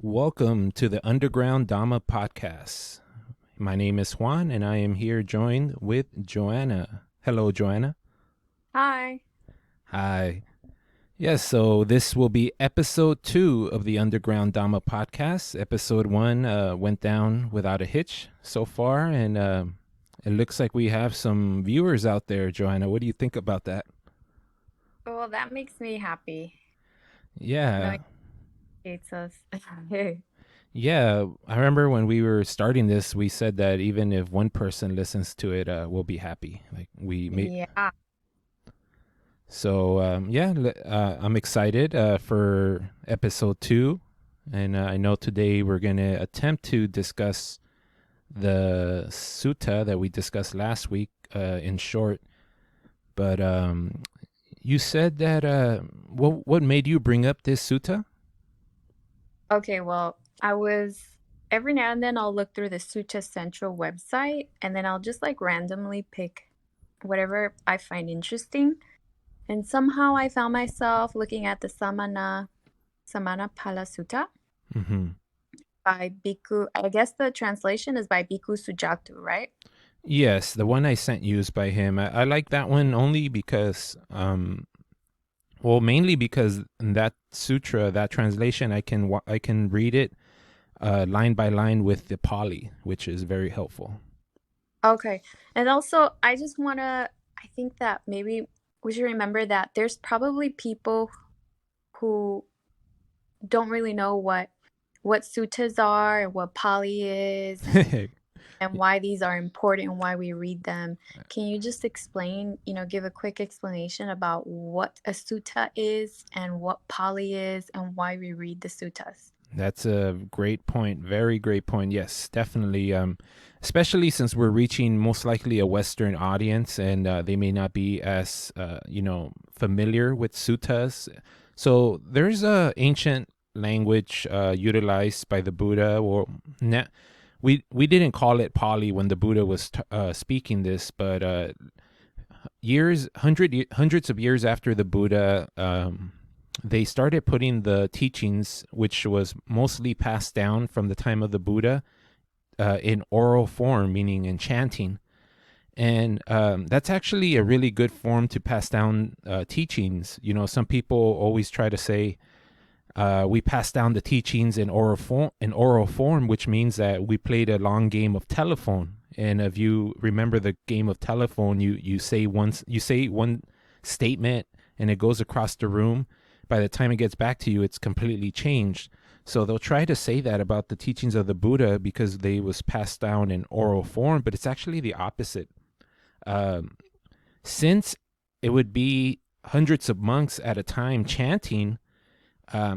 Welcome to the Underground Dhamma Podcast. My name is Juan, and I am here joined with Joana. Hello, Joana. Hi. Hi. Yes, so this will be episode 2 of the Underground Dhamma Podcast. Episode 1 went down without a hitch so far, and it looks like we have some viewers out there, Joana. What do you think about that? Well, that makes me happy. Yeah. It's us. Yeah, I remember when we were starting this, we said that even if one person listens to it, we'll be happy. Like we made. Yeah. So I'm excited for episode 2, and I know today we're gonna attempt to discuss the sutta that we discussed last week in short. But you said that what made you bring up this sutta? Okay, well, every now and then I'll look through the Sutra Central website and then I'll just randomly pick whatever I find interesting. And somehow I found myself looking at the Samaññaphala Sutta Mm-hmm. by Bhikkhu. I guess the translation is by Bhikkhu Sujatu, right? Yes, the one I sent you is by him. I like that one only because, mainly because that sutra, that translation, I can read it line by line with the Pali, which is very helpful. Okay. And also, I think that maybe we should remember that there's probably people who don't really know what suttas are and what Pali is and why these are important and why we read them. Can you just explain, give a quick explanation about what a sutta is and what Pali is and why we read the suttas? That's a great point. Very great point. Yes, definitely. Especially since we're reaching most likely a Western audience and they may not be as, familiar with suttas. So there's a ancient language utilized by the Buddha. We didn't call it Pali when the Buddha was speaking this, but hundreds of years after the Buddha, they started putting the teachings, which was mostly passed down from the time of the Buddha, in oral form, meaning in chanting. And that's actually a really good form to pass down teachings. Some people always try to say, we pass down the teachings in oral form, which means that we played a long game of telephone. And if you remember the game of telephone, you say one statement and it goes across the room. By the time it gets back to you, it's completely changed. So they'll try to say that about the teachings of the Buddha because they was passed down in oral form, but it's actually the opposite. Since it would be hundreds of monks at a time chanting,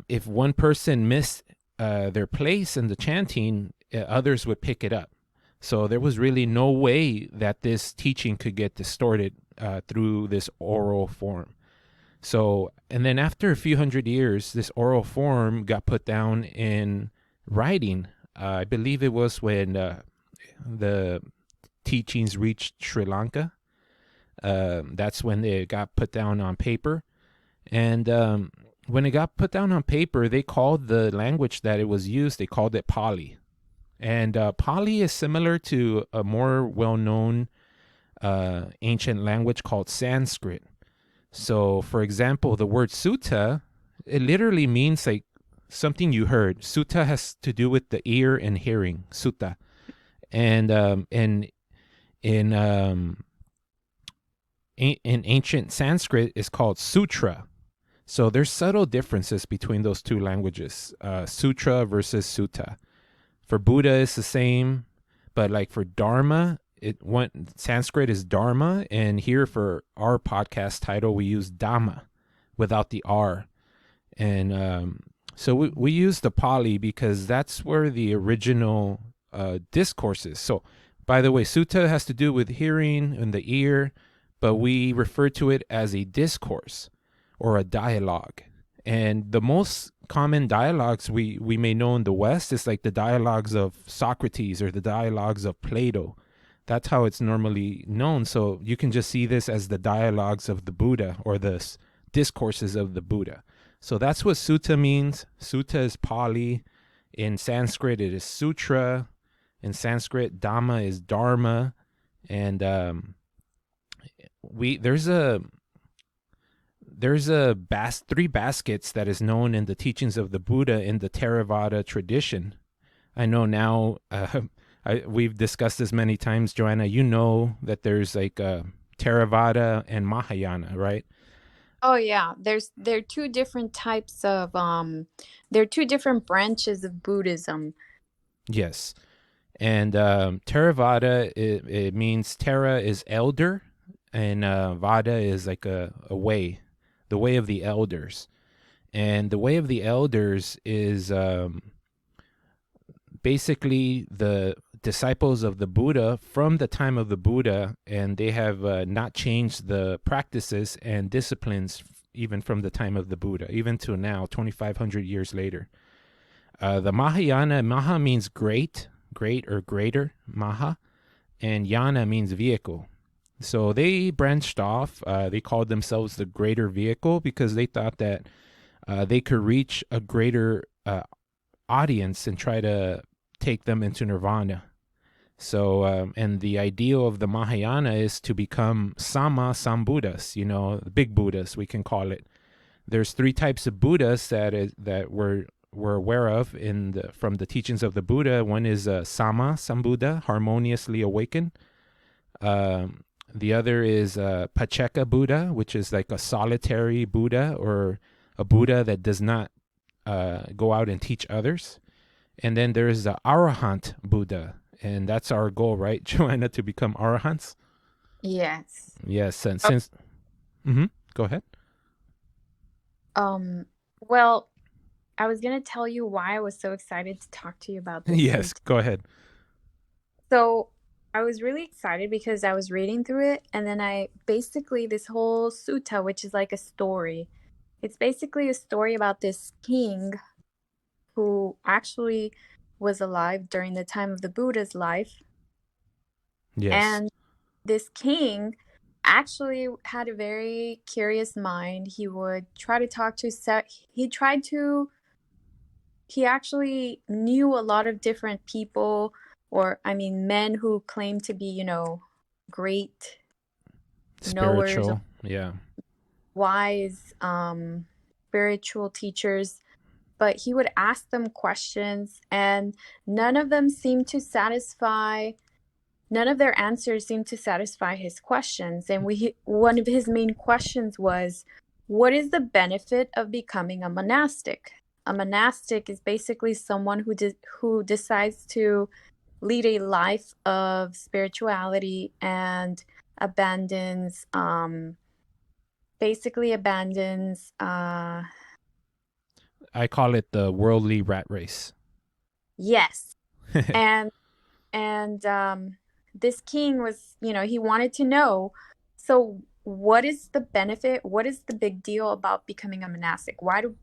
if one person missed their place in the chanting, others would pick it up. So there was really no way that this teaching could get distorted through this oral form. So, and then after a few hundred years, this oral form got put down in writing. I believe it was when the teachings reached Sri Lanka. That's when they got put down on paper. And when it got put down on paper, they called the language that it was used, they called it Pali. And Pali is similar to a more well-known ancient language called Sanskrit. So, for example, the word sutta, it literally means like something you heard. Sutta has to do with the ear and hearing, sutta. And in ancient Sanskrit, it's called sutra. So there's subtle differences between those two languages, sutra versus sutta. For Buddha, it's the same, but like for Dharma, Sanskrit is Dharma, and here for our podcast title, we use Dhamma without the R. And so we use the Pali because that's where the original discourse is. So, by the way, sutta has to do with hearing and the ear, but we refer to it as a discourse or a dialogue. And the most common dialogues we may know in the West is like the dialogues of Socrates or the dialogues of Plato. That's how it's normally known. So you can just see this as the dialogues of the Buddha or the discourses of the Buddha. So that's what sutta means. Sutta is Pali. In Sanskrit, it is Sutra. In Sanskrit, Dhamma is Dharma. And there's three baskets that is known in the teachings of the Buddha in the Theravada tradition. I know now, we've discussed this many times, Joanna. You know that there's like Theravada and Mahayana, right? Oh yeah, there are two different types of there are two different branches of Buddhism. Yes. And Theravada, it means Thera is elder, and Vada is like a way, the way of the elders. And the way of the elders is basically the disciples of the Buddha from the time of the Buddha, and they have not changed the practices and disciplines even from the time of the Buddha, even to now, 2,500 years later. The Mahayana, Maha means great or greater, Maha, and Yana means vehicle. So they branched off. They called themselves the greater vehicle because they thought that they could reach a greater audience and try to take them into nirvana. So, and the ideal of the Mahayana is to become Sambuddhas, the big Buddhas, we can call it. There's three types of Buddhas that we're aware of from the teachings of the Buddha. One is Sambuddha, harmoniously awakened. The other is Pacceka Buddha, which is like a solitary Buddha, or a Buddha that does not go out and teach others. And then there's the Arahant Buddha, and that's our goal, right, Joanna, to become Arahants? Yes. Yes, and since... Mm-hmm. Go ahead. Well, I was going to tell you why I was so excited to talk to you about this. Yes, go ahead. So I was really excited because I was reading through it, and then this whole sutta, which is like a story, it's basically a story about this king who actually was alive during the time of the Buddha's life. Yes. And this king actually had a very curious mind. He would try to talk to, he actually knew a lot of different people, men who claimed to be, great spiritual, knowers, wise, spiritual teachers. But he would ask them questions, and none of their answers seemed to satisfy his questions. And one of his main questions was, what is the benefit of becoming a monastic? A monastic is basically someone who decides to lead a life of spirituality and abandons I call it the worldly rat race. Yes. and this king was, he wanted to know, so what is the benefit? What is the big deal about becoming a monastic? What are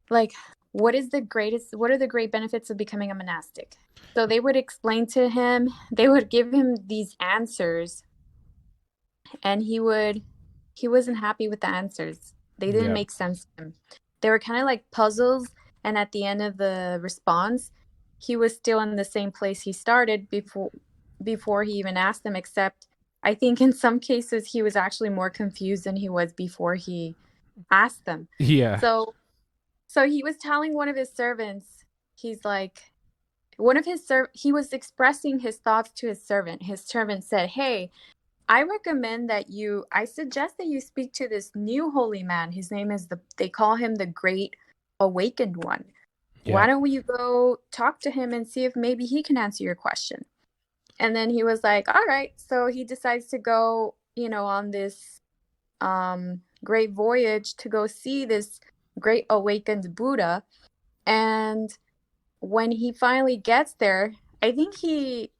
the great benefits of becoming a monastic? So they would explain to him, they would give him these answers, and he wasn't happy with the answers. They didn't make sense to him. They were kind of like puzzles, and at the end of the response, he was still in the same place he started before he even asked them, except I think in some cases he was actually more confused than he was before he asked them. Yeah. So he was telling one of his servants, he's like, he was expressing his thoughts to his servant. His servant said, "Hey, I suggest that you speak to this new holy man. His name is they call him the Great Awakened One. Yeah. Why don't you go talk to him and see if maybe he can answer your question?" And then he was like, all right. So he decides to go, on this great voyage to go see this great awakened Buddha. And when he finally gets there, I think he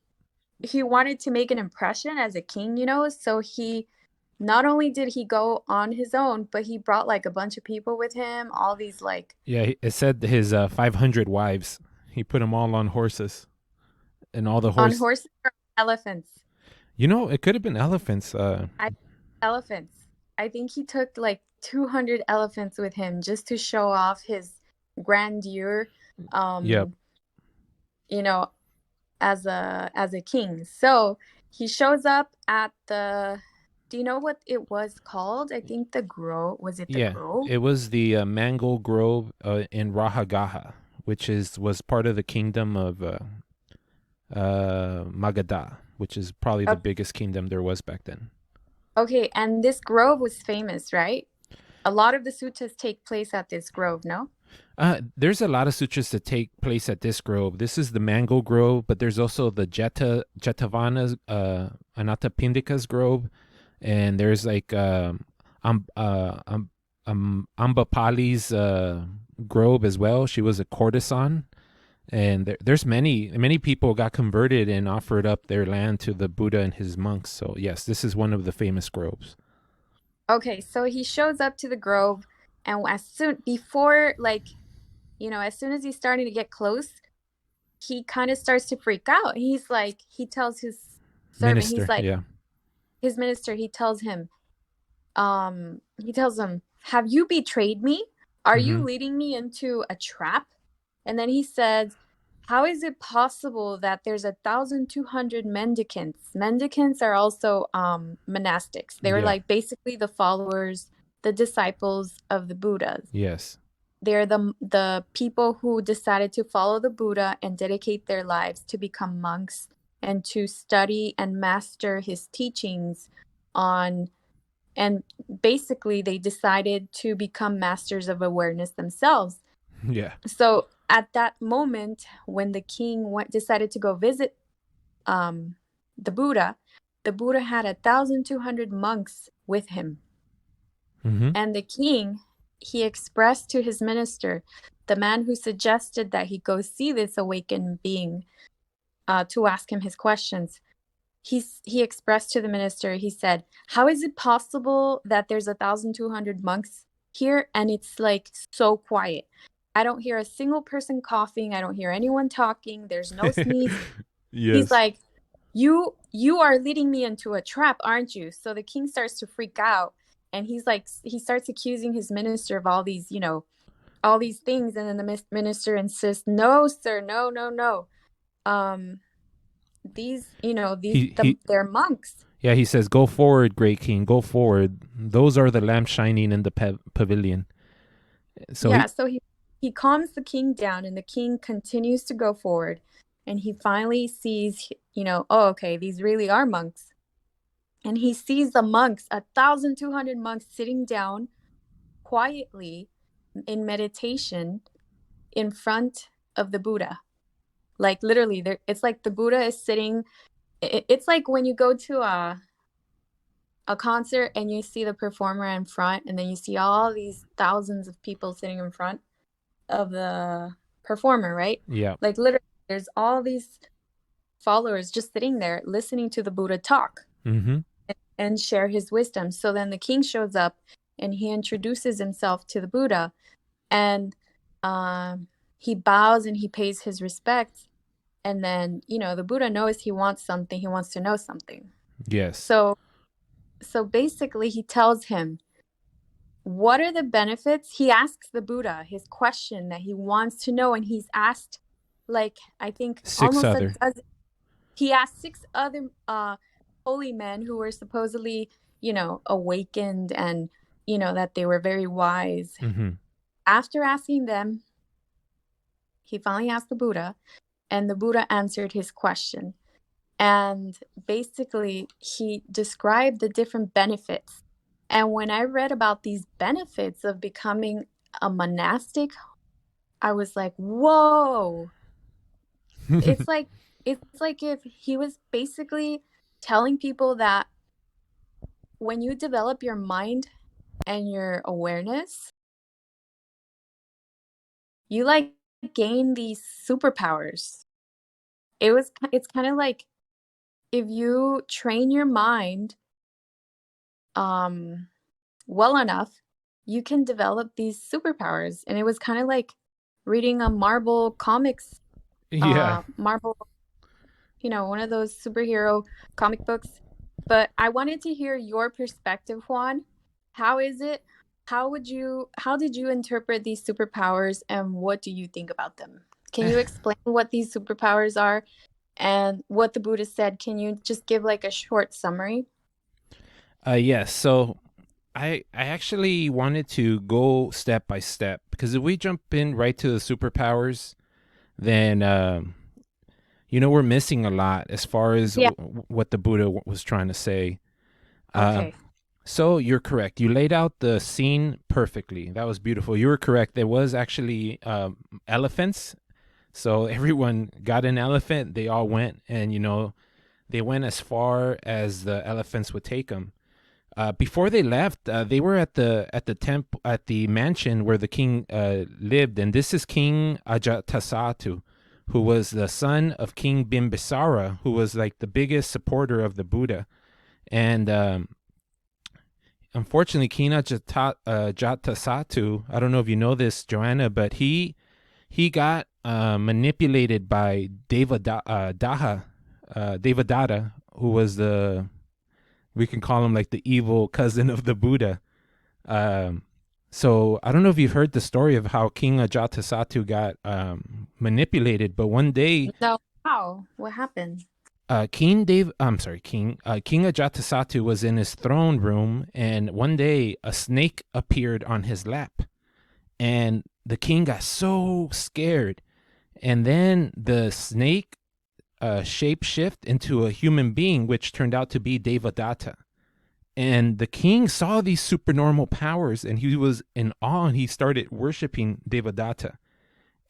wanted to make an impression as a king, so he not only did he go on his own, but he brought like a bunch of people with him, all these like... Yeah, it said his 500 wives. He put them all on horses. And all the On horses or elephants? It could have been elephants. Elephants. I think he took like 200 elephants with him just to show off his grandeur, Yep. you know, as a king. So he shows up at the, do you know what it was called? I think the grove, was it the Yeah. grove? It was the Mango Grove in Rahagaha, which was part of the kingdom of Magadha, which is probably the biggest kingdom there was back then. Okay, and this grove was famous, right? A lot of the suttas take place at this grove, no? There's a lot of sutras that take place at this grove. This is the Mango Grove, but there's also the Jetavana's Anathapindika's grove, and there's like Ambapali's grove as well. She was a courtesan, and there's many people got converted and offered up their land to the Buddha and his monks. So yes, this is one of the famous groves. Okay, so he shows up to the grove, and as soon as he's starting to get close, he kind of starts to freak out. He's like, he tells his servant, Minister, he's like, yeah. his minister, he tells him, have you betrayed me? Are you leading me into a trap? And then he says, how is it possible that there's 1,200 mendicants? Mendicants are also monastics. They were like basically the followers, the disciples of the Buddhas. Yes. They're the people who decided to follow the Buddha and dedicate their lives to become monks and to study and master his teachings and basically they decided to become masters of awareness themselves. Yeah. So at that moment, when the king decided to go visit the Buddha had 1,200 monks with him. And the king, he expressed to his minister, the man who suggested that he go see this awakened being to ask him his questions. He expressed to the minister, he said, how is it possible that there's 1,200 monks here and it's like so quiet? I don't hear a single person coughing. I don't hear anyone talking. There's no sneeze. Yes. He's like, you are leading me into a trap, aren't you? So the king starts to freak out. And he's like, he starts accusing his minister of all these, all these things. And then the minister insists, no, sir, no. They're monks. Yeah, he says, go forward, great king, go forward. Those are the lamps shining in the pavilion. So he calms the king down and the king continues to go forward. And he finally sees, okay, these really are monks. And he sees the monks, 1,200 monks sitting down quietly in meditation in front of the Buddha. Like literally, it's like the Buddha is sitting. It's like when you go to a concert and you see the performer in front, and then you see all these thousands of people sitting in front of the performer, right? Yeah. Like literally, there's all these followers just sitting there listening to the Buddha talk. And share his wisdom. So then the king shows up and he introduces himself to the Buddha, and he bows and he pays his respects. And then, the Buddha knows he wants something. He wants to know something. Yes. So basically he tells him, what are the benefits? He asks the Buddha his question that he wants to know. And he's asked, like, I think he asked 6 other holy men who were supposedly, awakened and, that they were very wise. After asking them, he finally asked the Buddha, and the Buddha answered his question. And basically, he described the different benefits. And when I read about these benefits of becoming a monastic, I was like, whoa. It's like if he was basically telling people that when you develop your mind and your awareness, you like gain these superpowers. It's kind of like if you train your mind well enough, you can develop these superpowers. And it was kind of like reading a Marvel comics. Marvel, one of those superhero comic books. But I wanted to hear your perspective, Juan. How is it how did you interpret these superpowers and what do you think about them? Can you explain what these superpowers are and what the Buddha said? Can you just give like a short summary? Yes. So I actually wanted to go step by step, because if we jump in right to the superpowers, then we're missing a lot as far as Yeah. what the Buddha was trying to say. Okay. So you're correct. You laid out the scene perfectly. That was beautiful. You were correct. There was actually elephants. So everyone got an elephant. They all went, and they went as far as the elephants would take them. Before they left, they were at the mansion where the king lived, and this is King Ajatasattu, who was the son of King Bimbisara, who was like the biggest supporter of the Buddha. And unfortunately, King Ajatasattu, I don't know if you know this, Joanna, but he got manipulated by Devadatta, who was we can call him like the evil cousin of the Buddha. So I don't know if you've heard the story of how King Ajatasattu got manipulated, but one day, No. How? What happened? King Ajatasattu was in his throne room, and one day a snake appeared on his lap, and the king got so scared, and then the snake shape shift into a human being, which turned out to be Devadatta. And the king saw these supernormal powers, and he was in awe, and he started worshiping Devadatta.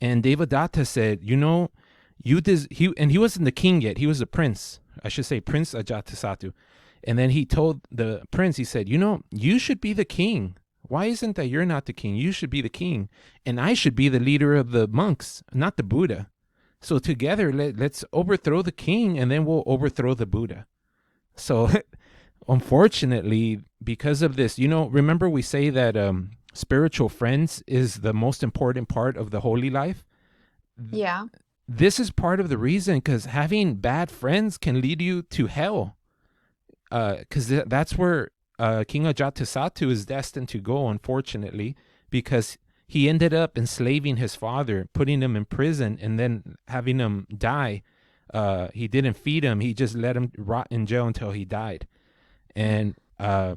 And Devadatta said, he wasn't the king yet. He was a prince. I should say Prince Ajatasattu. And then he told the prince, he said, you should be the king. Why isn't that you're not the king? You should be the king. And I should be the leader of the monks, not the Buddha. So together, let's overthrow the king, and then we'll overthrow the Buddha. So unfortunately, because of this, remember we say that spiritual friends is the most important part of the holy life? Yeah. This is part of the reason, because having bad friends can lead you to hell. Because that's where King Ajatasattu is destined to go, unfortunately, because he ended up enslaving his father, putting him in prison, and then having him die. He didn't feed him. He just let him rot in jail until he died. And God,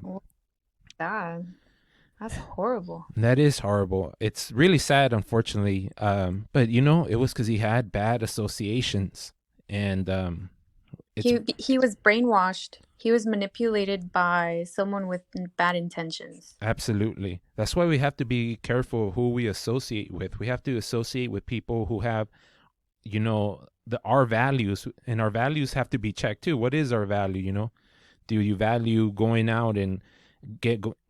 that's horrible. that is horrible. It's really sad, unfortunately. But it was because he had bad associations, and he was brainwashed. He was manipulated by someone with bad intentions. Absolutely. That's why we have to be careful who we associate with. We have to associate with people who have, our values, and our values have to be checked too. What is our value? Do you value going out and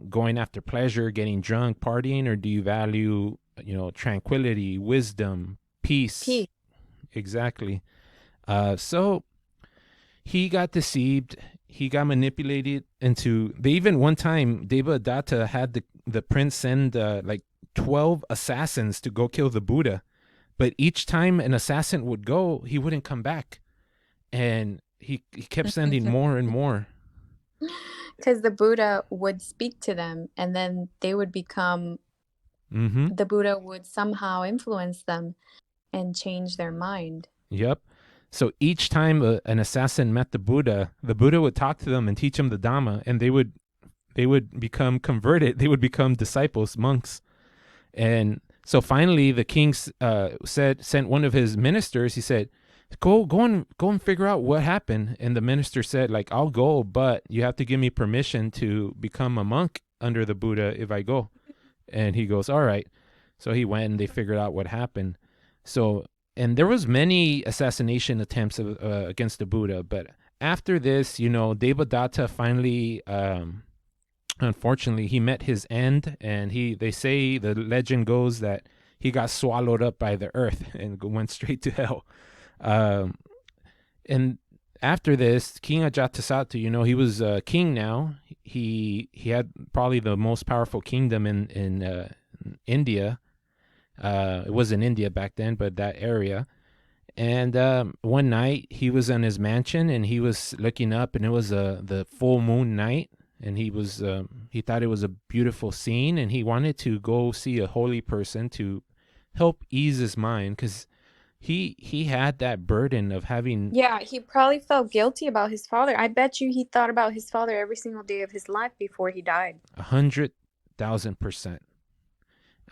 going after pleasure, getting drunk, partying, or do you value, tranquility, wisdom, peace? Exactly. So he got deceived. He got manipulated into. They even one time Devadatta had the prince send 12 assassins to go kill the Buddha, but each time an assassin would go, he wouldn't come back, and he kept sending more and more. Because the Buddha would speak to them, and then they would become. The Buddha would somehow influence them and change their mind. Yep. So each time an assassin met the Buddha would talk to them and teach them the Dhamma, and they would become converted. They would become disciples, monks. And so finally the king sent one of his ministers. He said, go and figure out what happened. And the minister said, I'll go, but you have to give me permission to become a monk under the Buddha if I go. And he goes, all right. So he went, and they figured out what happened. And there was many assassination attempts against the Buddha, but after this, Devadatta finally, unfortunately, he met his end, and they say, the legend goes that he got swallowed up by the earth and went straight to hell. And after this, King Ajatasattu, he was king now. He had probably the most powerful kingdom in India. It was in India back then, but that area. And one night he was in his mansion, and he was looking up, and it was the full moon night, and he thought it was a beautiful scene, and he wanted to go see a holy person to help ease his mind, because he had that burden of having Yeah, he probably felt guilty about his father. I bet you he thought about his father every single day of his life before he died. 100,000%.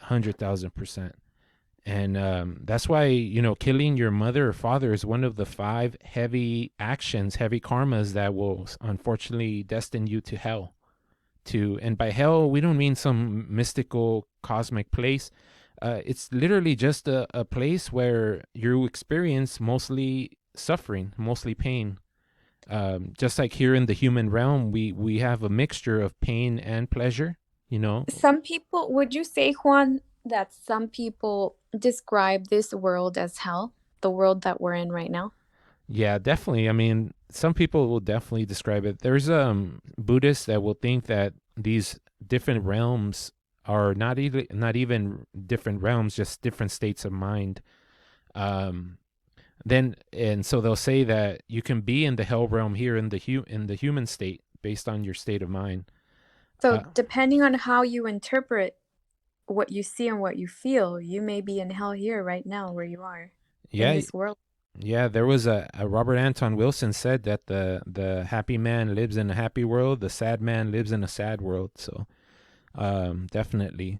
100,000%. And that's why, killing your mother or father is one of the 5 heavy actions, heavy karmas that will unfortunately destine you to hell. And by hell, we don't mean some mystical cosmic place. It's literally just a place where you experience mostly suffering, mostly pain. Just like here in the human realm, we have a mixture of pain and pleasure, Some people, would you say, Juan, that some people describe this world as hell, the world that we're in right now? Yeah, definitely. I mean, some people will definitely describe it. There's Buddhists that will think that these different realms are not even different realms, just different states of mind. And so they'll say that you can be in the hell realm here in the human state based on your state of mind. So depending on how you interpret what you see and what you feel, you may be in hell here right now where you are in this world. Yeah, there was a Robert Anton Wilson said that the happy man lives in a happy world, the sad man lives in a sad world. So definitely.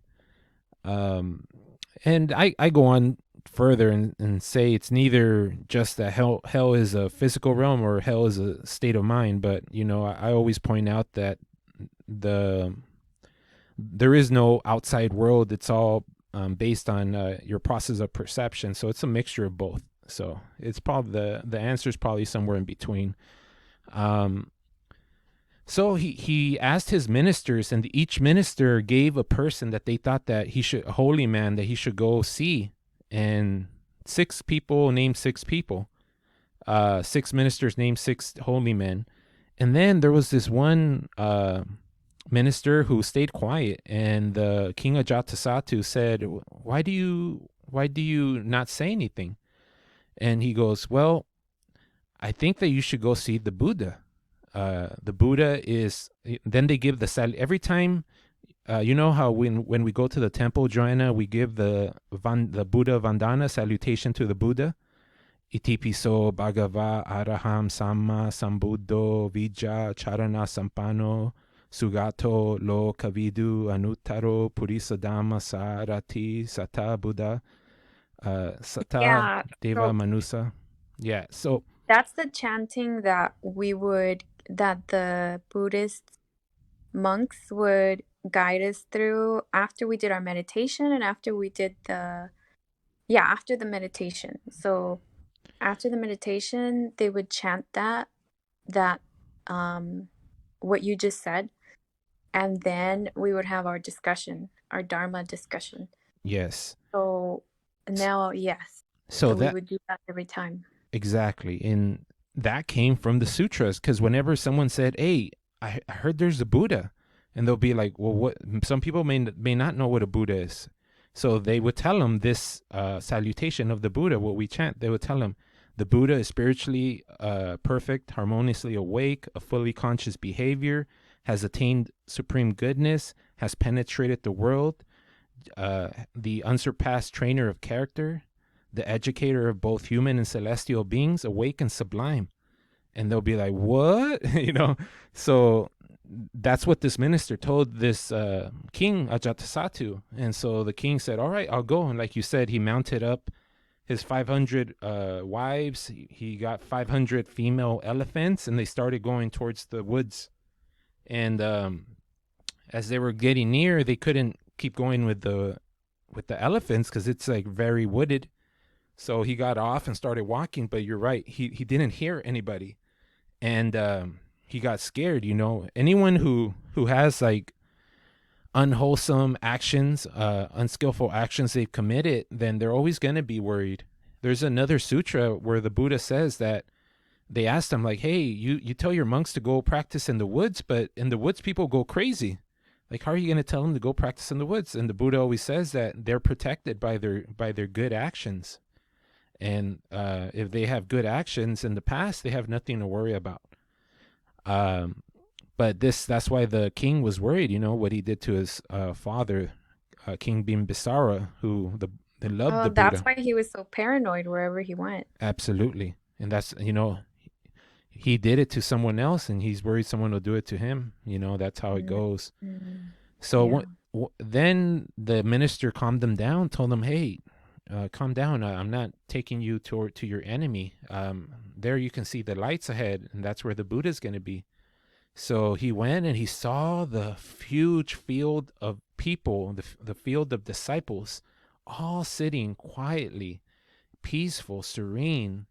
And I go on further and say it's neither just that hell is a physical realm or hell is a state of mind, but I always point out that there is no outside world. It's all based on your process of perception. So it's a mixture of both. So it's probably the answer is probably somewhere in between. So he asked his ministers, and each minister gave a person that they thought that a holy man that he should go see. And 6 people named 6 people. 6 ministers named 6 holy men. And then there was this one minister who stayed quiet, and the King Ajatasattu said, why do you not say anything? And he goes, well, I think that you should go see the Buddha. The Buddha is, then they give every time, you know how when we go to the temple, Joanna, we give the Buddha Vandana salutation to the Buddha. Itipiso Bhagava Araham Samma Sambuddho Vijja Charana Sampano Sugato Lo Kavidu Anuttaro Purisadama Sarati Sata Buddha Sata Deva Manusa. Yeah, so that's the chanting that the Buddhist monks would guide us through after we did our meditation and after we did after the meditation. So after the meditation, they would chant that what you just said, and then we would have our discussion, our Dharma discussion. Yes. So now, yes. So we would do that every time. Exactly. And that came from the sutras, because whenever someone said, hey, I heard there's a Buddha, and they'll be like, well, what? Some people may not know what a Buddha is. So they would tell them this salutation of the Buddha, what we chant. They would tell them, the Buddha is spiritually perfect, harmoniously awake, a fully conscious behavior, has attained supreme goodness, has penetrated the world, the unsurpassed trainer of character, the educator of both human and celestial beings, awake and sublime. And they'll be like, what? So that's what this minister told this King Ajatasattu. And so the king said, all right, I'll go. And like you said, he mounted up his 500 wives. He got 500 female elephants, and they started going towards the woods. And as they were getting near, they couldn't keep going with the elephants because it's like very wooded. So he got off and started walking. But you're right, he didn't hear anybody, and he got scared. Anyone who has like unwholesome actions, unskillful actions they've committed, then they're always going to be worried. There's another sutra where the Buddha says that they asked him, like, hey, you tell your monks to go practice in the woods, but in the woods people go crazy. Like, how are you going to tell them to go practice in the woods? And the Buddha always says that they're protected by their good actions. And if they have good actions in the past, they have nothing to worry about. But that's why the king was worried, what he did to his father, King Bimbisara, who they loved Oh, the that's Buddha. why he was so paranoid wherever he went. Absolutely. And that's, he did it to someone else and he's worried someone will do it to him. That's how it goes. Mm-hmm. So Yeah. then the minister calmed him down, told him, hey, calm down. I'm not taking you to your enemy. There you can see the lights ahead, and that's where the Buddha's going to be. So he went and he saw the huge field of people, the field of disciples, all sitting quietly, peaceful, serene,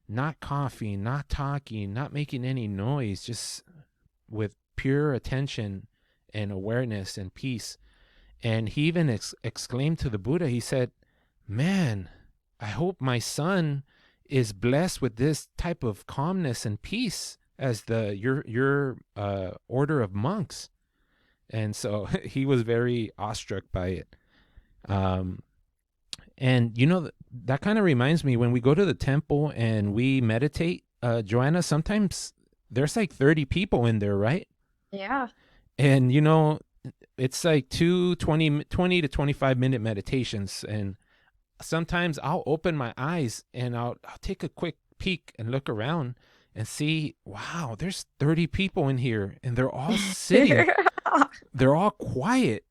not coughing, not talking, not making any noise, just with pure attention and awareness and peace. And he even exclaimed to the Buddha, he said, man, I hope my son is blessed with this type of calmness and peace as your order of monks. And so he was very awestruck by it. And that kind of reminds me, when we go to the temple and we meditate, Joanna, sometimes there's like 30 people in there, right? Yeah. And it's like 20 to 25-minute meditations, and sometimes I'll open my eyes and I'll take a quick peek and look around and see, wow, there's 30 people in here and they're all sitting. They're all quiet.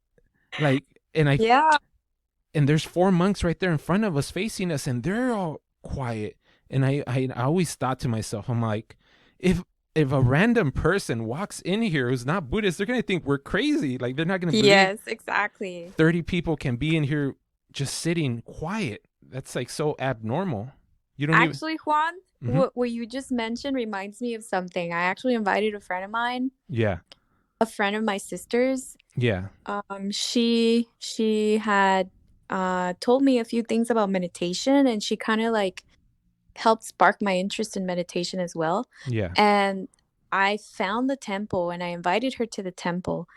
Like, and Yeah. and there's 4 monks right there in front of us facing us, and they're all quiet. And I always thought to myself, I'm like, if a random person walks in here who's not Buddhist, they're going to think we're crazy. Like, they're not going to believe Yes, exactly. 30 people can be in here just sitting quiet. That's like so abnormal. You don't Actually, Juan, Mhm. what you just mentioned reminds me of something. I actually invited a friend of mine, Yeah. a friend of my sister's. Yeah. She had told me a few things about meditation, and she kind of like helped spark my interest in meditation as well. Yeah. And I found the temple and I invited her to the temple.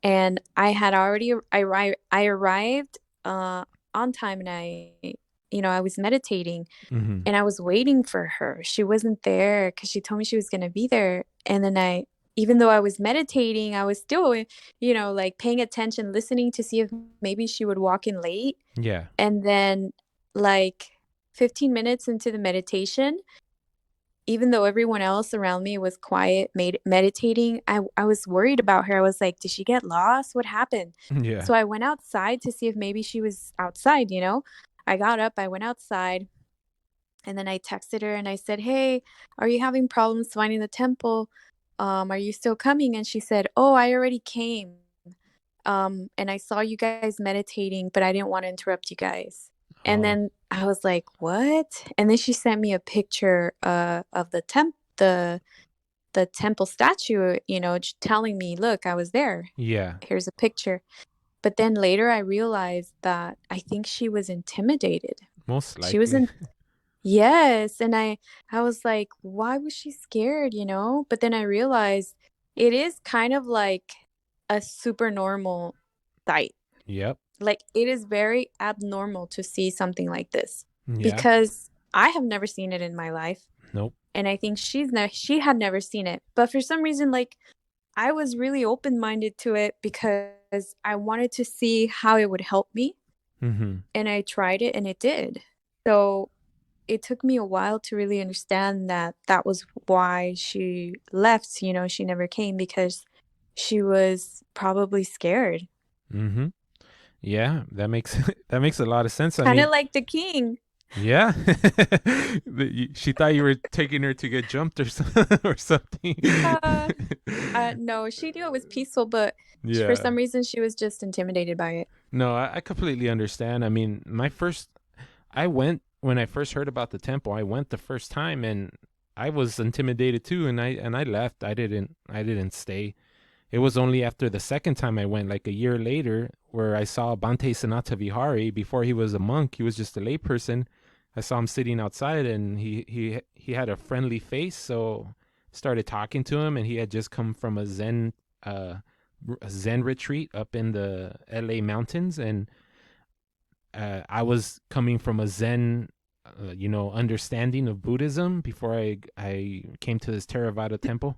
And I had already I arrived on time, and I was meditating Mm-hmm. and I was waiting for her. She wasn't there because she told me she was going to be there. And then even though I was meditating, I was still, like paying attention, listening to see if maybe she would walk in late. Yeah. And then like 15 minutes into the meditation, even though everyone else around me was quiet, meditating, I was worried about her. I was like, did she get lost? What happened? Yeah. So I went outside to see if maybe she was outside, I got up, I went outside, and then I texted her and I said, hey, are you having problems finding the temple? Are you still coming? And she said, oh, I already came. And I saw you guys meditating, but I didn't want to interrupt you guys. And then I was like, what? And then she sent me a picture of the temple statue, telling me, look, I was there. Yeah. Here's a picture. But then later I realized that I think she was intimidated. Most likely. She was Yes. And I was like, why was she scared, But then I realized it is kind of like a super normal sight. Yep. Like, it is very abnormal to see something like this Yeah. because I have never seen it in my life. Nope. And I think she had never seen it. But for some reason, like, I was really open-minded to it because I wanted to see how it would help me. Mm-hmm. And I tried it and it did. So it took me a while to really understand that was why she left. She never came because she was probably scared. Mm-hmm. Yeah, that makes a lot of sense. Kind of like the king. Yeah. She thought you were taking her to get jumped or something. No, she knew it was peaceful, but Yeah. for some reason she was just intimidated by it. No, I completely understand. I mean, when I first heard about the temple, I went the first time and I was intimidated too, and I left. I didn't stay. It was only after the second time I went, like a year later, where I saw Bhante Sanata Vihari. Before he was a monk, he was just a layperson. I saw him sitting outside, and he had a friendly face, so started talking to him, and he had just come from a Zen retreat up in the LA mountains, and I was coming from a Zen, understanding of Buddhism before I came to this Theravada temple.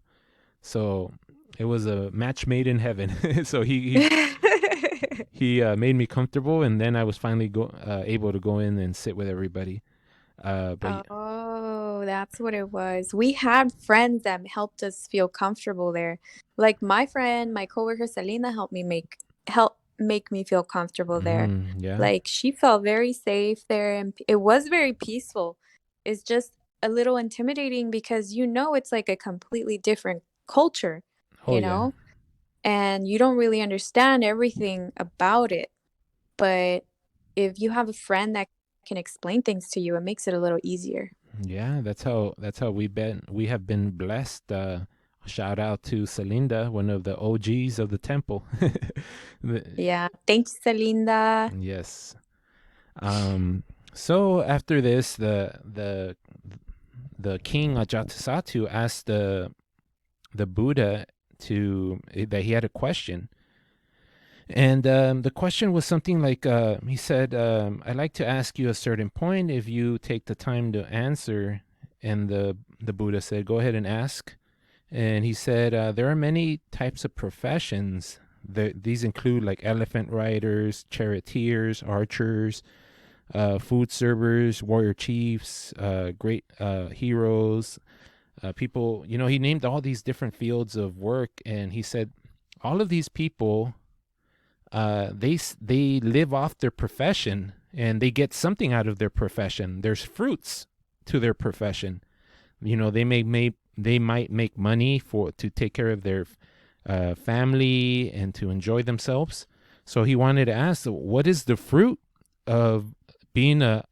So It was a match made in heaven. So he made me comfortable, and then I was finally able to go in and sit with everybody. Oh, that's what it was. We had friends that helped us feel comfortable there. Like my coworker Selena helped make me feel comfortable there. Yeah. Like she felt very safe there, and it was very peaceful. It's just a little intimidating because it's like a completely different culture, and you don't really understand everything about it. But if you have a friend that can explain things to you, it makes it a little easier. Yeah, that's how we have been blessed. Shout out to Celinda, one of the OGs of the temple. Yeah, thanks, Celinda. Yes. So after this, the King Ajatasattu asked the Buddha that he had a question. And the question was something like, he said, I'd like to ask you a certain point if you take the time to answer. And the Buddha said, go ahead and ask. And he said, there are many types of professions. These include like elephant riders, charioteers, archers, food servers, warrior chiefs, great heroes, people, he named all these different fields of work. And he said, all of these people, they live off their profession, and they get something out of their profession. There's fruits to their profession. They might make money to take care of their family and to enjoy themselves. So he wanted to ask, what is the fruit of being a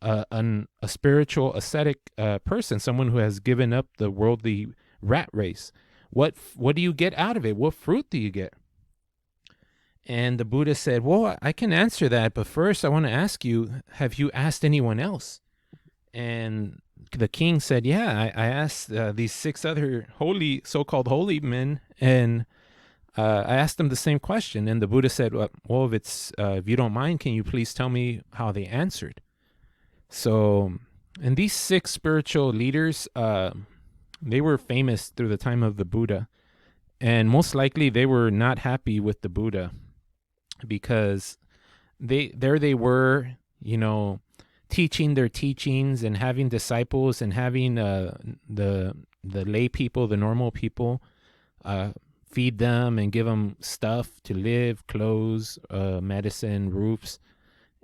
spiritual ascetic person, someone who has given up the worldly rat race? What do you get out of it? What fruit do you get? And the Buddha said, well, I can answer that, but first I want to ask you, have you asked anyone else? And the king said, yeah, I asked these 6 other so-called holy men, and I asked them the same question. And the Buddha said, well, if you don't mind, can you please tell me how they answered? So, and these 6 spiritual leaders, they were famous through the time of the Buddha. And most likely they were not happy with the Buddha, because they were, teaching their teachings and having disciples and having the lay people, the normal people, feed them and give them stuff to live, clothes, medicine, roofs.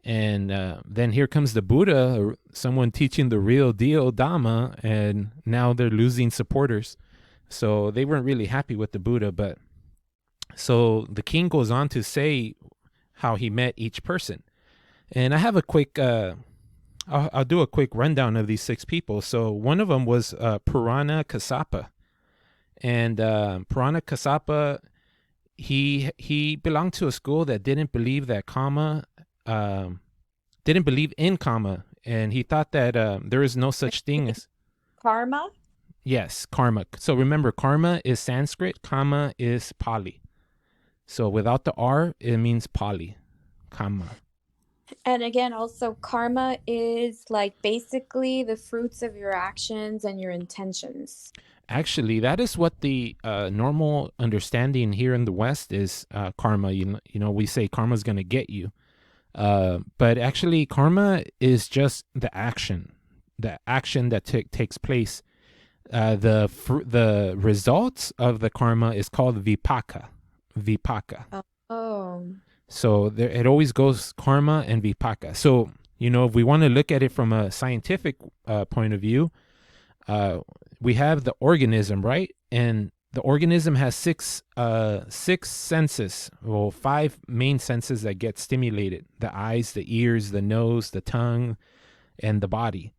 And then here comes the Buddha, someone teaching the real deal Dhamma, and now they're losing supporters. So they weren't really happy with the Buddha. But so the king goes on to say how he met each person. And I have a quick, I'll do a quick rundown of these 6 people. So one of them was Piranha Kasapa. And Piranha Kasapa, he belonged to a school that didn't believe in karma. And he thought that there is no such thing as karma. Yes, karma. So remember, karma is Sanskrit, karma is Pali. So without the R, it means Pali, karma. And again, also, karma is like basically the fruits of your actions and your intentions. Actually, that is what the normal understanding here in the West is, karma. We say karma's going to get you. But actually, karma is just the action that takes place. The results of the karma is called vipaka. Oh. So it always goes karma and vipaka. So, if we want to look at it from a scientific point of view, we have the organism, right? And the organism has six senses, 5 main senses that get stimulated: the eyes, the ears, the nose, the tongue, and the body.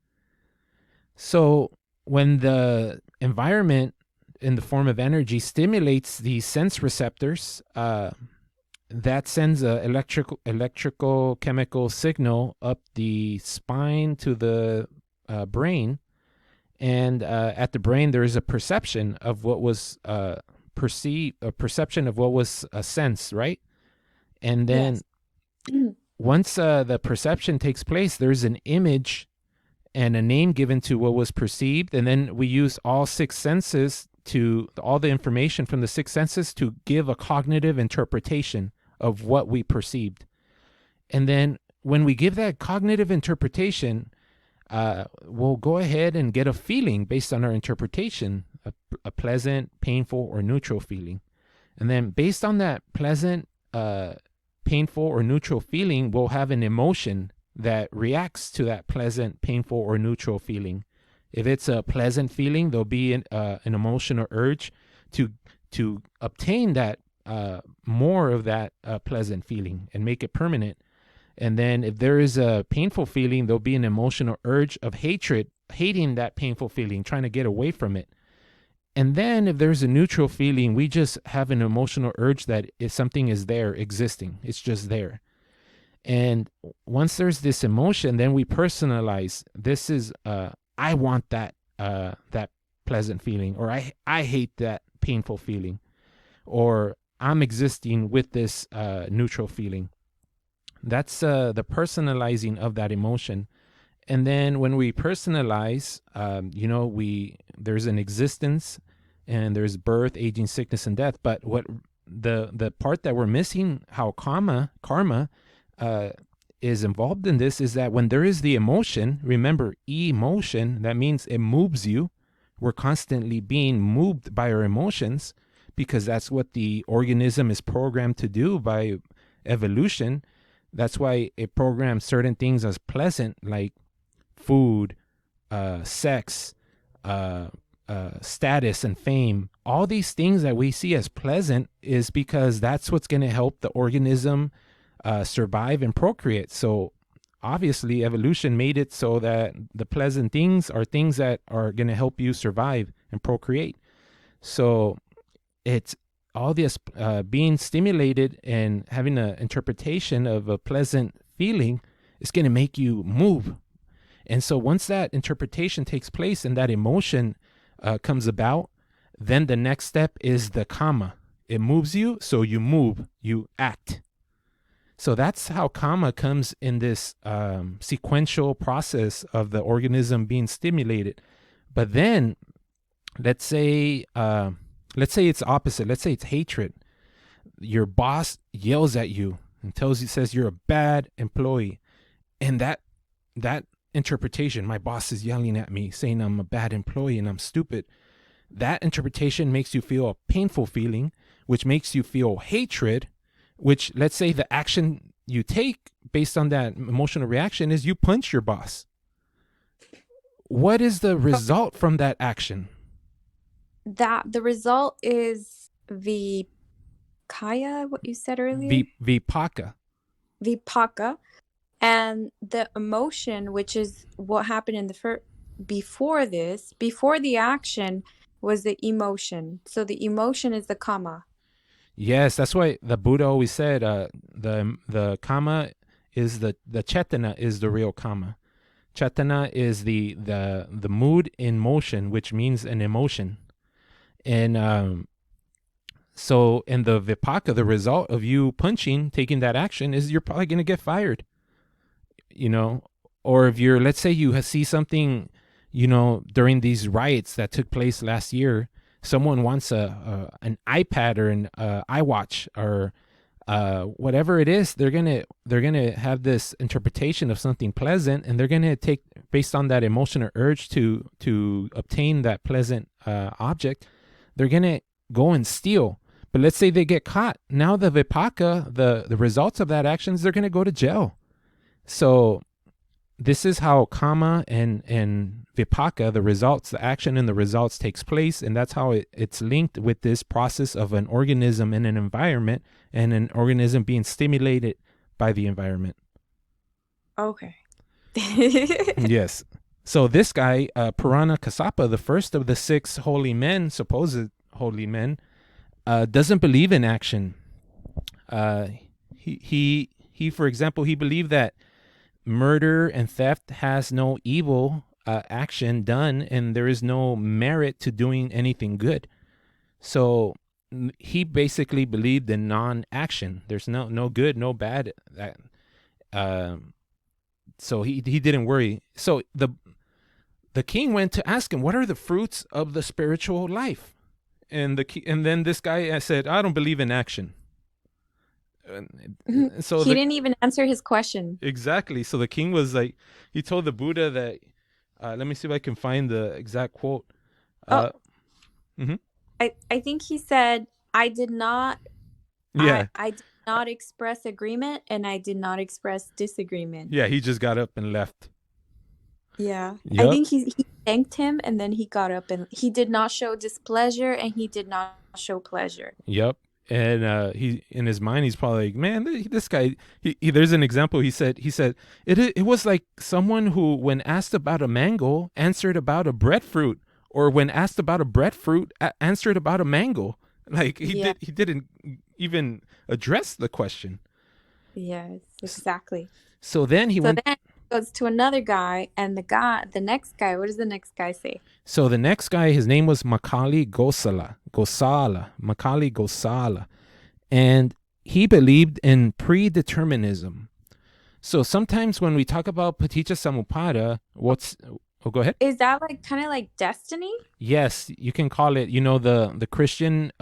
So when the environment in the form of energy stimulates these sense receptors, that sends a electrical chemical signal up the spine to the brain. And at the brain, there is a perception of what was perceived, a perception of what was a sense, right? And then once the perception takes place, there's an image and a name given to what was perceived. And then we use all 6 senses to all the information from the six senses to give a cognitive interpretation of what we perceived. And then when we give that cognitive interpretation, we'll go ahead and get a feeling based on our interpretation, a pleasant, painful, or neutral feeling. And then based on that pleasant, painful, or neutral feeling, we'll have an emotion that reacts to that pleasant, painful, or neutral feeling. If it's a pleasant feeling, there'll be an emotional urge to obtain that more of that pleasant feeling and make it permanent. And then if there is a painful feeling, there'll be an emotional urge of hatred, hating that painful feeling, trying to get away from it. And then if there's a neutral feeling, we just have an emotional urge that if something is there, existing, it's just there. And once there's this emotion, then we personalize. This is, I want that pleasant feeling, or I hate that painful feeling, or I'm existing with this neutral feeling. That's the personalizing of that emotion. And then when we personalize, there's an existence, and there's birth, aging, sickness, and death. But what the part that we're missing, how karma is involved in this, is that when there is the emotion, remember, emotion, that means it moves you. We're constantly being moved by our emotions because that's what the organism is programmed to do by evolution. That's why it programs certain things as pleasant, like food, sex, status, and fame. All these things that we see as pleasant is because that's what's going to help the organism survive and procreate. So obviously evolution made it so that the pleasant things are things that are going to help you survive and procreate. So it's all this being stimulated and having an interpretation of a pleasant feeling is going to make you move. And so once that interpretation takes place and that emotion comes about, then the next step is the karma. It moves you, so you move, you act. So that's how karma comes in this sequential process of the organism being stimulated. But then, let's say it's opposite. Let's say it's hatred. Your boss yells at you and says you're a bad employee. And that interpretation, my boss is yelling at me, saying I'm a bad employee and I'm stupid. That interpretation makes you feel a painful feeling, which makes you feel hatred, which, let's say the action you take based on that emotional reaction is you punch your boss. What is the result from that action? That the result is vipaka, what you said earlier? Vipaka. And the emotion, which is what happened in the before the action, was the emotion. So the emotion is the karma. Yes, that's why the Buddha always said the karma is the cetana is the real karma. Cetana is the mood in motion, which means an emotion. And so in the vipaka, the result of you taking that action is you're probably going to get fired. Or if let's say you see something, during these riots that took place last year, someone wants an iPad or an iWatch or whatever it is, they're gonna have this interpretation of something pleasant, and they're gonna take based on that emotional urge to obtain that pleasant object. They're gonna go and steal. But let's say they get caught. Now the vipaka, the results of that action is they're gonna go to jail. So this is how karma and vipaka, the action and the results takes place. And that's how it's linked with this process of an organism in an environment and an organism being stimulated by the environment. Okay. Yes. So this guy, Piranha Kasapa, the first of the 6 holy men, supposed holy men, doesn't believe in action. He, for example, he believed that murder and theft has no evil action done, and there is no merit to doing anything good. So he basically believed in non-action. There's no good, no bad. So he didn't worry. So the king went to ask him, what are the fruits of the spiritual life? And then this guy said, I don't believe in action. So he didn't even answer his question. Exactly. So the king was like, he told the Buddha that, let me see if I can find the exact quote. I think he said, I did not express agreement, and I did not express disagreement. Yeah, he just got up and left. Yeah. Yep. I think he thanked him, and then he got up, and he did not show displeasure, and he did not show pleasure. Yep. And he, in his mind, he's probably like, man, this guy, there's an example. He said, it was like someone who, when asked about a mango, answered about a breadfruit, or when asked about a breadfruit, answered about a mango. Like he didn't even address the question. Yes, exactly. So then he goes to another guy, and the next guy, what does the next guy say? So the next guy, his name was Makali Gosala, Makali Gosala. And he believed in predeterminism. So sometimes when we talk about Paticca Samuppada, go ahead. Is that like kind of like destiny? Yes, you can call it, the Christian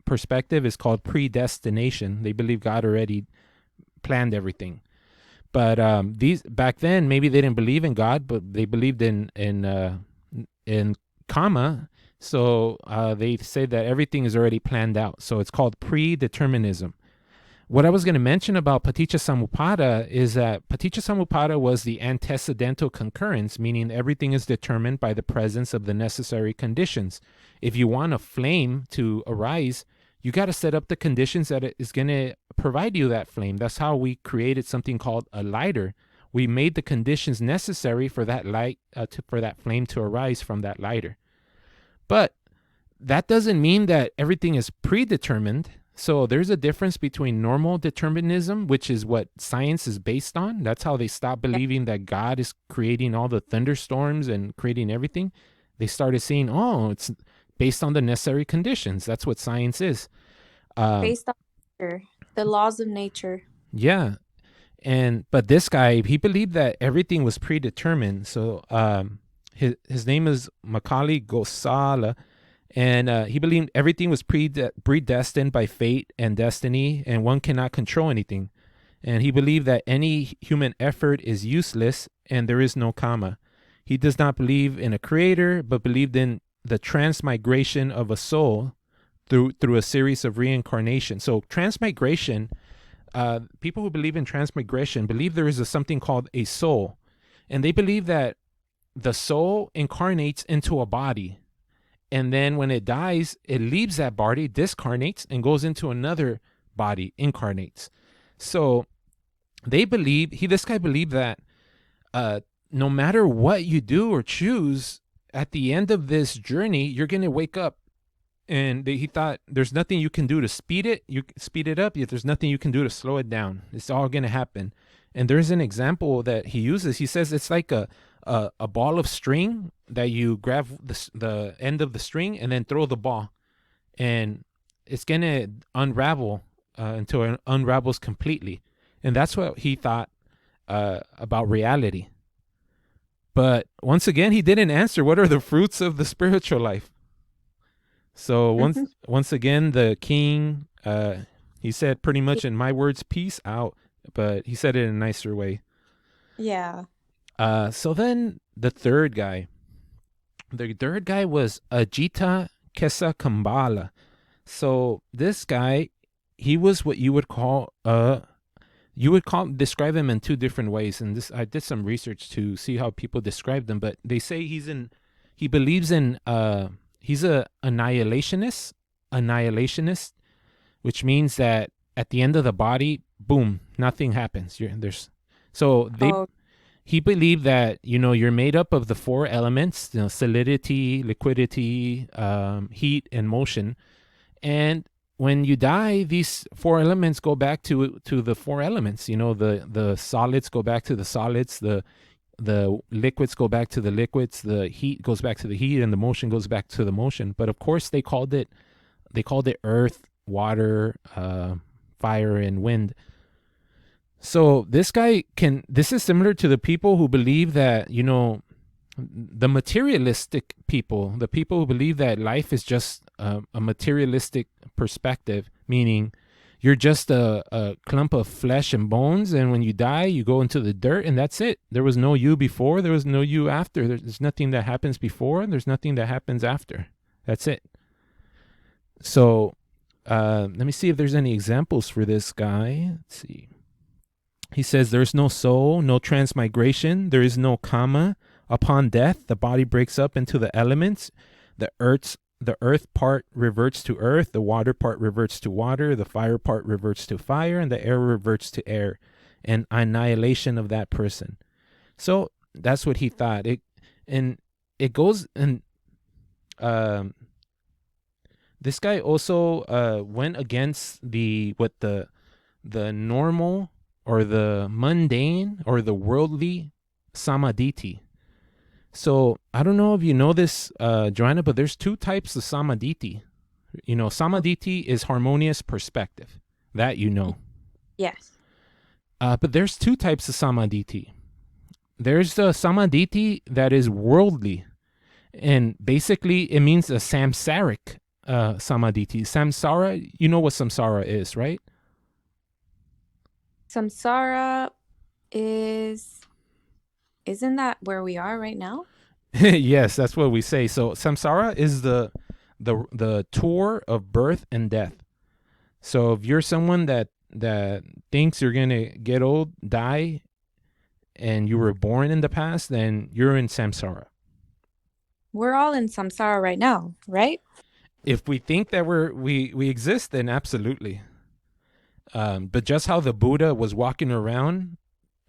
perspective is called predestination. They believe God already planned everything. But these back then, maybe they didn't believe in God, but they believed in karma. So they say that everything is already planned out. So it's called predeterminism. What I was going to mention about Paticca Samuppada is that Paticca Samuppada was the antecedental concurrence, meaning everything is determined by the presence of the necessary conditions. If you want a flame to arise, you got to set up the conditions that it is going to provide you that flame. That's how we created something called a lighter. We made the conditions necessary for that light, for that flame to arise from that lighter. But that doesn't mean that everything is predetermined. So there's a difference between normal determinism, which is what science is based on. That's how they stopped believing that God is creating all the thunderstorms and creating everything. They started seeing, it's based on the necessary conditions. That's what science is. Based on nature, the laws of nature. Yeah. But this guy, he believed that everything was predetermined. So his name is Makali Gosala. And he believed everything was predestined by fate and destiny, and one cannot control anything. And he believed that any human effort is useless and there is no karma. He does not believe in a creator, but believed in the transmigration of a soul through a series of reincarnation. So transmigration, people who believe in transmigration believe there is something called a soul. And they believe that the soul incarnates into a body. And then when it dies, it leaves that body, discarnates, and goes into another body, incarnates. So they believe, this guy believed that no matter what you do or choose, at the end of this journey, you're going to wake up. And he thought there's nothing you can do to speed it. You speed it up, yet there's nothing you can do to slow it down. It's all going to happen. And there's an example that he uses. He says it's like a ball of string that you grab the end of the string and then throw the ball, and it's going to unravel until it unravels completely. And that's what he thought about reality. But once again, he didn't answer what are the fruits of the spiritual life. So once again, the king, he said pretty much in my words, peace out, but he said it in a nicer way. Yeah. So then the third guy was Ajita Kesa Kambala. So this guy, he was what you would describe him in two different ways. And I did some research to see how people describe them, but they say he's a annihilationist, which means that at the end of the body, boom, nothing happens. He believed that, you're made up of the four elements, solidity, liquidity, heat, and motion. And when you die, these four elements go back to the four elements. The solids go back to the solids, the liquids go back to the liquids, the heat goes back to the heat, and the motion goes back to the motion. But of course, they called it earth, water, fire, and wind. So this is similar to the people who believe that, the materialistic people, the people who believe that life is just a materialistic perspective, meaning you're just a clump of flesh and bones, and when you die, you go into the dirt, and that's it. There was no you before, there was no you after. There's nothing that happens before, and there's nothing that happens after. That's it. So let me see if there's any examples for this guy. Let's see. He says there's no soul, no transmigration, there is no karma. Upon death, the body breaks up into the elements. The earth part reverts to earth, the water part reverts to water, the fire part reverts to fire, and the air reverts to air, and annihilation of that person. So that's what he thought. It goes, and this guy also went against what the normal or the mundane or the worldly Samaditi. So I don't know if you know this, Joanna, but there's two types of Samaditi. You know, Samaditi is harmonious perspective. That you know. Yes. But there's two types of Samaditi. There's the Samaditi that is worldly. And basically it means a samsaric Samaditi. Samsara, you know what samsara is, right? Samsara isn't that where we are right now? Yes, that's what we say. So samsara is the tour of birth and death. So if you're someone that thinks you're going to get old, die, and you were born in the past, then you're in samsara. We're all in samsara right now, right? If we think that we exist, then absolutely. But just how the Buddha was walking around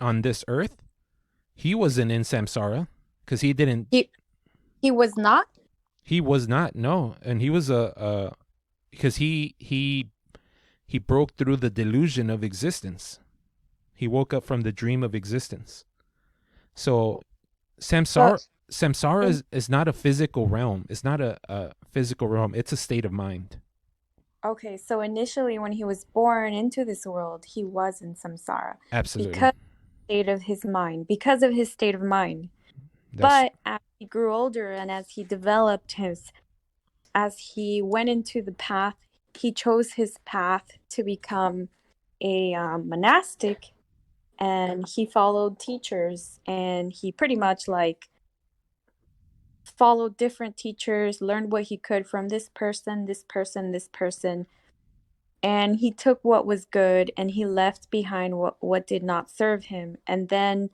on this earth, he wasn't in samsara because he didn't. He was not. He was not. No, and he was because he broke through the delusion of existence. He woke up from the dream of existence. So samsara is not a physical realm. It's not a physical realm. It's a state of mind. Okay, so initially when he was born into this world, he was in samsara. Absolutely. Because of his state of mind. But as he grew older and as he developed as he went into the path, he chose his path to become a monastic, and he followed teachers, and he pretty much followed different teachers, learned what he could from this person, and he took what was good and he left behind what did not serve him. And then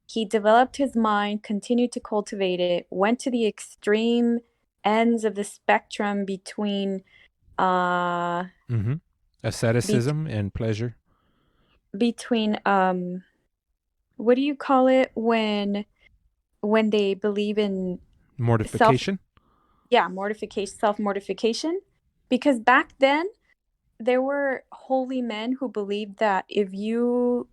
he developed his mind, continued to cultivate it, went to the extreme ends of the spectrum between asceticism and pleasure. Between what do you call it when they believe in mortification? Self-mortification. Because back then there were holy men who believed that if you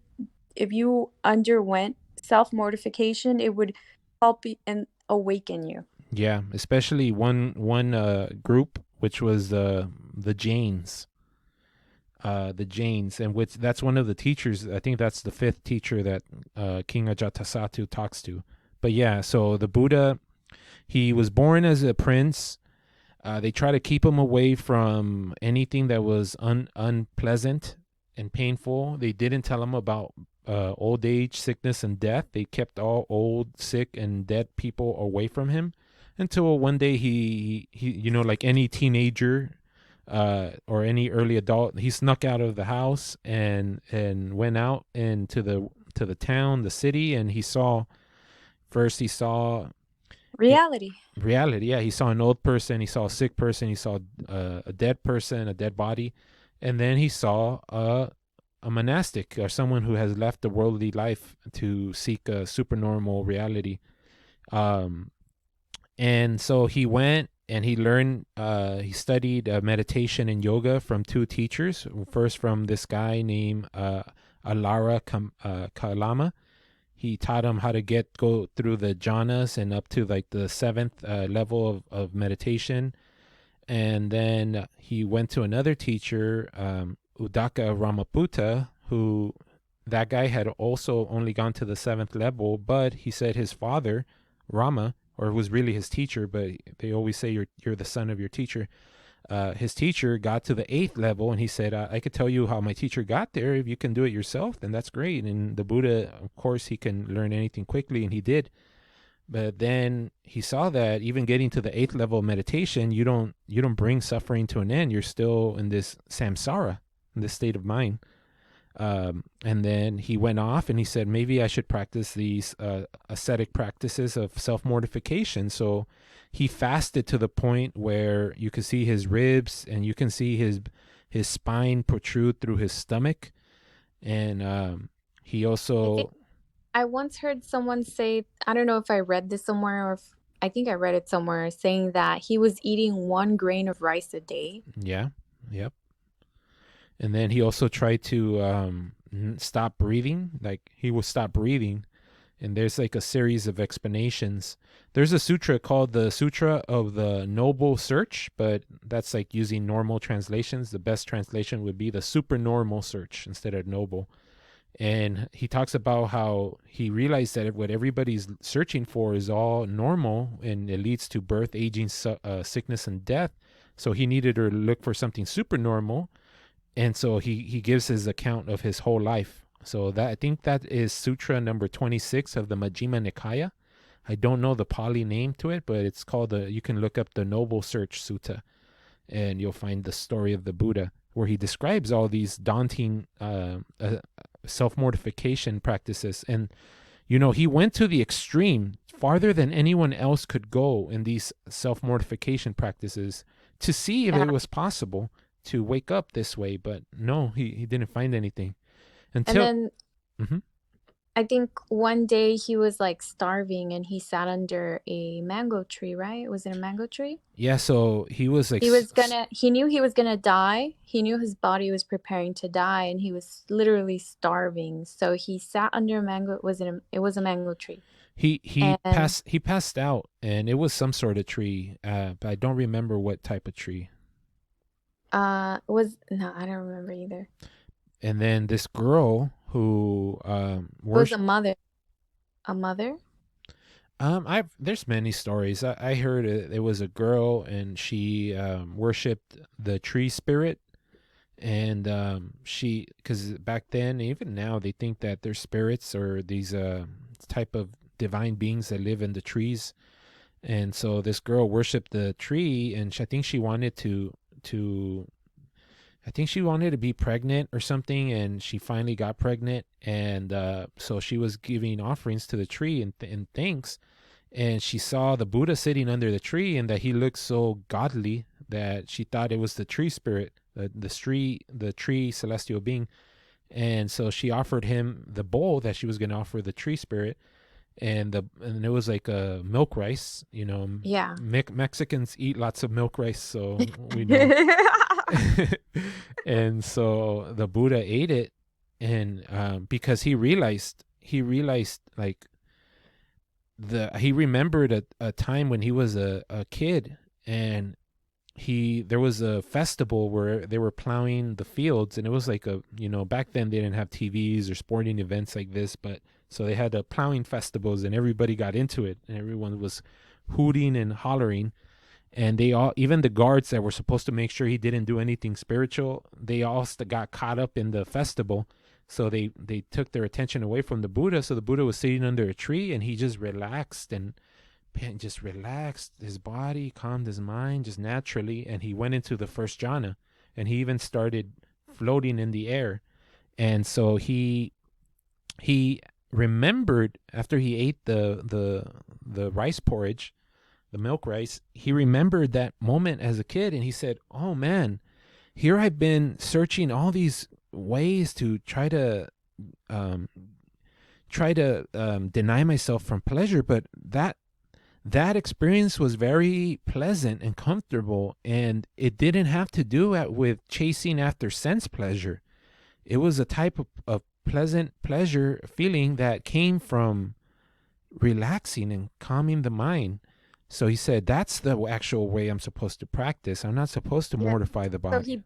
underwent self-mortification, it would help and awaken you. Yeah, especially one group, which was the Jains. The Jains, and that's one of the teachers. I think that's the fifth teacher that King Ajatasattu talks to. But yeah, so the Buddha, he was born as a prince. They try to keep him away from anything that was unpleasant and painful. They didn't tell him about old age, sickness, and death. They kept all old, sick, and dead people away from him until one day he like any teenager or any early adult, he snuck out of the house and went out into the town, the city, and he saw reality. Yeah, he saw an old person, he saw a sick person, he saw a dead person, a dead body, and then he saw a monastic, or someone who has left the worldly life to seek a supernormal reality. And so he went and he learned, he studied meditation and yoga from two teachers. First from this guy named Alara Kalama. He taught him how to go through the jhanas and up to like the seventh level of meditation. And then he went to another teacher, Udaka Ramaputta, who that guy had also only gone to the seventh level, but he said his father, Rama, or was really his teacher, but they always say you're the son of your teacher. his teacher got to the 8th level, and he said, I could tell you how my teacher got there. If you can do it yourself, then that's great. And the Buddha, of course, he can learn anything quickly, and he did. But then he saw that even getting to the 8th level of meditation, you don't bring suffering to an end. You're still in this samsara, in this state of mind. And then he went off and he said, maybe I should practice these ascetic practices of self-mortification. So he fasted to the point where you could see his ribs and you can see his spine protrude through his stomach. And he also... I once heard someone say, I don't know if I read this somewhere or if, I think I read it somewhere, saying that he was eating 1 grain of rice a day. Yeah. Yep. And then he also tried to stop breathing. Like he would stop breathing. And there's like a series of explanations. There's a sutra called the Sutra of the Noble Search, but that's like using normal translations. The best translation would be the supernormal search instead of noble. And he talks about how he realized that what everybody's searching for is all normal and it leads to birth, aging, sickness, and death. So he needed to look for something supernormal. And so he gives his account of his whole life. So that I think that is Sutra number 26 of the Majjhima Nikaya. I don't know the Pali name to it, but it's called you can look up the Noble Search Sutta and you'll find the story of the Buddha where he describes all these daunting self-mortification practices. And, he went to the extreme, farther than anyone else could go in these self-mortification practices to see if it was possible to wake up this way. But no, he didn't find anything. Until... And then I think one day he was like starving and he sat under a mango tree, right? Was it a mango tree? Yeah, so he was like... He knew he was gonna die. He knew his body was preparing to die and he was literally starving. So he sat under a mango, it was a mango tree. He passed out and it was some sort of tree, but I don't remember what type of tree. I don't remember either. And then this girl who was a mother. A mother? There's many stories. I heard it was a girl and she worshipped the tree spirit, and because back then, even now, they think that they're spirits or these type of divine beings that live in the trees. And so this girl worshipped the tree, and I think she wanted to be pregnant or something, and she finally got pregnant. And so she was giving offerings to the tree and thanks. And she saw the Buddha sitting under the tree and that he looked so godly that she thought it was the tree spirit, the tree celestial being. And so she offered him the bowl that she was going to offer the tree spirit. And it was like a milk rice, Yeah. Mexicans eat lots of milk rice, so we know. And so the Buddha ate it, and because he realized like he remembered a time when he was a kid, and there was a festival where they were plowing the fields, and it was like back then they didn't have TVs or sporting events like this, but so they had plowing festivals and everybody got into it and everyone was hooting and hollering. And even the guards that were supposed to make sure he didn't do anything spiritual, they all got caught up in the festival. So they took their attention away from the Buddha. So the Buddha was sitting under a tree and he just relaxed and just relaxed his body, calmed his mind just naturally. And he went into the first jhana and he even started floating in the air. And so he remembered after he ate the rice porridge, the milk rice, he remembered that moment as a kid, and he said, oh man, here I've been searching all these ways to try to deny myself from pleasure, but that experience was very pleasant and comfortable, and it didn't have to do with chasing after sense pleasure. It was a type of pleasant pleasure feeling that came from relaxing and calming the mind. So he said, that's the actual way I'm supposed to practice. I'm not supposed to mortify the body. So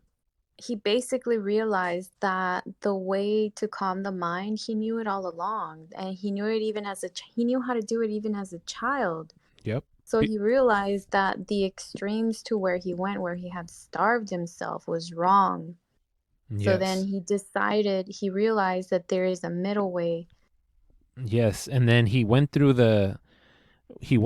he basically realized that the way to calm the mind, he knew it all along. And he knew it he knew how to do it even as a child. Yep. So he realized that the extremes to where he went, where he had starved himself, was wrong. So then he realized that there is a middle way. Yes, and then he went through the first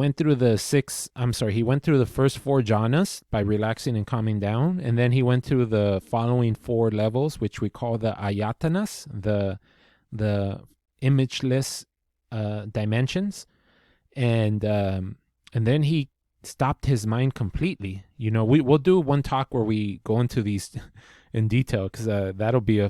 four jhanas by relaxing and calming down, and then he went through the following four levels, which we call the ayatanas, the imageless dimensions, and then he stopped his mind completely. We'll do one talk where we go into these in detail, because that'll be 2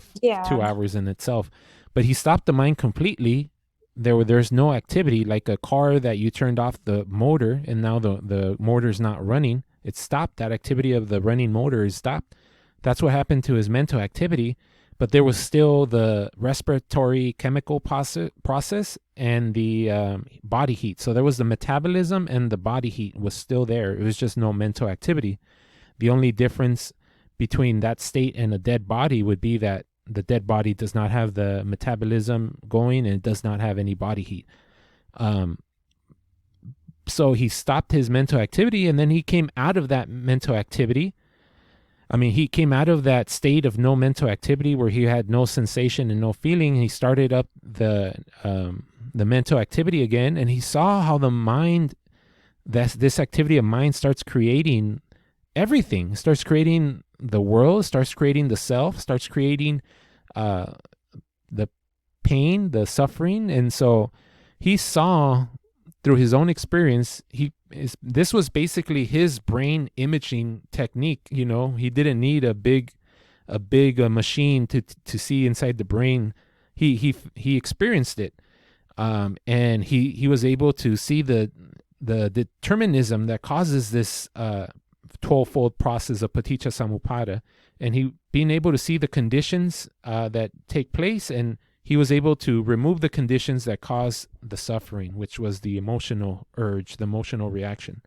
hours in itself. But he stopped the mind completely. There's no activity, like a car that you turned off the motor and now the motor's not running. It stopped. That activity of the running motor is stopped. That's what happened to his mental activity. But there was still the respiratory chemical process and the body heat. So there was the metabolism, and the body heat was still there. It was just no mental activity. The only difference between that state and a dead body would be that the dead body does not have the metabolism going, and it does not have any body heat. So he stopped his mental activity, and then he came out of that mental activity. He came out of that state of no mental activity where he had no sensation and no feeling. He started up the mental activity again, and he saw how the mind, this activity of mind, starts creating everything. It starts creating the world, starts creating the self, starts creating the pain, the suffering. And so he saw through his own experience, this was basically his brain imaging technique. He didn't need a big machine to see inside the brain. He experienced it, and he was able to see the determinism that causes this 12-fold process of paticca samuppada, and he being able to see the conditions that take place, and he was able to remove the conditions that cause the suffering, which was the emotional urge, the emotional reaction.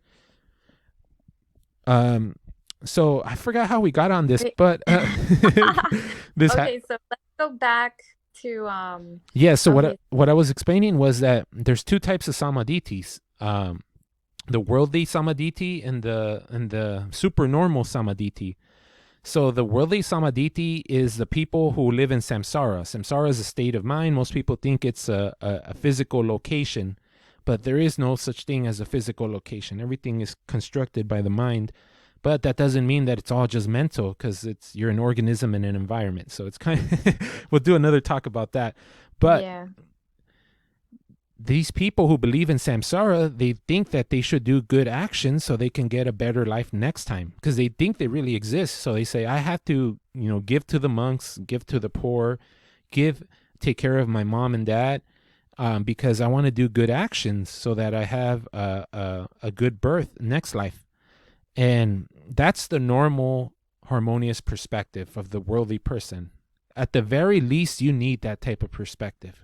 So I forgot how we got on this, but okay, so let's go back to So what I was explaining was that there's two types of samaditis. The worldly samaditi and the supernormal samaditi. So the worldly samaditi is the people who live in samsara. Samsara is a state of mind. Most people think it's a physical location, but there is no such thing as a physical location. Everything is constructed by the mind, but that doesn't mean that it's all just mental, because you're an organism in an environment. So it's kind of, we'll do another talk about that. But these people who believe in samsara, they think that they should do good actions so they can get a better life next time, because they think they really exist. So they say, I have to, give to the monks, give to the poor, take care of my mom and dad, because I want to do good actions so that I have a good birth next life. And that's the normal harmonious perspective of the worldly person. At the very least, you need that type of perspective.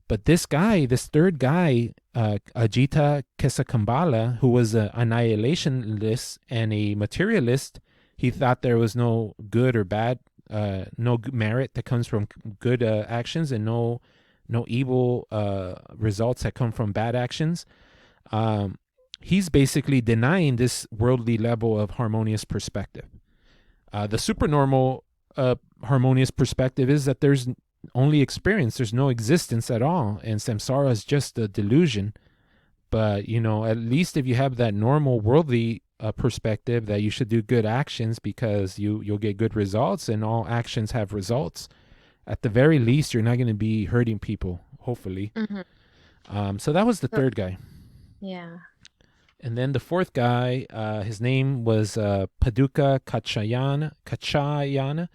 But this third guy, Ajatasattu, who was an annihilationist and a materialist, he thought there was no good or bad, no merit that comes from good actions, and no evil results that come from bad actions. He's basically denying this worldly level of harmonious perspective. The supernormal harmonious perspective is that there's only experience, there's no existence at all, and samsara is just a delusion. But at least if you have that normal worldly perspective, that you should do good actions because you'll get good results, and all actions have results, at the very least you're not going to be hurting people, hopefully. So that was the third guy. And then the fourth guy, his name was Paduka Kachayana.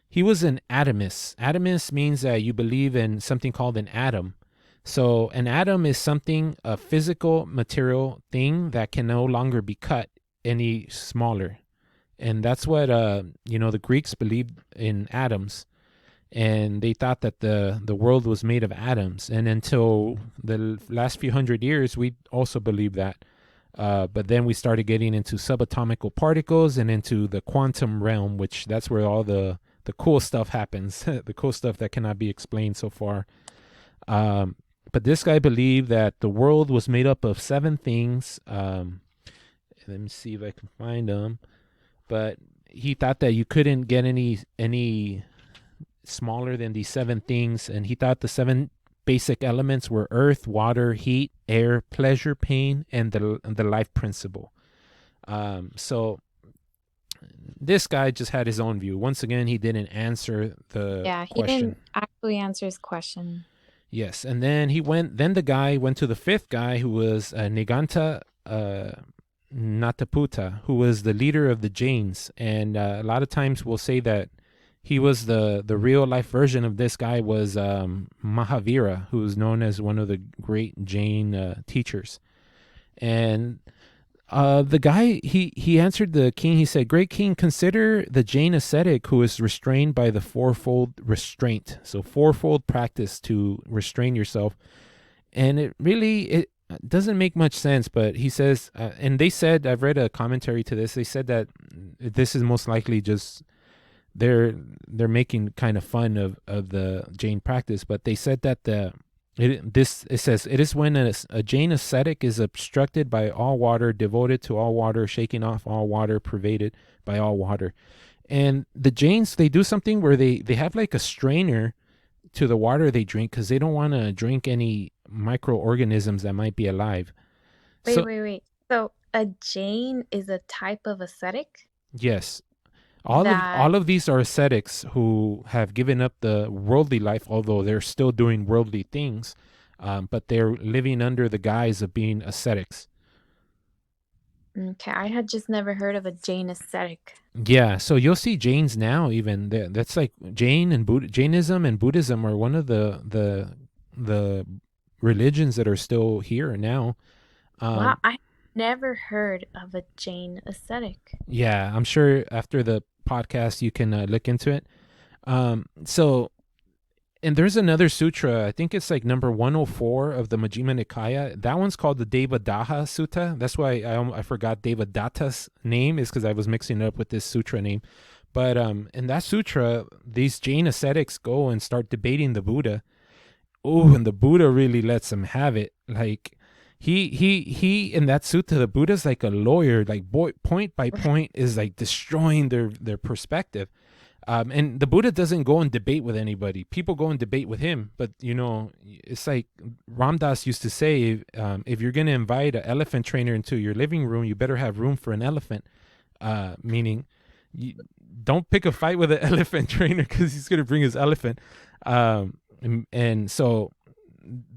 He was an atomist. Atomist means that you believe in something called an atom. So an atom is something, a physical material thing that can no longer be cut any smaller. And that's what, the Greeks believed in atoms. And they thought that the world was made of atoms. And until the last few hundred years, we also believed that. But then we started getting into subatomical particles and into the quantum realm, which that's where all the cool stuff happens, the cool stuff that cannot be explained so far. But this guy believed that the world was made up of 7 things. Let me see if I can find them. But he thought that you couldn't get any smaller than these 7 things, and he thought the 7 basic elements were earth, water, heat, air, pleasure, pain, and the life principle. So this guy just had his own view. Once again, he didn't answer the Yeah, he question. didn't actually answer his question. Yes, and then the guy went to the 5th guy, who was Niganta Nataputta, who was the leader of the Jains. And a lot of times we'll say that he was the real life version of this guy was Mahavira, who is known as one of the great Jain teachers. And the guy, he answered the king. He said, "Great king, consider the Jain ascetic who is restrained by the fourfold restraint." So fourfold practice to restrain yourself. And it doesn't make much sense, but he says, and they said, I've read a commentary to this. They said that this is most likely just they're making kind of fun of the Jain practice, but they said that it says it is when a Jain ascetic is obstructed by all water, devoted to all water, shaking off all water, pervaded by all water. And the Jains, they do something where they have like a strainer to the water they drink because they don't want to drink any microorganisms that might be alive. Wait. So a Jain is a type of ascetic? Yes. All of these are ascetics who have given up the worldly life, although they're still doing worldly things, but they're living under the guise of being ascetics. Okay, I had just never heard of a Jain ascetic. Yeah, so you'll see Jains now. Even that's like Jainism and Buddhism are one of the religions that are still here now. Wow, I never heard of a Jain ascetic. Yeah, I'm sure after the podcast you can look into it. And there's another sutra, I think it's like number 104 of the Majjhima Nikaya. That one's called the Devadaha Sutta. That's why I forgot Devadatta's name, is because I was mixing it up with this sutra name. But in that sutra, these Jain ascetics go and start debating the Buddha. Oh, and the Buddha really lets them have it. Like he in that sutta, the Buddha's like a lawyer, like point by point is like destroying their perspective. And the Buddha doesn't go and debate with anybody. People go and debate with him. But, it's like Ram Dass used to say, if you're going to invite an elephant trainer into your living room, you better have room for an elephant. Meaning, you don't pick a fight with an elephant trainer because he's going to bring his elephant. And so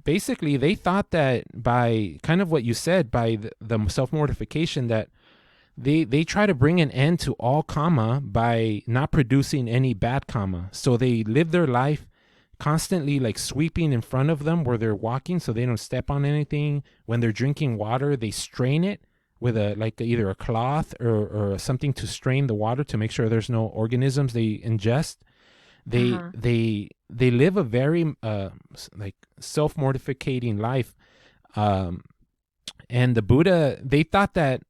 basically they thought that by kind of what you said, by the self-mortification, that they try to bring an end to all karma by not producing any bad karma. So they live their life constantly like sweeping in front of them where they're walking so they don't step on anything. When they're drinking water, they strain it with either a cloth or something to strain the water to make sure there's no organisms they ingest. They live a very like self-mortificating life. And the Buddha, they thought that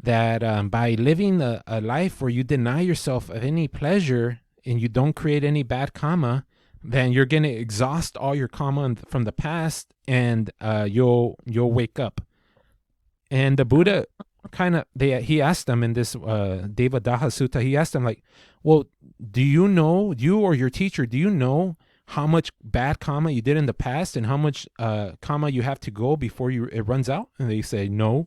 by living a life where you deny yourself of any pleasure and you don't create any bad karma, then you're going to exhaust all your karma from the past, and you'll wake up. And the Buddha he asked them in this Devadaha Sutta, he asked them like, well, do you know, you or your teacher, do you know how much bad karma you did in the past and how much karma you have to go before it runs out? And they say, no.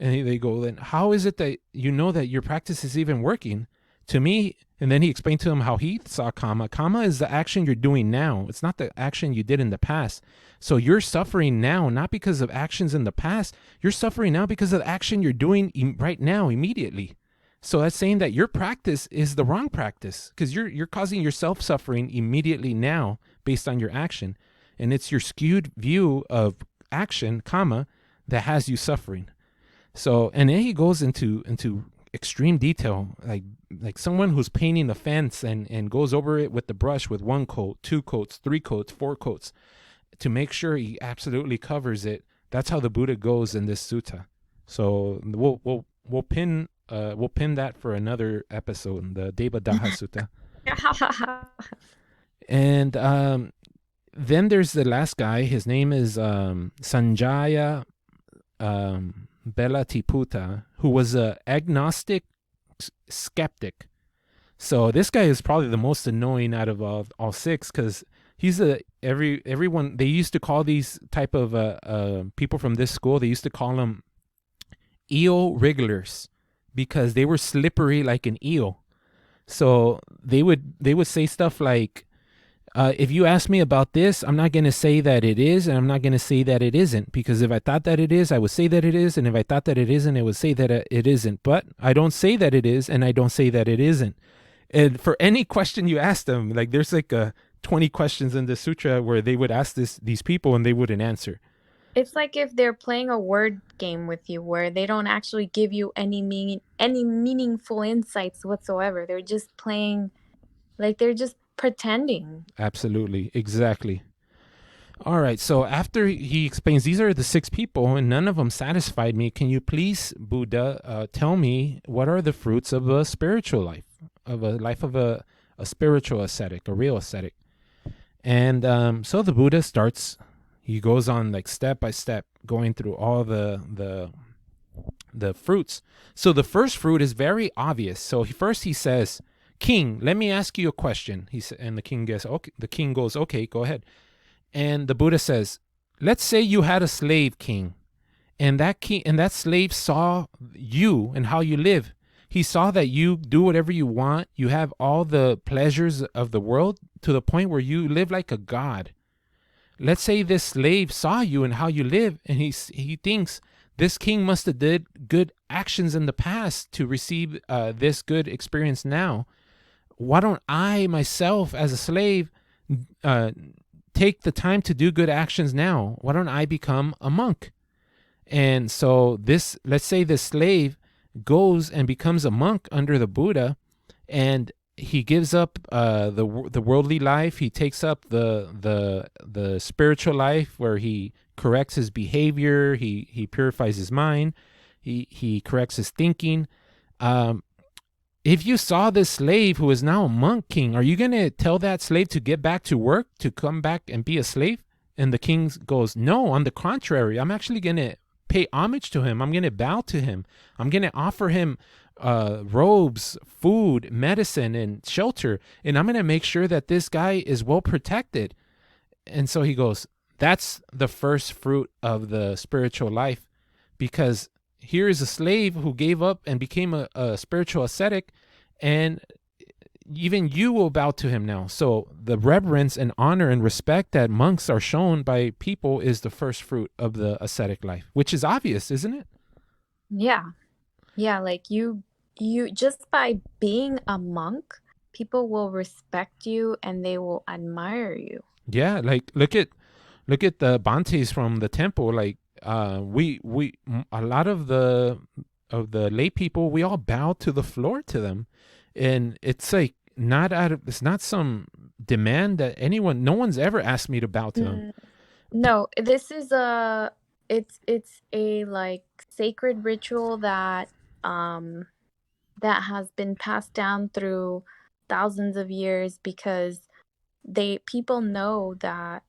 And they go, then how is it that you know that your practice is even working? To me, and then he explained to them how he saw karma. Karma is the action you're doing now. It's not the action you did in the past. So you're suffering now, not because of actions in the past. You're suffering now because of the action you're doing right now, immediately. So that's saying that your practice is the wrong practice because you're causing yourself suffering immediately now based on your action. And it's your skewed view of action, karma, that has you suffering. So, and then he goes into extreme detail, like someone who's painting the fence and goes over it with the brush with 1 coat, 2 coats, 3 coats, 4 coats to make sure he absolutely covers it. That's how the Buddha goes in this sutta. So we'll pin that for another episode, the Devadaha Sutta. And then there's the last guy. His name is Sanjaya Tiputa, who was a agnostic skeptic. So this guy is probably the most annoying out of all six, because he's everyone, they used to call these type of people from this school, they used to call them eel wrigglers, because they were slippery like an eel. So they would say stuff like, if you ask me about this, I'm not going to say that it is, and I'm not going to say that it isn't, because if I thought that it is, I would say that it is, and if I thought that it isn't, I would say that it isn't. But I don't say that it is, and I don't say that it isn't. And for any question you ask them, like there's like 20 questions in the sutra where they would ask these people and they wouldn't answer. It's like if they're playing a word game with you where they don't actually give you any meaningful insights whatsoever. They're just playing, like they're just pretending. Absolutely. Exactly. All right. So after he explains, these are the six people and none of them satisfied me. Can you please, Buddha, tell me what are the fruits of a spiritual life, of a life of a spiritual ascetic, a real ascetic? And so the Buddha starts, he goes on like step by step, going through all the fruits. So the first fruit is very obvious. So first he says, "King, let me ask you a question." And the king goes, "Okay." The king goes, "Okay, go ahead." And the Buddha says, "Let's say you had a slave, king, and that slave saw you and how you live. He saw that you do whatever you want. You have all the pleasures of the world to the point where you live like a god. Let's say this slave saw you and how you live, and he thinks this king must have did good actions in the past to receive this good experience now. Why don't I myself as a slave take the time to do good actions now? Why don't I become a monk?" And so let's say this slave goes and becomes a monk under the Buddha, and he gives up the worldly life. He takes up the spiritual life, where he corrects his behavior. He purifies his mind. He corrects his thinking. If you saw this slave who is now a monk, king, are you going to tell that slave to get back to work, to come back and be a slave? And the king goes, "No, on the contrary, I'm actually going to pay homage to him. I'm going to bow to him. I'm going to offer him robes, food, medicine, and shelter. And I'm going to make sure that this guy is well protected." And so he goes, that's the first fruit of the spiritual life, because here is a slave who gave up and became a spiritual ascetic, and even you will bow to him now. So the reverence and honor and respect that monks are shown by people is the first fruit of the ascetic life, which is obvious, isn't it? Yeah. Yeah, like you just by being a monk, people will respect you and they will admire you. Yeah, like look at the Bhantes from the temple. Like we a lot of the lay people, we all bow to the floor to them, and it's like it's not some demand that no one's ever asked me to bow to them. No, this is it's a like sacred ritual that has been passed down through thousands of years, because people know that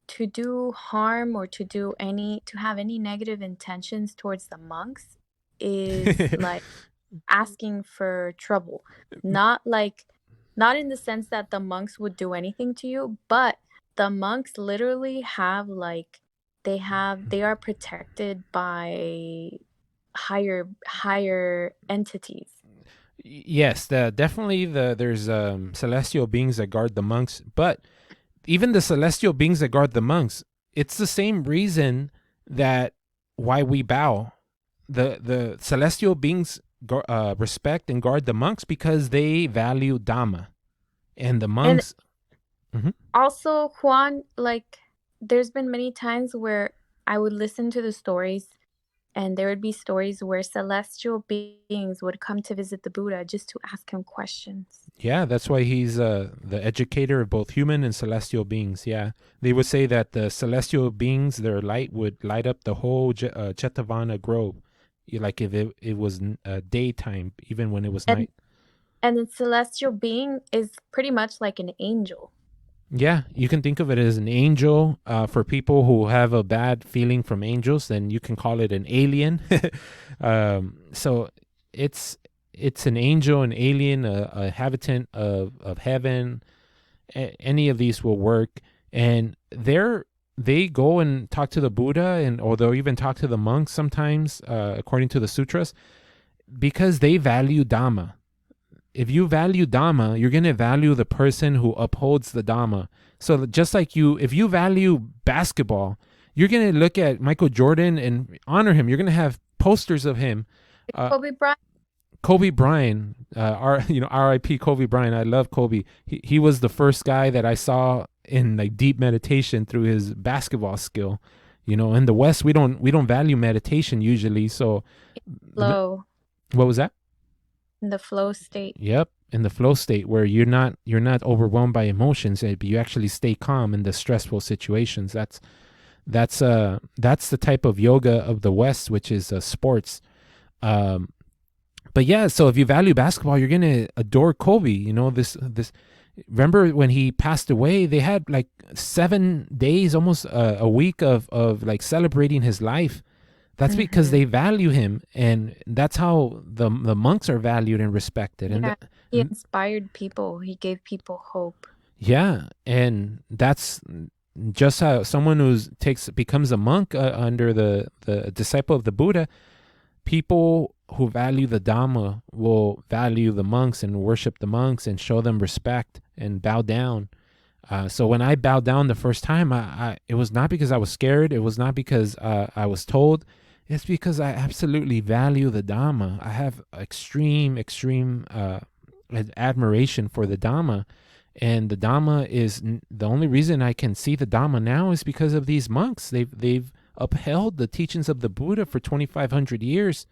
to do harm or to have any negative intentions towards the monks is like asking for trouble. Not in the sense that the monks would do anything to you, but the monks literally have they are protected by higher entities. Yes, definitely there's celestial beings that guard the monks, but even the celestial beings that guard the monks, it's the same reason that why we bow. The celestial beings respect and guard the monks because they value Dhamma, and the monks. And also, Juan, like there's been many times where I would listen to the stories, and there would be stories where celestial beings would come to visit the Buddha just to ask him questions. Yeah, that's why he's the educator of both human and celestial beings. Yeah, they would say that the celestial beings, their light would light up the whole Jetavana grove, like if it was daytime, even when it was night. And the celestial being is pretty much like an angel. Yeah, you can think of it as an angel. For people who have a bad feeling from angels, then you can call it an alien. So it's an angel, an alien, a habitant of heaven. Any of these will work, and they go and talk to the Buddha, or they'll even talk to the monks sometimes, according to the sutras, because they value Dhamma. If you value Dhamma, you're going to value the person who upholds the Dhamma. So just like if you value basketball, you're going to look at Michael Jordan and honor him. You're going to have posters of him. Kobe Bryant. Kobe Bryant, R.I.P. Kobe Bryant. I love Kobe. He was the first guy that I saw in like deep meditation through his basketball skill. In the West, we don't value meditation usually. So, Flow. What was that? In the flow state. Yep, in the flow state where you're not overwhelmed by emotions, but you actually stay calm in the stressful situations. That's the type of yoga of the West, which is sports. But yeah, so if you value basketball, you're gonna adore Kobe. This. Remember when he passed away? They had like 7 days, almost a week of like celebrating his life. That's because they value him, and that's how the monks are valued and respected. And he inspired people. He gave people hope. Yeah, and that's just how someone who becomes a monk under the disciple of the Buddha. People who value the Dhamma will value the monks and worship the monks and show them respect and bow down. So when I bowed down the first time, it was not because I was scared. It was not because I was told. It's because I absolutely value the Dhamma. I have extreme admiration for the Dhamma. And the Dhamma is the only reason I can see the Dhamma now is because of these monks. They've upheld the teachings of the Buddha for 2,500 years.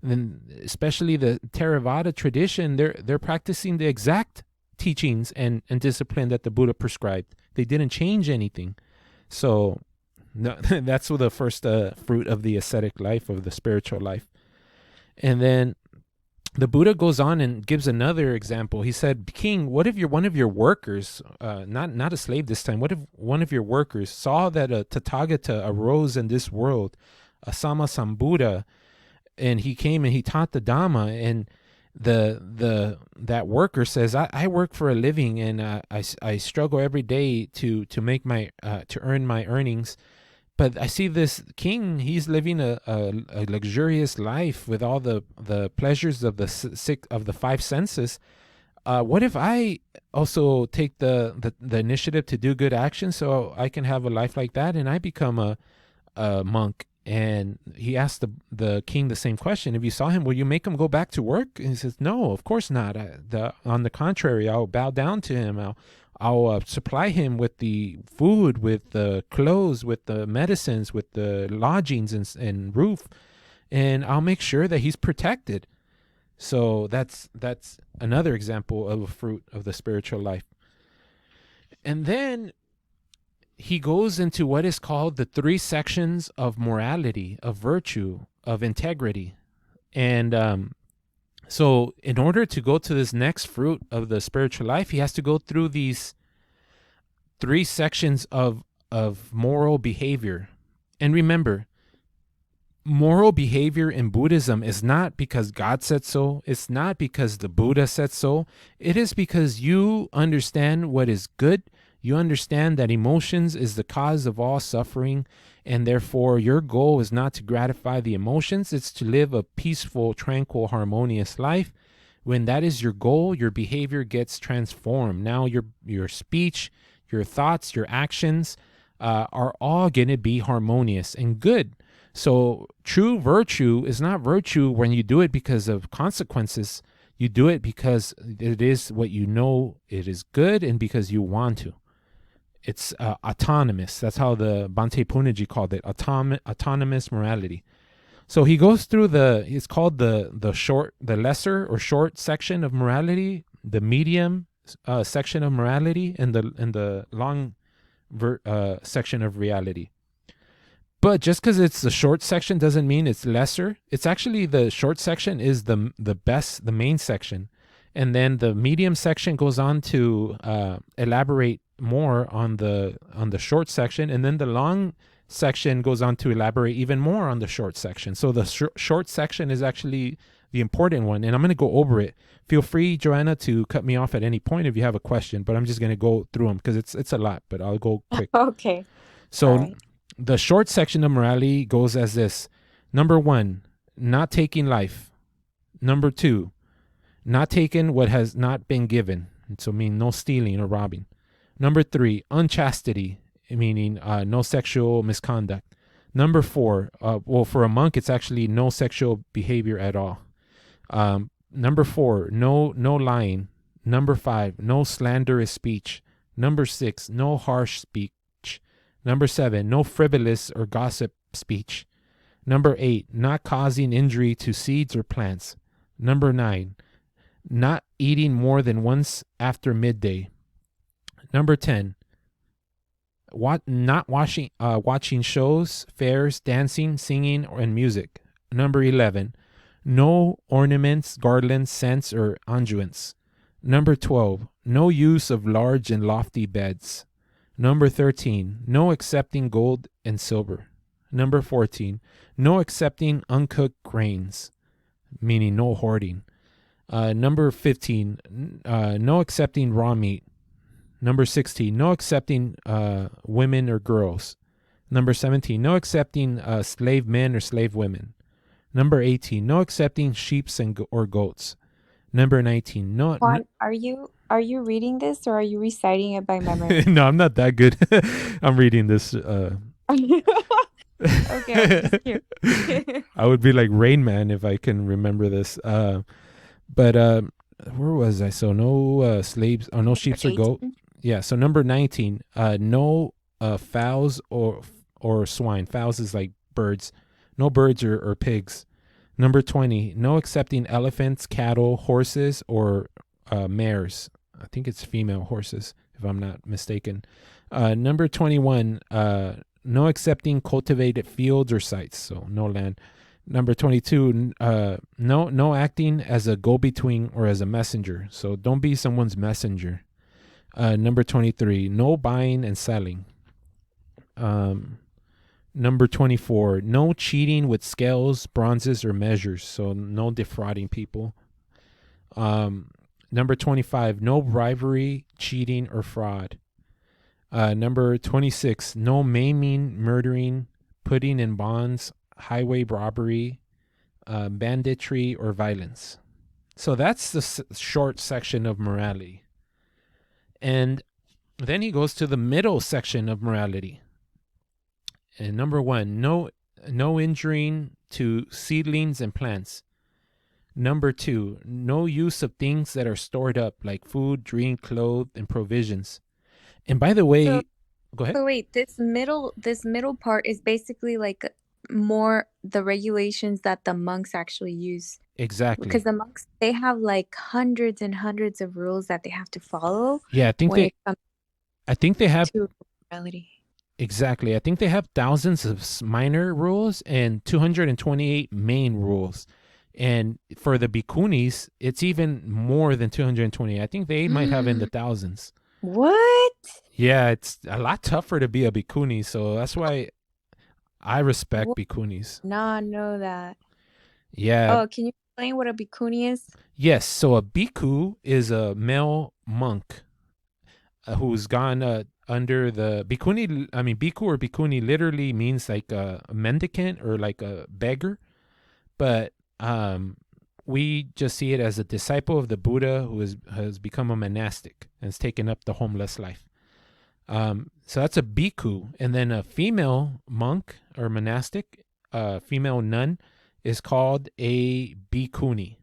And then especially the Theravada tradition, they're practicing the exact teachings and discipline that the Buddha prescribed. They didn't change anything. So no, that's the first fruit of the ascetic life, of the spiritual life. And then the Buddha goes on and gives another example. He said, King, what if one of your workers, not a slave this time, what if one of your workers saw that a Tathagata arose in this world, a Sammasambuddha, and he came and he taught the Dhamma, and that worker says, I work for a living, and I struggle every day to make to earn my earnings. But I see this king, he's living a luxurious life with all the pleasures of the five senses. What if I also take the initiative to do good action so I can have a life like that, and I become a monk? And he asked the king the same question. If you saw him, will you make him go back to work? And he says, no, of course not. On the contrary, I'll bow down to him. I'll supply him with the food, with the clothes, with the medicines, with the lodgings and roof, and I'll make sure that he's protected. So that's another example of a fruit of the spiritual life. And then he goes into what is called the 3 sections of morality, of virtue, of integrity. And so in order to go to this next fruit of the spiritual life, he has to go through these 3 sections of moral behavior. And remember, moral behavior in Buddhism is not because God said so. It's not because the Buddha said so. It is because you understand what is good. You understand that emotions is the cause of all suffering, and therefore your goal is not to gratify the emotions. It's to live a peaceful, tranquil, harmonious life. When that is your goal, your behavior gets transformed. Now your speech, your thoughts, your actions are all going to be harmonious and good. So true virtue is not virtue when you do it because of consequences. You do it because it is what you know it is good and because you want to. It's autonomous. That's how the Bhante Punnaji called it, autonomous morality. So he goes through it's called the lesser or short section of morality, the medium section of morality, and the long section of reality. But just because it's the short section doesn't mean it's lesser. It's actually the short section is the best, the main section. And then the medium section goes on to elaborate more on the short section, and then the long section goes on to elaborate even more on the short section. So the short section is actually the important one, and I'm going to go over it. Feel free, Joanna, to cut me off at any point if you have a question, but I'm just going to go through them because it's a lot, but I'll go quick. Okay. So right. The short section of morality goes as this. Number 1, not taking life. Number 2, not taking what has not been given. So mean no stealing or robbing. Number 3, unchastity, meaning no sexual misconduct. Number 4, for a monk, it's actually no sexual behavior at all. Number 4, no lying. Number 5, no slanderous speech. Number 6, no harsh speech. Number 7, no frivolous or gossip speech. Number 8, not causing injury to seeds or plants. Number 9, not eating more than once after midday. Number 10, not watching shows, fairs, dancing, singing, and music. Number 11, no ornaments, garlands, scents, or unguents. Number 12, no use of large and lofty beds. Number 13, no accepting gold and silver. Number 14, no accepting uncooked grains, meaning no hoarding. Number 15, no accepting raw meat. Number 16, no accepting women or girls. Number 17, no accepting slave men or slave women. Number 18, no accepting sheep or goats. Number 19, no. Juan, are you reading this or are you reciting it by memory? No, I'm not that good. I'm reading this. Okay, I'm just curious. I would be like Rain Man if I can remember this. But where was I? So no slaves or no sheep or goat. Yeah. So number 19, no fowls or swine. Fowls is like birds. No birds or pigs. Number 20, no accepting elephants, cattle, horses, or mares. I think it's female horses, if I'm not mistaken. Number 21, no accepting cultivated fields or sites, so no land. Number 22, no acting as a go-between or as a messenger, so don't be someone's messenger. Number 23, no buying and selling. Number 24, no cheating with scales, bronzes, or measures, so no defrauding people. Number 25, no bribery, cheating, or fraud. Number 26, no maiming, murdering, putting in bonds, highway robbery, banditry, or violence. So that's the short section of morality. And then he goes to the middle section of morality. And number 1, no injuring to seedlings and plants. Number 2, no use of things that are stored up, like food, drink, clothes, and provisions. And by the way, go ahead. So wait, this middle part is basically like more the regulations that the monks actually use. Exactly. Because the monks, they have like hundreds and hundreds of rules that they have to follow. Yeah, I think they have to morality. Exactly. I think they have thousands of minor rules and 228 main rules. And for the Bikunis, it's even more than 228. I think they might have in the thousands. What? Yeah, it's a lot tougher to be a Bikuni. So that's why I respect Bikunis. Nah, I know that. Yeah. Oh, can you explain what a Bikuni is? Yes. So a Bhikkhu is a male monk who's gone under the Bikuni. I mean, Bhikkhu or Bikuni literally means like a mendicant or like a beggar. But we just see it as a disciple of the Buddha who has become a monastic and has taken up the homeless life. So that's a bhikkhu. And then a female monk or monastic, female nun, is called a bhikkhuni.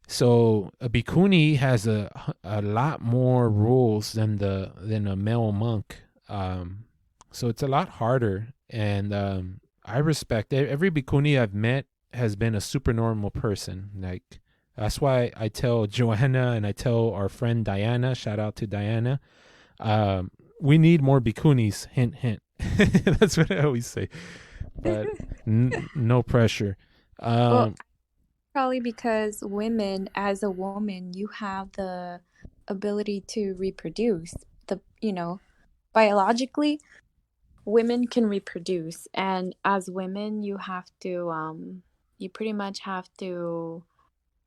So a bhikkhuni has a lot more rules than a male monk. So it's a lot harder. And I respect it. Every bhikkhuni I've met has been a super normal person. Like, that's why I tell Joanna and I tell our friend Diana, shout out to Diana, we need more bhikkhunis, hint, hint. That's what I always say. But no pressure. Well, probably because women, as a woman, you have the ability to reproduce. Biologically, women can reproduce, and as women, you have to you pretty much have to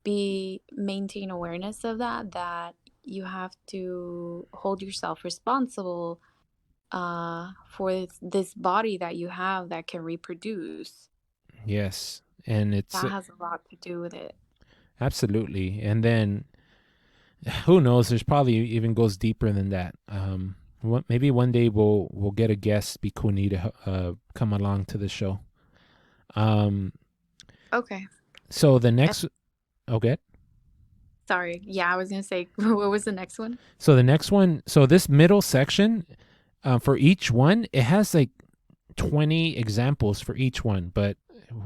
maintain awareness of that you have to hold yourself responsible for this body that you have that can reproduce. Yes, and it's That has a lot to do with it. absolutely. And then who knows? There's probably even goes deeper than that. Maybe one day we'll get a guest, Bikuni, to come along to the show. Okay. So the next, okay. Sorry. Yeah, I was going to say, what was the next one? So the next one, so this middle section, for each one, it has like 20 examples for each one, but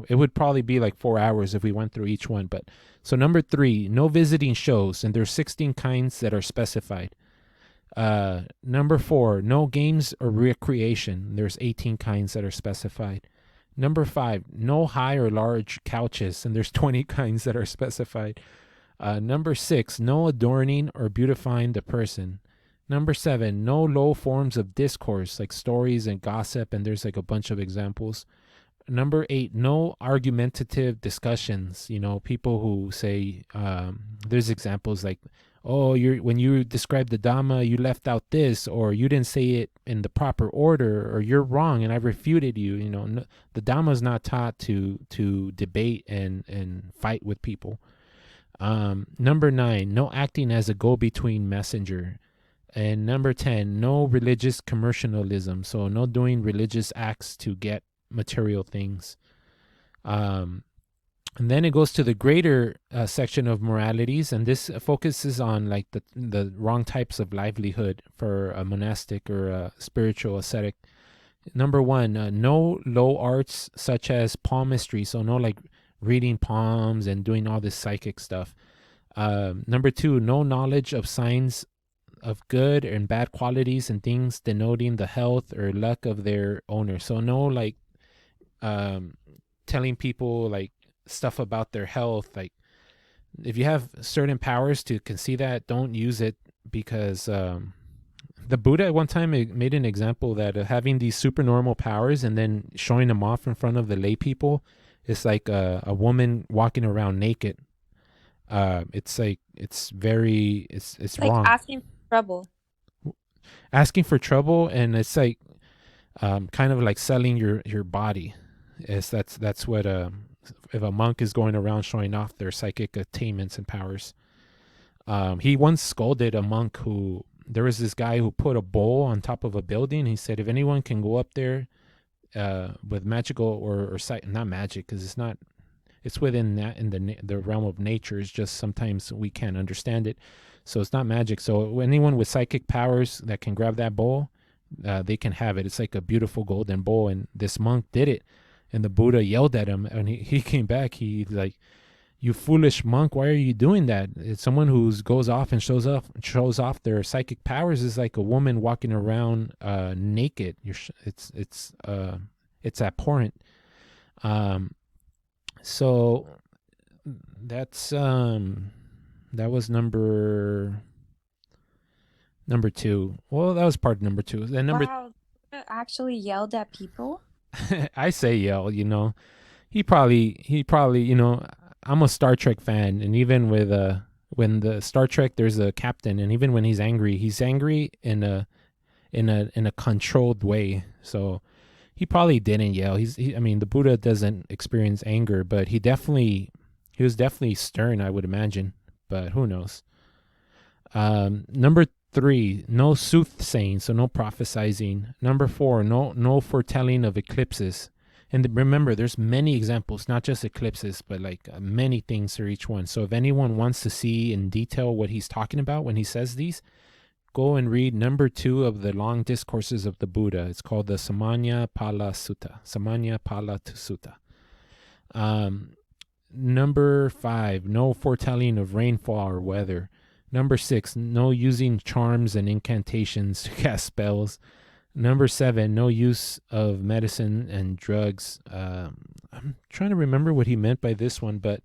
it would probably be like 4 hours if we went through each one. But so number 3, no visiting shows, and there's 16 kinds that are specified. Number 4, no games or recreation. There's 18 kinds that are specified. Number 5, no high or large couches, and there's 20 kinds that are specified. Number 6, no adorning or beautifying the person. Number 7, no low forms of discourse, like stories and gossip, and there's like a bunch of examples. Number 8, no argumentative discussions. People who say, there's examples like, oh, when you described the Dhamma, you left out this, or you didn't say it in the proper order, or you're wrong and I refuted you. No, the Dhamma is not taught to debate and fight with people. Number 9, no acting as a go-between messenger. And number 10, no religious commercialism. So no doing religious acts to get material things. And then it goes to the greater section of moralities, and this focuses on like the wrong types of livelihood for a monastic or a spiritual ascetic. Number 1, no low arts such as palmistry, so no like reading palms and doing all this psychic stuff. Number 2, no knowledge of signs of good and bad qualities and things denoting the health or luck of their owner. So no like telling people like stuff about their health. Like if you have certain powers to can see that, don't use it, because the Buddha at one time made an example that having these supernormal powers and then showing them off in front of the lay people is like a woman walking around naked. It's like it's like wrong. asking for trouble. Asking for trouble, and it's like kind of like selling your body. That's what if a monk is going around showing off their psychic attainments and powers. He once scolded a monk who, there was this guy who put a bowl on top of a building. He said, if anyone can go up there with magical or not magic, because it's within that in the realm of nature. It's just sometimes we can't understand it, so it's not magic. So anyone with psychic powers that can grab that bowl, they can have it. It's like a beautiful golden bowl, and this monk did it, and the Buddha yelled at him, and he came back. He like, you foolish monk, why are you doing that? It's someone who goes off and shows off their psychic powers is like a woman walking around naked. It's abhorrent. So that's that was number 2. Well, that was part number 2. Then Wow, actually yelled at people. I say yell. He probably. I'm a Star Trek fan, and even with when the Star Trek, there's a captain, and even when he's angry in a controlled way. So he probably didn't yell. The Buddha doesn't experience anger, but he was definitely stern, I would imagine, but who knows. Number 3, no soothsaying, so no prophesizing. Number 4, no foretelling of eclipses. And remember, there's many examples, not just eclipses, but like many things for each one. So if anyone wants to see in detail what he's talking about when he says these, go and read number 2 of the Long Discourses of the Buddha. It's called the Samaññaphala Sutta. Samaññaphala Sutta. Number 5, no foretelling of rainfall or weather. Number 6, no using charms and incantations to cast spells. Number 7, no use of medicine and drugs. I'm trying to remember what he meant by this one, but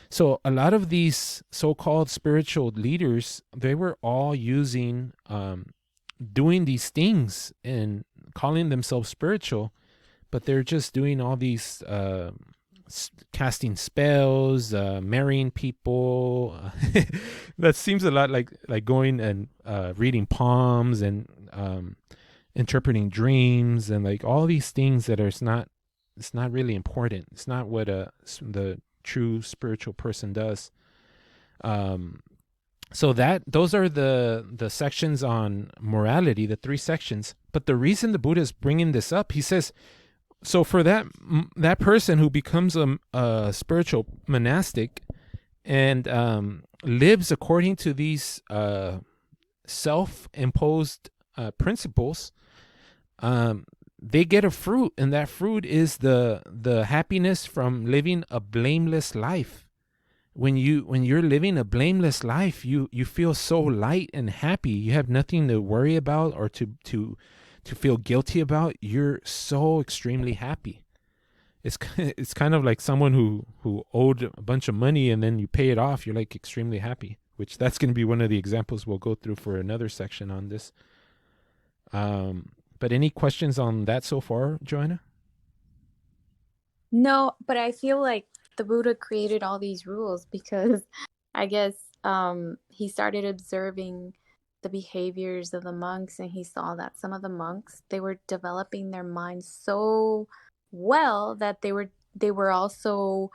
So a lot of these so-called spiritual leaders, they were all using, doing these things and calling themselves spiritual, but they're just doing all these casting spells, marrying people. That seems a lot like going and reading palms and interpreting dreams and like all these things that are it's not really important. It's not what the true spiritual person does. So those are the sections on morality, the 3 sections. But the reason the Buddha is bringing this up, he says, so for that person who becomes a spiritual monastic and lives according to these self-imposed principles, they get a fruit, and that fruit is the happiness from living a blameless life. When you're living a blameless life, you feel so light and happy. You have nothing to worry about or to feel guilty about. You're so extremely happy. It's kind of like someone who owed a bunch of money and then you pay it off. You're like extremely happy, which that's going to be one of the examples we'll go through for another section on this. But any questions on that so far, Joanna? No, but I feel like the Buddha created all these rules because I guess he started observing the behaviors of the monks, and he saw that some of the monks, they were developing their minds so well that they were also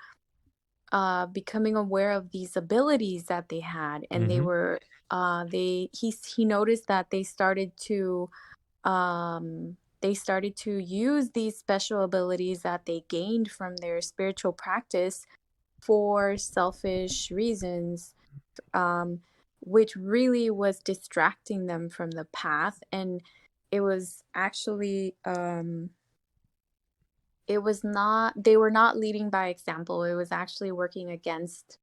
becoming aware of these abilities that they had, and they were he noticed that they started to use these special abilities that they gained from their spiritual practice for selfish reasons, which really was distracting them from the path. And it was actually, they were not leading by example. It was actually working against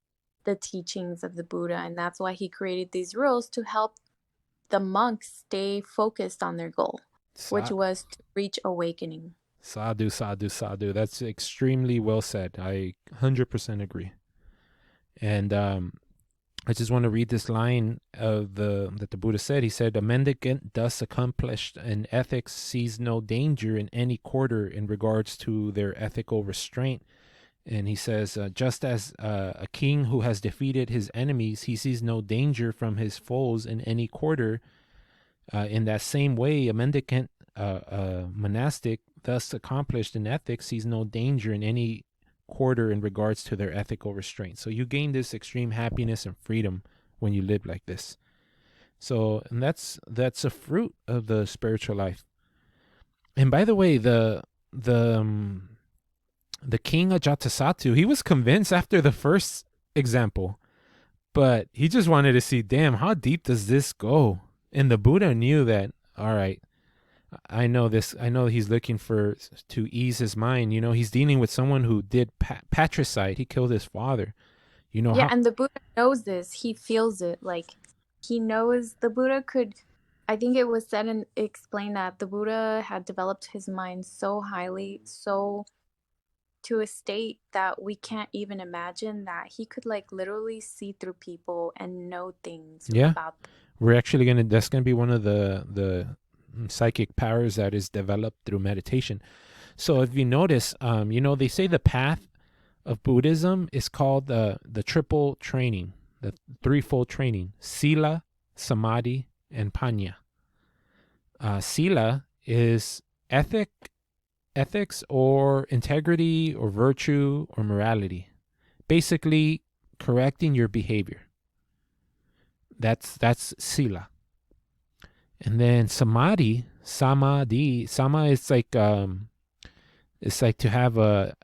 the teachings of the Buddha. And that's why he created these rules to help the monks stay focused on their goal, which was to reach awakening. Sadhu, sadhu, sadhu. That's extremely well said. I 100% agree. And I just want to read this line that the Buddha said. He said, "A mendicant thus accomplished in ethics sees no danger in any quarter in regards to their ethical restraint." And he says, just as a king who has defeated his enemies, he sees no danger from his foes in any quarter. In that same way, a mendicant, monastic, thus accomplished in ethics, sees no danger in any quarter in regards to their ethical restraint. So you gain this extreme happiness and freedom when you live like this. So, and that's a fruit of the spiritual life. And by the way, the King Ajatasattu, he was convinced after the first example, but he just wanted to see, damn, how deep does this go? And the Buddha knew that, all right, I know this. I know he's looking to ease his mind. You know, he's dealing with someone who did patricide. He killed his father. You know, and the Buddha knows this. He feels it. Like, he knows the Buddha could, I think it was said and explained that the Buddha had developed his mind so highly, so to a state that we can't even imagine, that he could like literally see through people and know things about them. We're actually that's going to be one of the psychic powers that is developed through meditation. So if you notice, you know, they say the path of Buddhism is called the triple training, the threefold training: Sila, Samadhi, and Panya. Sila is ethics or integrity or virtue or morality. Basically, correcting your behavior. That's Sila. And then Samadhi is like it's like to have a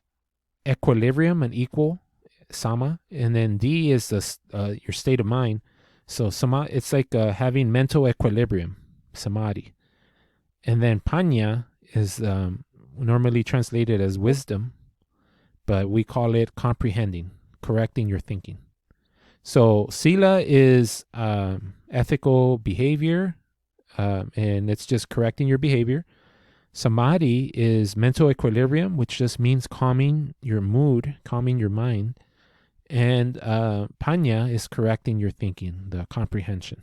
equilibrium, an equal sama, and then D is your state of mind. So it's like having mental equilibrium, Samadhi. And then Panya is normally translated as wisdom, but we call it comprehending, correcting your thinking. So Sila is ethical behavior, and it's just correcting your behavior. Samadhi is mental equilibrium, which just means calming your mood, calming your mind. and Panya is correcting your thinking, the comprehension.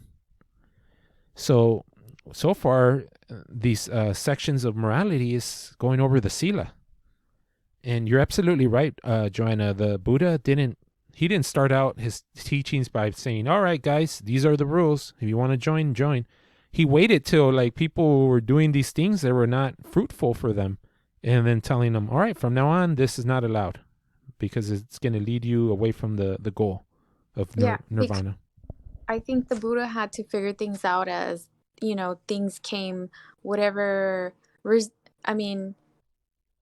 So far, these sections of morality is going over the sila. And you're absolutely right, Joanna. The Buddha didn't start out his teachings by saying, all right, guys, these are the rules. If you want to join, join. He waited till like people were doing these things that were not fruitful for them, and then telling them, all right, from now on, this is not allowed because it's going to lead you away from the goal of nirvana. I think the Buddha had to figure things out as, things came, whatever.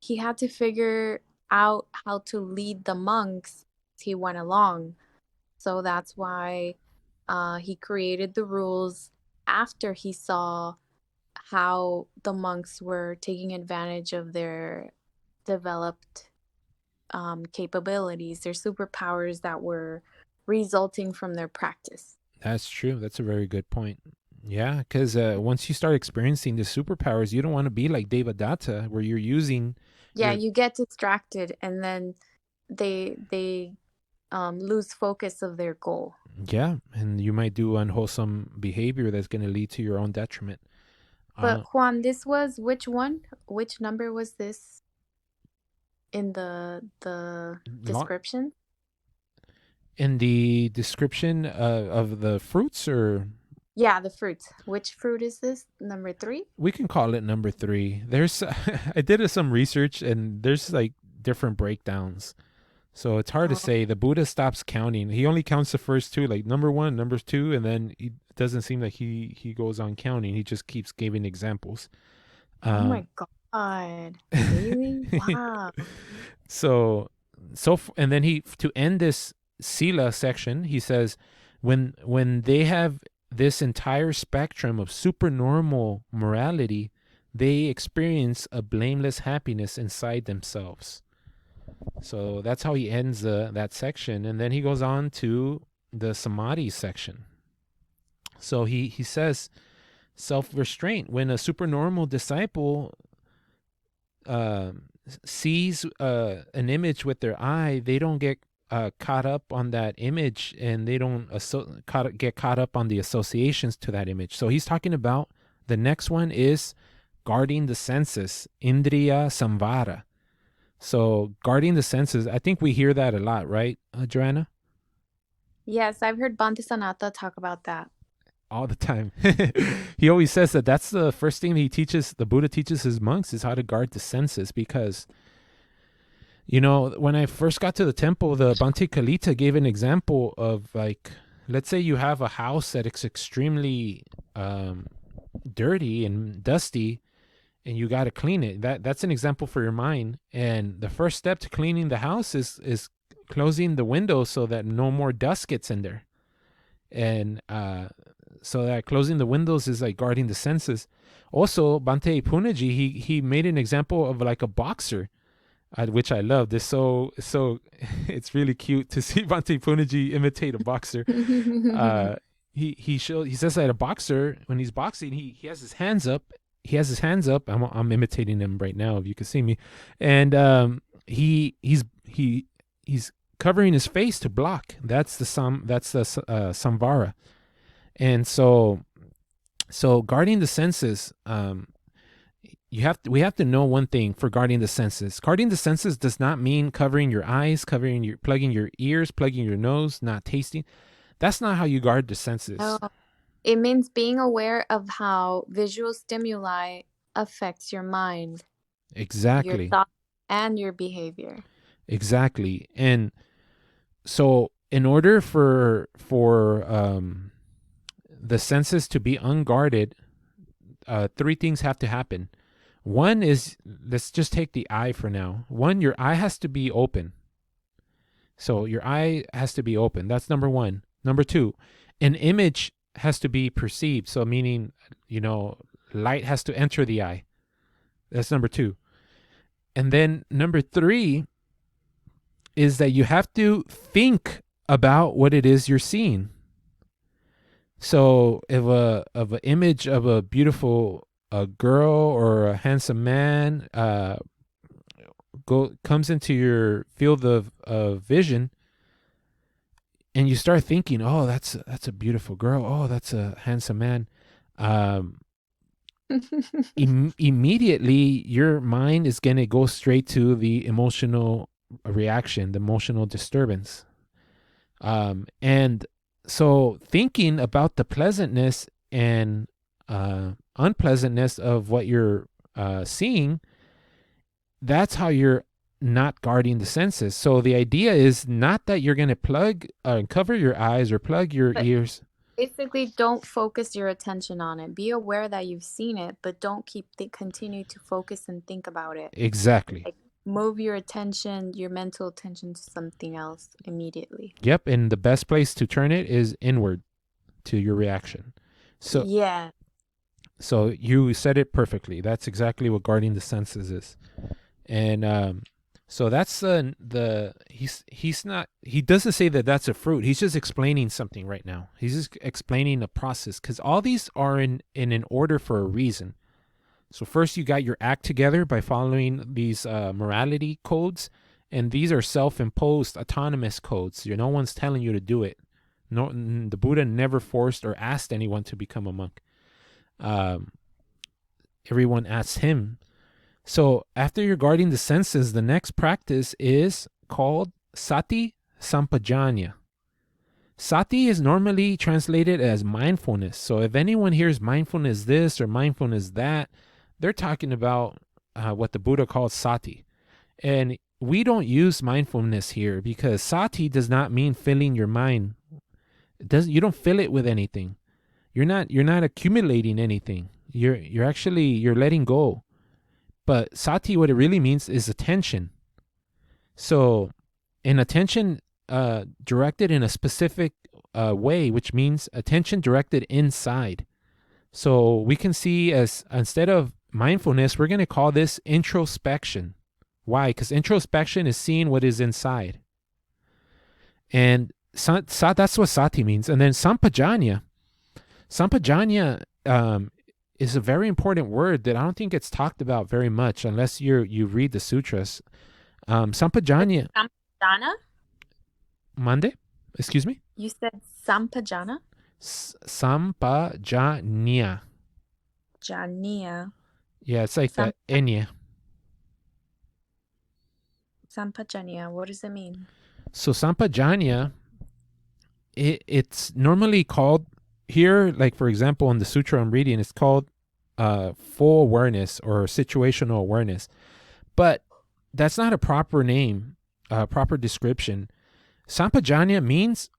He had to figure out how to lead the monks as he went along. So that's why he created the rules after he saw how the monks were taking advantage of their developed capabilities, their superpowers that were resulting from their practice. That's true. That's a very good point. Yeah, because once you start experiencing the superpowers, you don't want to be like Devadatta, where you're using... you get distracted, and then they lose focus of their goal. Yeah, and you might do unwholesome behavior that's going to lead to your own detriment. But Juan, this was which one? Which number was this in the description? In the description of the fruits, or... Yeah, the fruits. Which fruit is this? Number 3? We can call it number 3. There's, I did some research, and there's like different breakdowns. So it's hard to say. The Buddha stops counting. He only counts the first 2, like number 1, number 2, and then it doesn't seem like he goes on counting. He just keeps giving examples. Oh my God. Really? Wow. And then to end this Sila section, he says, when they have this entire spectrum of supernormal morality, they experience a blameless happiness inside themselves. So that's how he ends that section. And then he goes on to the Samadhi section. So he says self-restraint. When a supernormal disciple sees an image with their eye, they don't get caught up on that image, and they don't get caught up on the associations to that image. So he's talking about the next one is guarding the senses, Indriya Samvara. So guarding the senses, I think we hear that a lot, right, Joanna? Yes, I've heard Bhante talk about that. All the time. He always says that that's the first thing the Buddha teaches his monks, is how to guard the senses, because, when I first got to the temple, the Bhante Kalita gave an example of, like, let's say you have a house that is extremely dirty and dusty, and you got to clean it. That's an example for your mind. And the first step to cleaning the house is closing the windows so that no more dust gets in there. And so that closing the windows is like guarding the senses. Also, Bhante Punaji, he made an example of like a boxer, which I love. This so it's really cute to see Bhante Punaji imitate a boxer. He says that a boxer, when he's boxing, he has his hands up. I'm imitating him right now, if you can see me. And he's covering his face to block. That's the samvara. And so guarding the senses, we have to know one thing for guarding the senses. Guarding the senses does not mean covering your eyes, plugging your ears, plugging your nose, not tasting. That's not how you guard the senses. Oh, it means being aware of how visual stimuli affects your mind. Exactly. Your thought and your behavior. Exactly. And so in order for the senses to be unguarded, 3 things have to happen. One is, let's just take the eye for now. One, your eye has to be open. So your eye has to be open. That's number 1. Number 2, an image has to be perceived. So meaning, light has to enter the eye. That's number 2. And then number 3 is that you have to think about what it is you're seeing. So if an image of a beautiful girl or a handsome man comes into your field of vision, and you start thinking, oh, that's a beautiful girl. Oh, that's a handsome man. Immediately your mind is going to go straight to the emotional reaction, the emotional disturbance. And so thinking about the pleasantness and unpleasantness of what you're seeing, that's how you're not guarding the senses. So the idea is not that you're going to cover your eyes or plug your ears. Basically, don't focus your attention on it. Be aware that you've seen it, but don't continue to focus and think about it. Exactly. Like, move your attention, your mental attention, to something else immediately. Yep, and the best place to turn it is inward to your reaction. So yeah. So you said it perfectly. That's exactly what guarding the senses is. And so that's he doesn't say that that's a fruit. He's just explaining something right now. He's just explaining a process, because all these are in an order for a reason. So first you got your act together by following these morality codes, and these are self-imposed autonomous codes. No one's telling you to do it. No, the Buddha never forced or asked anyone to become a monk. Everyone asked him. So after you're guarding the senses, the next practice is called Sati Sampajanya. Sati is normally translated as mindfulness. So if anyone hears mindfulness this or mindfulness that, they're talking about what the Buddha calls Sati. And we don't use mindfulness here because Sati does not mean filling your mind. You don't fill it with anything. You're not accumulating anything. You're letting go. But Sati, what it really means is attention. So an attention directed in a specific way, which means attention directed inside. So we can see, as instead of mindfulness, we're going to call this introspection. Why? Because introspection is seeing what is inside. And that's what Sati means. And then Sampajanya. Sampajanya is a very important word that I don't think gets talked about very much unless you read the sutras. Sampajanya. Sampajana? Monday? Excuse me? You said Sampajana? Sampajanya. Jania. Yeah, it's like that. Enya. Sampajanya, what does it mean? So Sampajanya, it's normally called here, like for example, in the sutra I'm reading, it's called full awareness or situational awareness. But that's not a proper name, proper description. Sampajanya means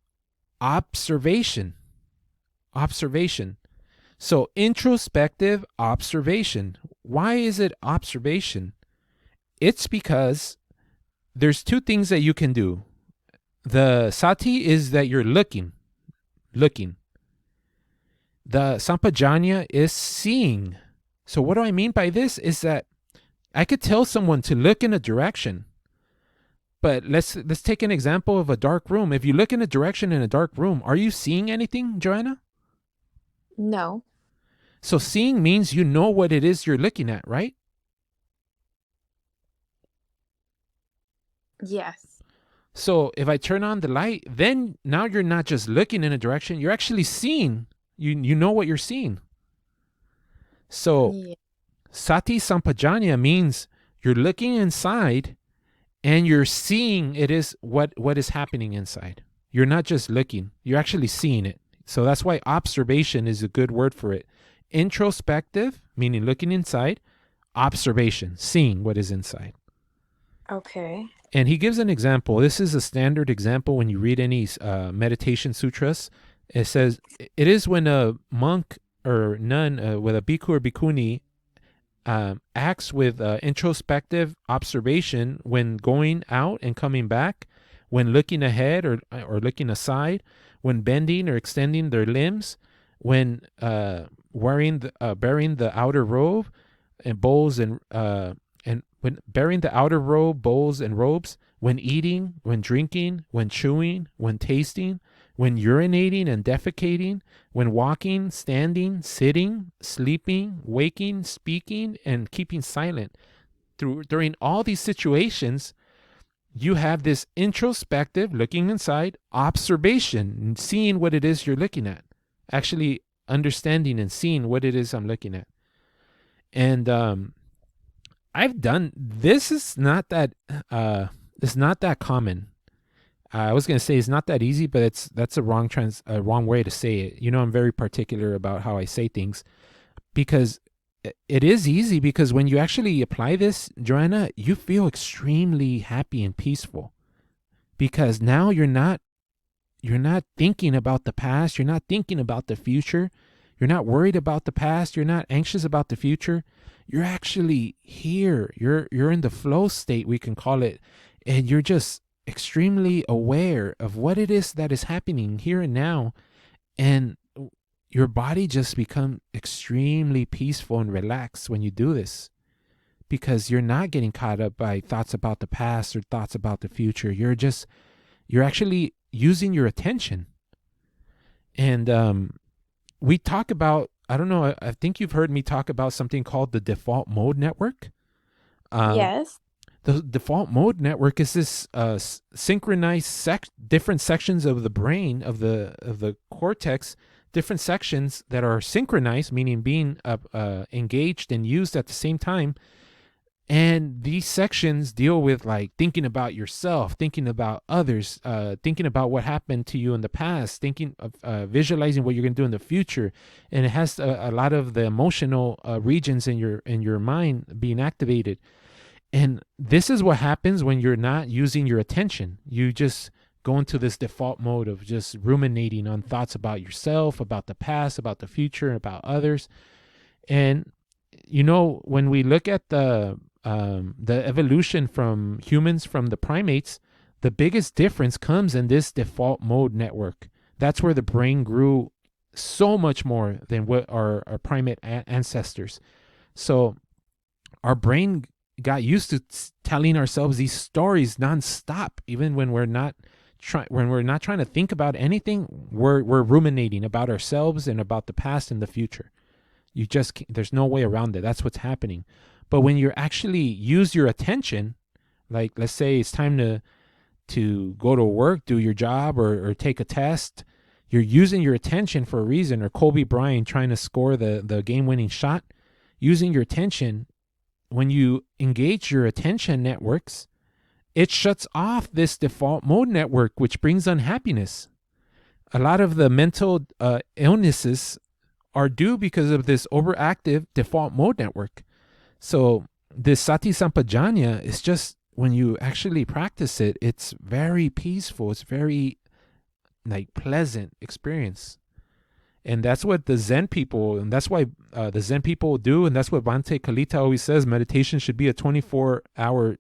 observation. Observation. So introspective observation. Why is it observation? It's because there's two things that you can do. The Sati is that you're looking. The Sampajanya is seeing. So what do I mean by this is that I could tell someone to look in a direction. But let's take an example of a dark room. If you look in a direction in a dark room, are you seeing anything, Joanna? No. So seeing means you know what it is you're looking at, right? Yes. So if I turn on the light, then now you're not just looking in a direction, you're actually seeing. You know what you're seeing. So Sati Sampajanya means you're looking inside and you're seeing it is what is happening inside. You're not just looking, you're actually seeing it. So that's why observation is a good word for it. Introspective, meaning looking inside. Observation, seeing what is inside. Okay. And he gives an example. This is a standard example when you read any meditation sutras. It says, it is when a monk or nun with a bhikkhu or bhikkhuni acts with introspective observation when going out and coming back, when looking ahead or looking aside, when bending or extending their limbs, when bearing the outer robe and bowls and when bearing the outer robe, bowls and robes, when eating, when drinking, when chewing, when tasting, when urinating and defecating, when walking, standing, sitting, sleeping, waking, speaking, and keeping silent. During all these situations, you have this introspective, looking inside, observation, and seeing what it is you're looking at, actually understanding and seeing what it is I'm looking at. And I've done this. Is not that it's not that common. I was gonna say it's not that easy, but that's a wrong way to say it. You know, I'm very particular about how I say things, because it is easy, because when you actually apply this, Joanna, you feel extremely happy and peaceful, because now you're not thinking about the past, you're not thinking about the future, you're not worried about the past, you're not anxious about the future. You're actually here. You're in the flow state, we can call it, and you're just extremely aware of what it is that is happening here and now, and your body just becomes extremely peaceful and relaxed when you do this, because you're not getting caught up by thoughts about the past or thoughts about the future. You're actually using your attention. And we talk about, I don't know, I think you've heard me talk about something called the default mode network. Yes. The default mode network is this synchronized different sections of the brain, of the cortex, different sections that are synchronized, meaning being engaged and used at the same time. And these sections deal with like thinking about yourself, thinking about others, thinking about what happened to you in the past, thinking of visualizing what you're going to do in the future. And it has a lot of the emotional regions in your mind being activated. And this is what happens when you're not using your attention. You just go into this default mode of just ruminating on thoughts about yourself, about the past, about the future, about others. And, you know, when we look at the evolution from humans, from the primates, the biggest difference comes in this default mode network. That's where the brain grew so much more than what our primate ancestors. So our brain got used to telling ourselves these stories nonstop, even when we're not trying to think about anything. We're ruminating about ourselves and about the past and the future. There's no way around it. That's what's happening. But when you actually use your attention, like let's say it's time to go to work, do your job, or take a test, you're using your attention for a reason. Or Kobe Bryant trying to score the game-winning shot, using your attention. When you engage your attention networks, it shuts off this default mode network, which brings unhappiness. A lot of the mental illnesses are due because of this overactive default mode network. So this Sati Sampajanya is just, when you actually practice it, it's very peaceful. It's very like pleasant experience. And that's what the Zen people, and that's why the Zen people do, and that's what Bhante Kalita always says, meditation should be a 24-hour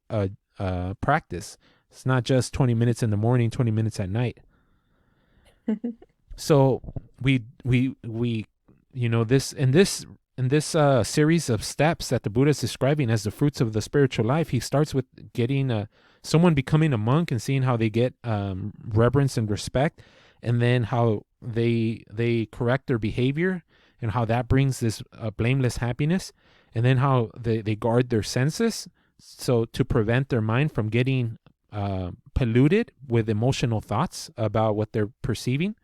practice. It's not just 20 minutes in the morning, 20 minutes at night. So we you know, this in this series of steps that the Buddha is describing as the fruits of the spiritual life, he starts with getting someone becoming a monk and seeing how they get reverence and respect, and then how they correct their behavior and how that brings this blameless happiness, and then how they guard their senses, so to prevent their mind from getting polluted with emotional thoughts about what they're perceiving.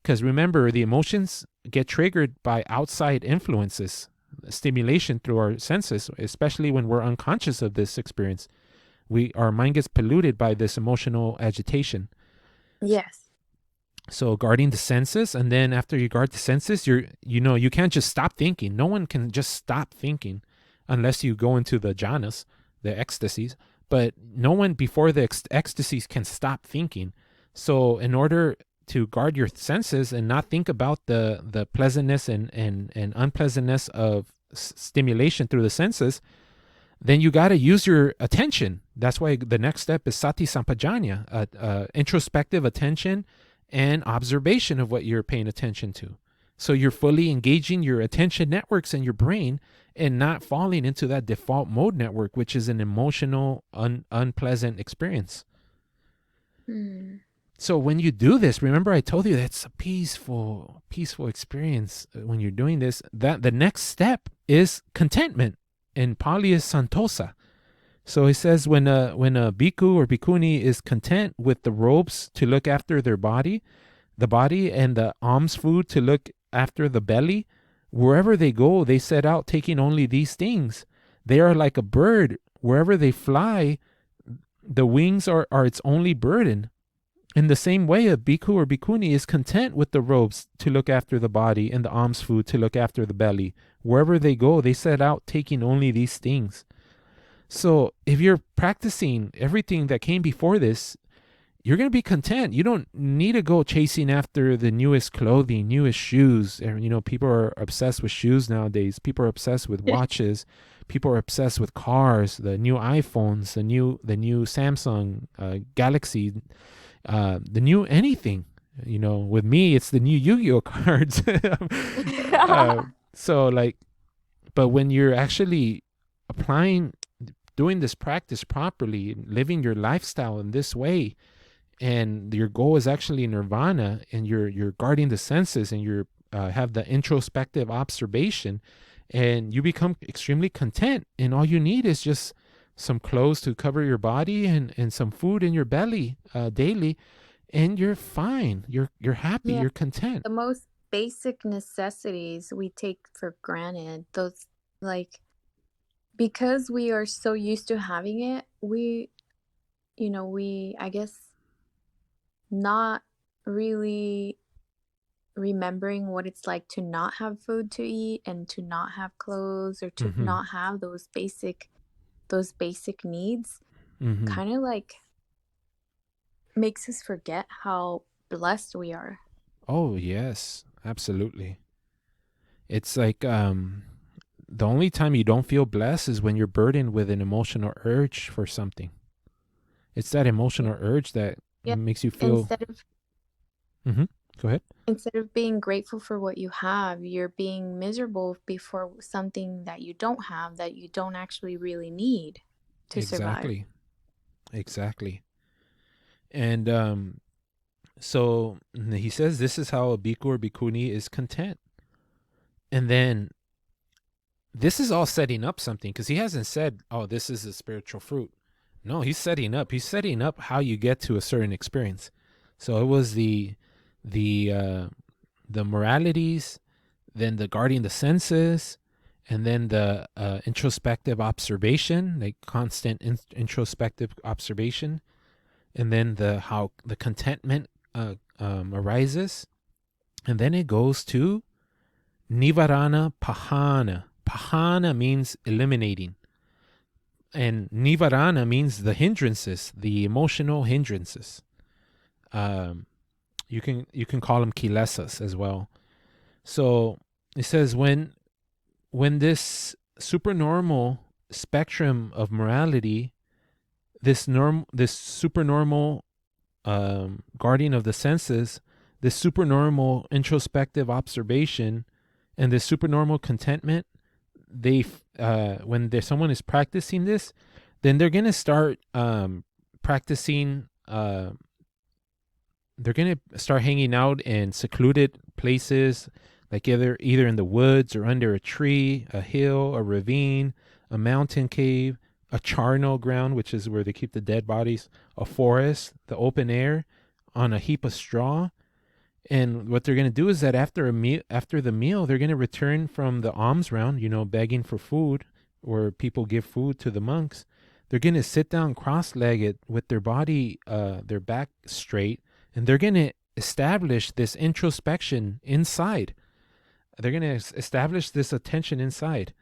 Because remember, the emotions get triggered by outside influences, stimulation through our senses, especially when we're unconscious of this experience. Our mind gets polluted by this emotional agitation. Yes. So guarding the senses, and then after you guard the senses, you can't just stop thinking. No one can just stop thinking unless you go into the jhanas, the ecstasies. But no one before the ecstasies can stop thinking. So in order to guard your senses and not think about the pleasantness and unpleasantness of stimulation through the senses, then you got to use your attention. That's why the next step is Sati Sampajanya, introspective attention and observation of what you're paying attention to. So you're fully engaging your attention networks in your brain and not falling into that default mode network, which is an emotional, unpleasant experience. So when you do this, remember I told you that's a peaceful experience when you're doing this. That the next step is contentment. In Pali is santosa. So he says when a bhikkhu or bhikkhuni is content with the robes to look after their body, and the alms food to look after the belly, wherever they go, they set out taking only these things. They are like a bird. Wherever they fly, the wings are its only burden. In the same way, a bhikkhu or bhikkhuni is content with the robes to look after the body and the alms food to look after the belly. Wherever they go, they set out taking only these things. So if you're practicing everything that came before this, you're going to be content. You don't need to go chasing after the newest clothing, newest shoes. You know, people are obsessed with shoes nowadays. People are obsessed with watches. People are obsessed with cars, the new iPhones, the new Samsung Galaxy, the new anything. You know, with me, it's the new Yu-Gi-Oh cards. So like, but when you're actually doing this practice properly, living your lifestyle in this way, and your goal is actually nirvana, and you're guarding the senses, and you have the introspective observation, and you become extremely content, and all you need is just some clothes to cover your body and some food in your belly daily, and you're fine. You're happy. Yeah. You're content. The most basic necessities we take for granted, those, like, because we are so used to having it, we, I guess, not really remembering what it's like to not have food to eat and to not have clothes, or to not have those basic needs, kind of like makes us forget how blessed we are. Oh yes, absolutely. It's like the only time you don't feel blessed is when you're burdened with an emotional urge for something. It's that emotional urge that makes you feel. Instead of Go ahead. Instead of being grateful for what you have, you're being miserable before something that you don't have, that you don't actually really need to survive. Exactly. And so he says this is how a bhikkhu or bhikkhuni is content. And then this is all setting up something, because he hasn't said, oh, this is a spiritual fruit. No, he's setting up how you get to a certain experience. So it was the moralities, then the guarding the senses, and then the introspective observation, like constant introspective observation, and then how the contentment arises, and then it goes to nivarana pahana. Pahana means eliminating, and nivarana means the hindrances, the emotional hindrances. You can call them kilesas as well. So it says when this supernormal spectrum of morality, this supernormal guarding of the senses, this supernormal introspective observation, and this supernormal contentment, when someone is practicing this, then they're gonna start practicing. They're going to start hanging out in secluded places, like either in the woods or under a tree, a hill, a ravine, a mountain cave, a charnel ground, which is where they keep the dead bodies, a forest, the open air, on a heap of straw. And what they're going to do is that after the meal, they're going to return from the alms round, begging for food, where people give food to the monks. They're going to sit down cross-legged with their body, their back straight, and they're going to establish this introspection inside. They're going to establish this attention inside.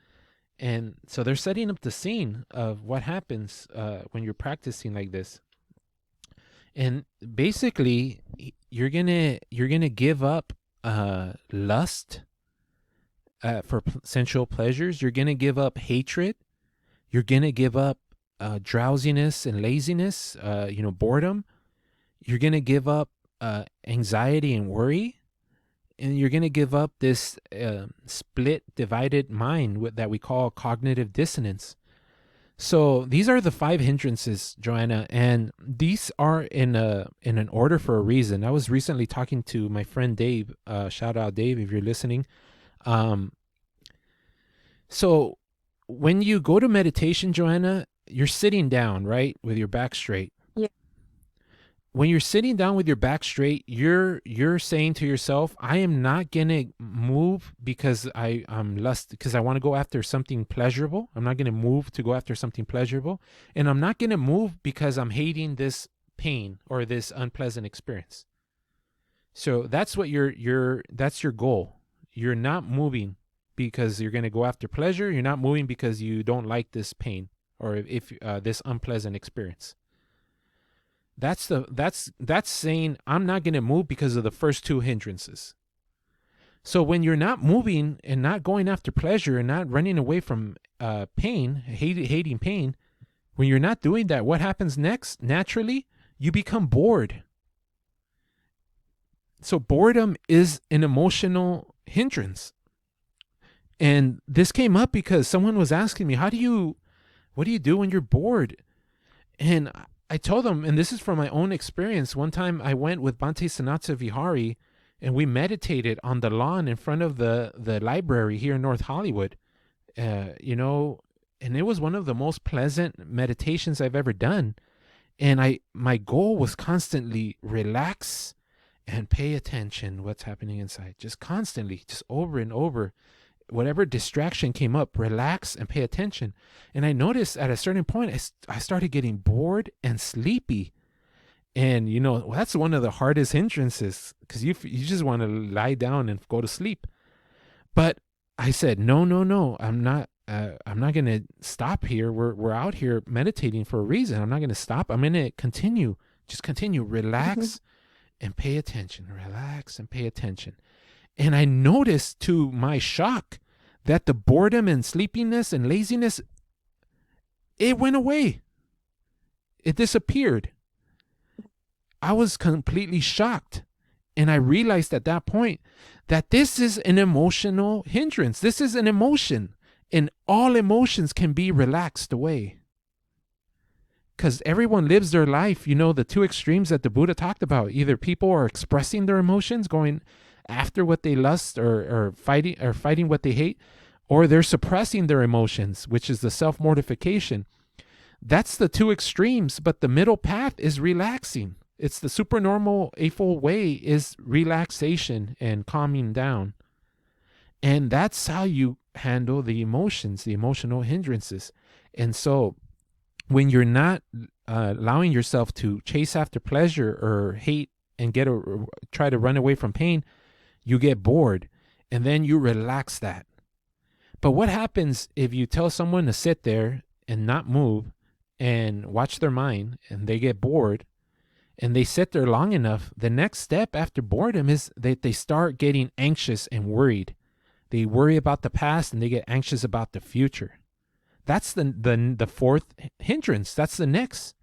And so they're setting up the scene of what happens when you're practicing like this. And basically, you're gonna give up lust for sensual pleasures. You're gonna give up hatred. You're gonna give up drowsiness and laziness. Boredom. You're going to give up anxiety and worry, and you're going to give up this divided mind that we call cognitive dissonance. So these are the 5 hindrances, Joanna, and these are in an order for a reason. I was recently talking to my friend Dave. Shout out Dave if you're listening. So when you go to meditation, Joanna, you're sitting down, right, with your back straight. Yeah. When you're sitting down with your back straight, you're saying to yourself, I am not gonna move because I'm lust, because I want to go after something pleasurable. I'm not gonna move to go after something pleasurable, and I'm not gonna move because I'm hating this pain or this unpleasant experience. So that's what that's your goal. You're not moving because you're gonna go after pleasure. You're not moving because you don't like this pain or if this unpleasant experience. That's saying I'm not going to move because of the first two hindrances. So when you're not moving and not going after pleasure and not running away from pain, hating pain, when you're not doing that, what happens next? Naturally, you become bored. So boredom is an emotional hindrance. And this came up because someone was asking me, what do you do when you're bored? And I told them, and this is from my own experience, one time I went with Bhante Sanatha Vihari and we meditated on the lawn in front of the library here in North Hollywood, and it was one of the most pleasant meditations I've ever done. And my goal was constantly relax and pay attention what's happening inside, just constantly, just over and over. Whatever distraction came up, relax and pay attention. And I noticed at a certain point, I started getting bored and sleepy. And, that's one of the hardest hindrances because you just want to lie down and go to sleep. But I said, no, I'm not going to stop here. We're out here meditating for a reason. I'm not going to stop. I'm going to continue, relax and pay attention, relax and pay attention. And I noticed to my shock that the boredom and sleepiness and laziness, it went away. It disappeared. I was completely shocked. And I realized at that point that this is an emotional hindrance. This is an emotion. And all emotions can be relaxed away. Because everyone lives their life, the two extremes that the Buddha talked about. Either people are expressing their emotions, going after what they lust or fighting what they hate, or they're suppressing their emotions, which is the self-mortification. That's the two extremes, but the middle path is relaxing. It's the supernormal eightfold way is relaxation and calming down. And that's how you handle the emotions, the emotional hindrances. And so when you're not allowing yourself to chase after pleasure or hate and try to run away from pain, you get bored, and then you relax that. But what happens if you tell someone to sit there and not move and watch their mind, and they get bored, and they sit there long enough? The next step after boredom is that they start getting anxious and worried. They worry about the past, and they get anxious about the future. That's the fourth hindrance. That's the next.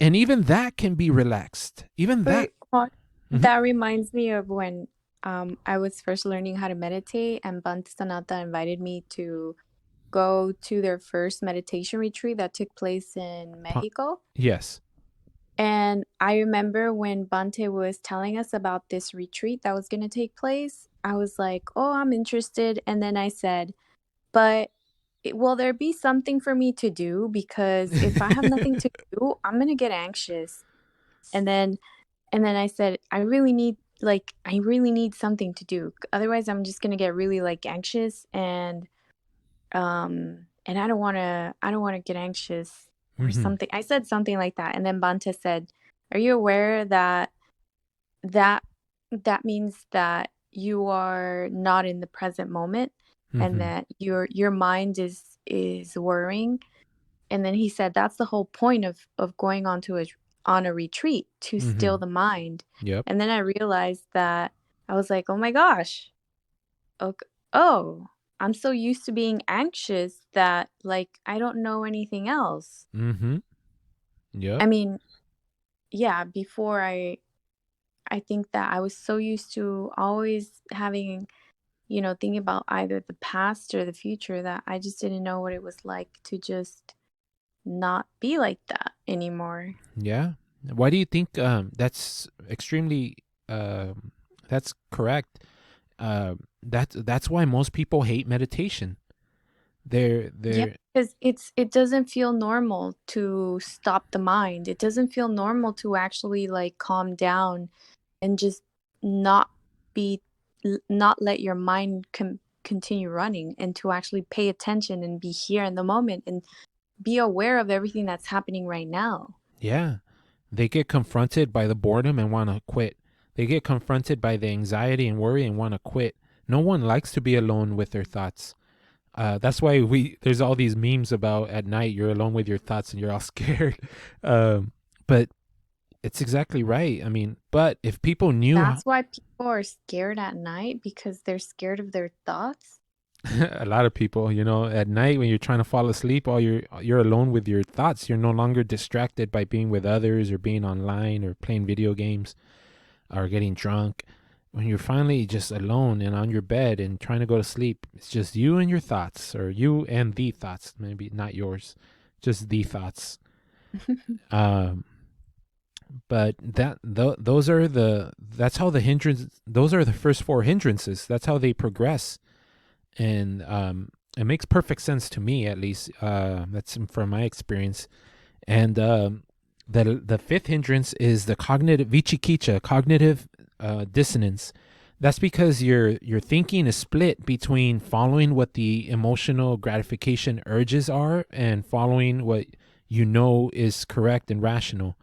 And even that can be relaxed. Even that. That reminds me of when I was first learning how to meditate, and Bhante Sanatha invited me to go to their first meditation retreat that took place in Mexico. Yes. And I remember when Bhante was telling us about this retreat that was going to take place, I was like, oh, I'm interested. And then I said, but will there be something for me to do? Because if I have nothing to do, I'm going to get anxious. And then I said, I really need something to do. Otherwise, I'm just going to get really anxious, and I don't want to get anxious or something. I said something like that. And then Bhante said, are you aware that means that you are not in the present moment, and that your mind is worrying? And then he said, that's the whole point of going on a retreat, to still the mind. Yep. And then I realized that I was like, oh my gosh. Okay. Oh, I'm so used to being anxious that I don't know anything else. Yeah. I mean, yeah, before I think that I was so used to always having, thinking about either the past or the future, that I just didn't know what it was like to just not be like that anymore. Yeah. Why do you think that's extremely that's correct? That's why most people hate meditation. They're Because it doesn't feel normal to stop the mind. It doesn't feel normal to actually like calm down and just not not let your mind continue running, and to actually pay attention and be here in the moment and be aware of everything that's happening right now. Yeah. They get confronted by the boredom and want to quit. They get confronted by the anxiety and worry and want to quit. No one likes to be alone with their thoughts. That's why there's all these memes about at night you're alone with your thoughts and you're all scared. But it's exactly right. I mean, but if people knew... That's why people are scared at night, because they're scared of their thoughts. A lot of people, at night when you're trying to fall asleep, you're alone with your thoughts. You're no longer distracted by being with others or being online or playing video games or getting drunk. When you're finally just alone and on your bed and trying to go to sleep, it's just you and your thoughts, or you and the thoughts, maybe not yours, just the thoughts. But those are that's how the hindrance. Those are the first four hindrances. That's how they progress, and it makes perfect sense to me, at least. That's from my experience. And the fifth hindrance is the cognitive vichikicha, cognitive dissonance. That's because your thinking is split between following what the emotional gratification urges are and following what is correct and rational,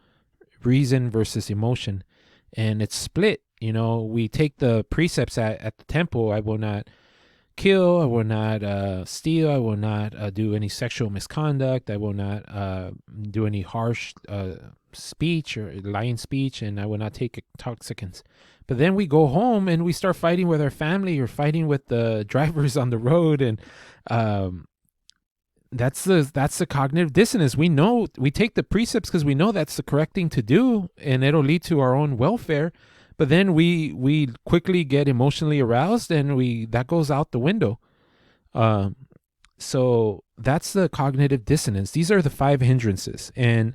reason versus emotion. And it's split. We take the precepts at the temple. I will not kill, I will not steal, I will not do any sexual misconduct, I will not do any harsh speech or lying speech, and I will not take intoxicants. But then we go home and we start fighting with our family or fighting with the drivers on the road, and that's the cognitive dissonance. We take the precepts because we know that's the correct thing to do and it'll lead to our own welfare. But then we quickly get emotionally aroused and that goes out the window. So that's the cognitive dissonance. These are the 5 hindrances. And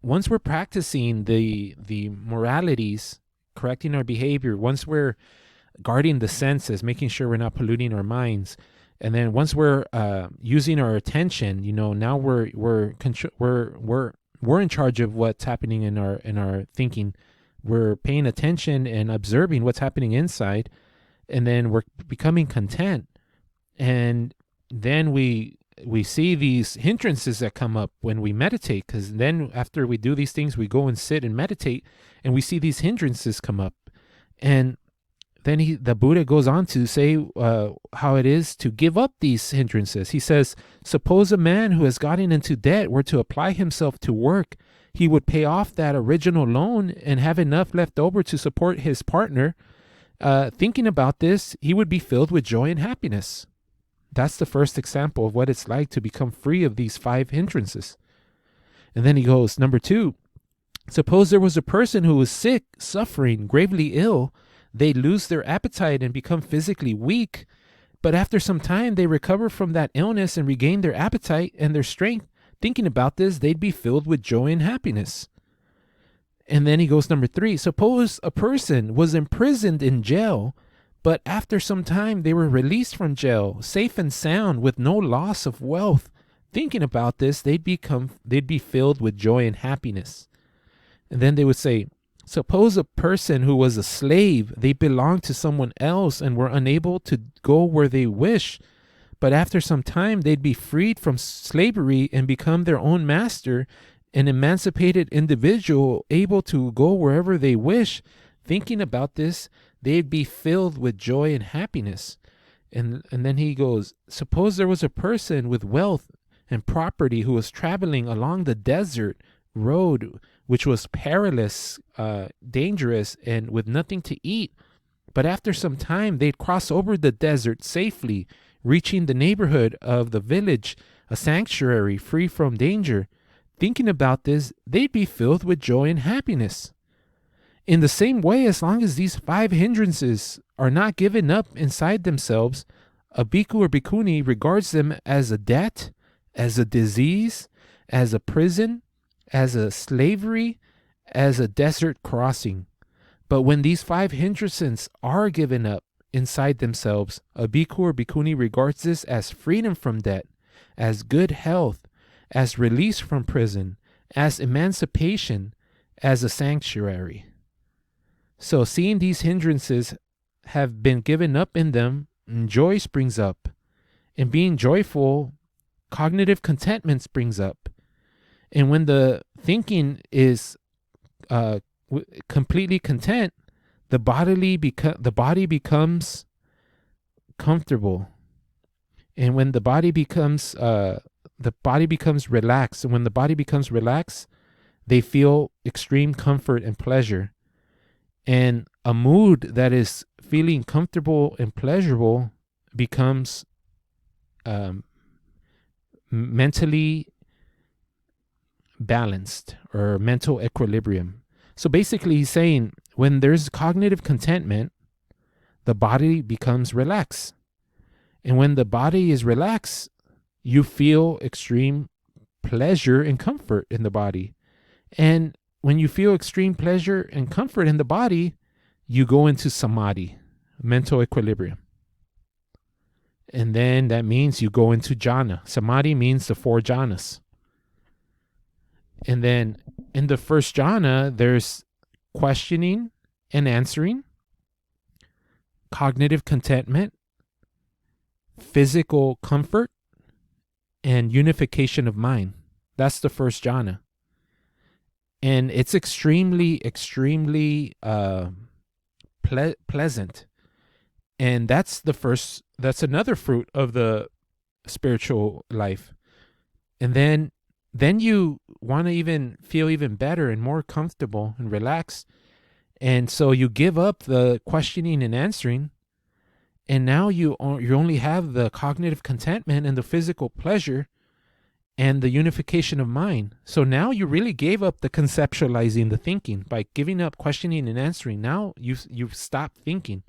once we're practicing the moralities, correcting our behavior, once we're guarding the senses, making sure we're not polluting our minds, and then once we're using our attention, now we're in charge of what's happening in our thinking. We're paying attention and observing what's happening inside, and then we're becoming content. And then we see these hindrances that come up when we meditate, because then after we do these things, we go and sit and meditate, and we see these hindrances come up. And then the Buddha goes on to say how it is to give up these hindrances. He says, suppose a man who has gotten into debt were to apply himself to work. He would pay off that original loan and have enough left over to support his partner. Thinking about this, he would be filled with joy and happiness. That's the first example of what it's like to become free of these 5 hindrances. And then he goes, number 2, suppose there was a person who was sick, suffering, gravely ill. They lose their appetite and become physically weak. But after some time, they recover from that illness and regain their appetite and their strength. Thinking about this, they'd be filled with joy and happiness. And then he goes, number 3, suppose a person was imprisoned in jail, but after some time they were released from jail, safe and sound, with no loss of wealth. Thinking about this, they'd be filled with joy and happiness. And then they would say, suppose a person who was a slave, they belonged to someone else and were unable to go where they wish. But after some time, they'd be freed from slavery and become their own master, an emancipated individual able to go wherever they wish. Thinking about this, they'd be filled with joy and happiness. And then he goes, suppose there was a person with wealth and property who was traveling along the desert road, which was perilous, dangerous, and with nothing to eat. But after some time, they'd cross over the desert safely, reaching the neighborhood of the village, a sanctuary free from danger. Thinking about this, they'd be filled with joy and happiness. In the same way, as long as these 5 hindrances are not given up inside themselves, a bhikkhu or bhikkhuni regards them as a debt, as a disease, as a prison, as a slavery, as a desert crossing. But when these 5 hindrances are given up inside themselves, a bhikkhu or bhikkhuni regards this as freedom from debt, as good health, as release from prison, as emancipation, as a sanctuary. So seeing these hindrances have been given up in them, joy springs up. And being joyful, cognitive contentment springs up. And when the thinking is completely content, the body becomes comfortable. And when the body becomes relaxed, and when the body becomes relaxed, they feel extreme comfort and pleasure. And a mood that is feeling comfortable and pleasurable becomes mentally balanced, or mental equilibrium. So basically he's saying when there's cognitive contentment, the body becomes relaxed. And when the body is relaxed, you feel extreme pleasure and comfort in the body. And when you feel extreme pleasure and comfort in the body, you go into samadhi, mental equilibrium. And then that means you go into jhana. Samadhi means the 4 jhanas. And then in the first jhana, there's questioning and answering, cognitive contentment, physical comfort, and unification of mind. That's the first jhana. And it's extremely pleasant. And that's another fruit of the spiritual life. And then you want to even feel even better and more comfortable and relaxed. And so you give up the questioning and answering. And now you only have the cognitive contentment and the physical pleasure and the unification of mind. So now you really gave up the conceptualizing, the thinking, by giving up questioning and answering. Now you've stopped thinking.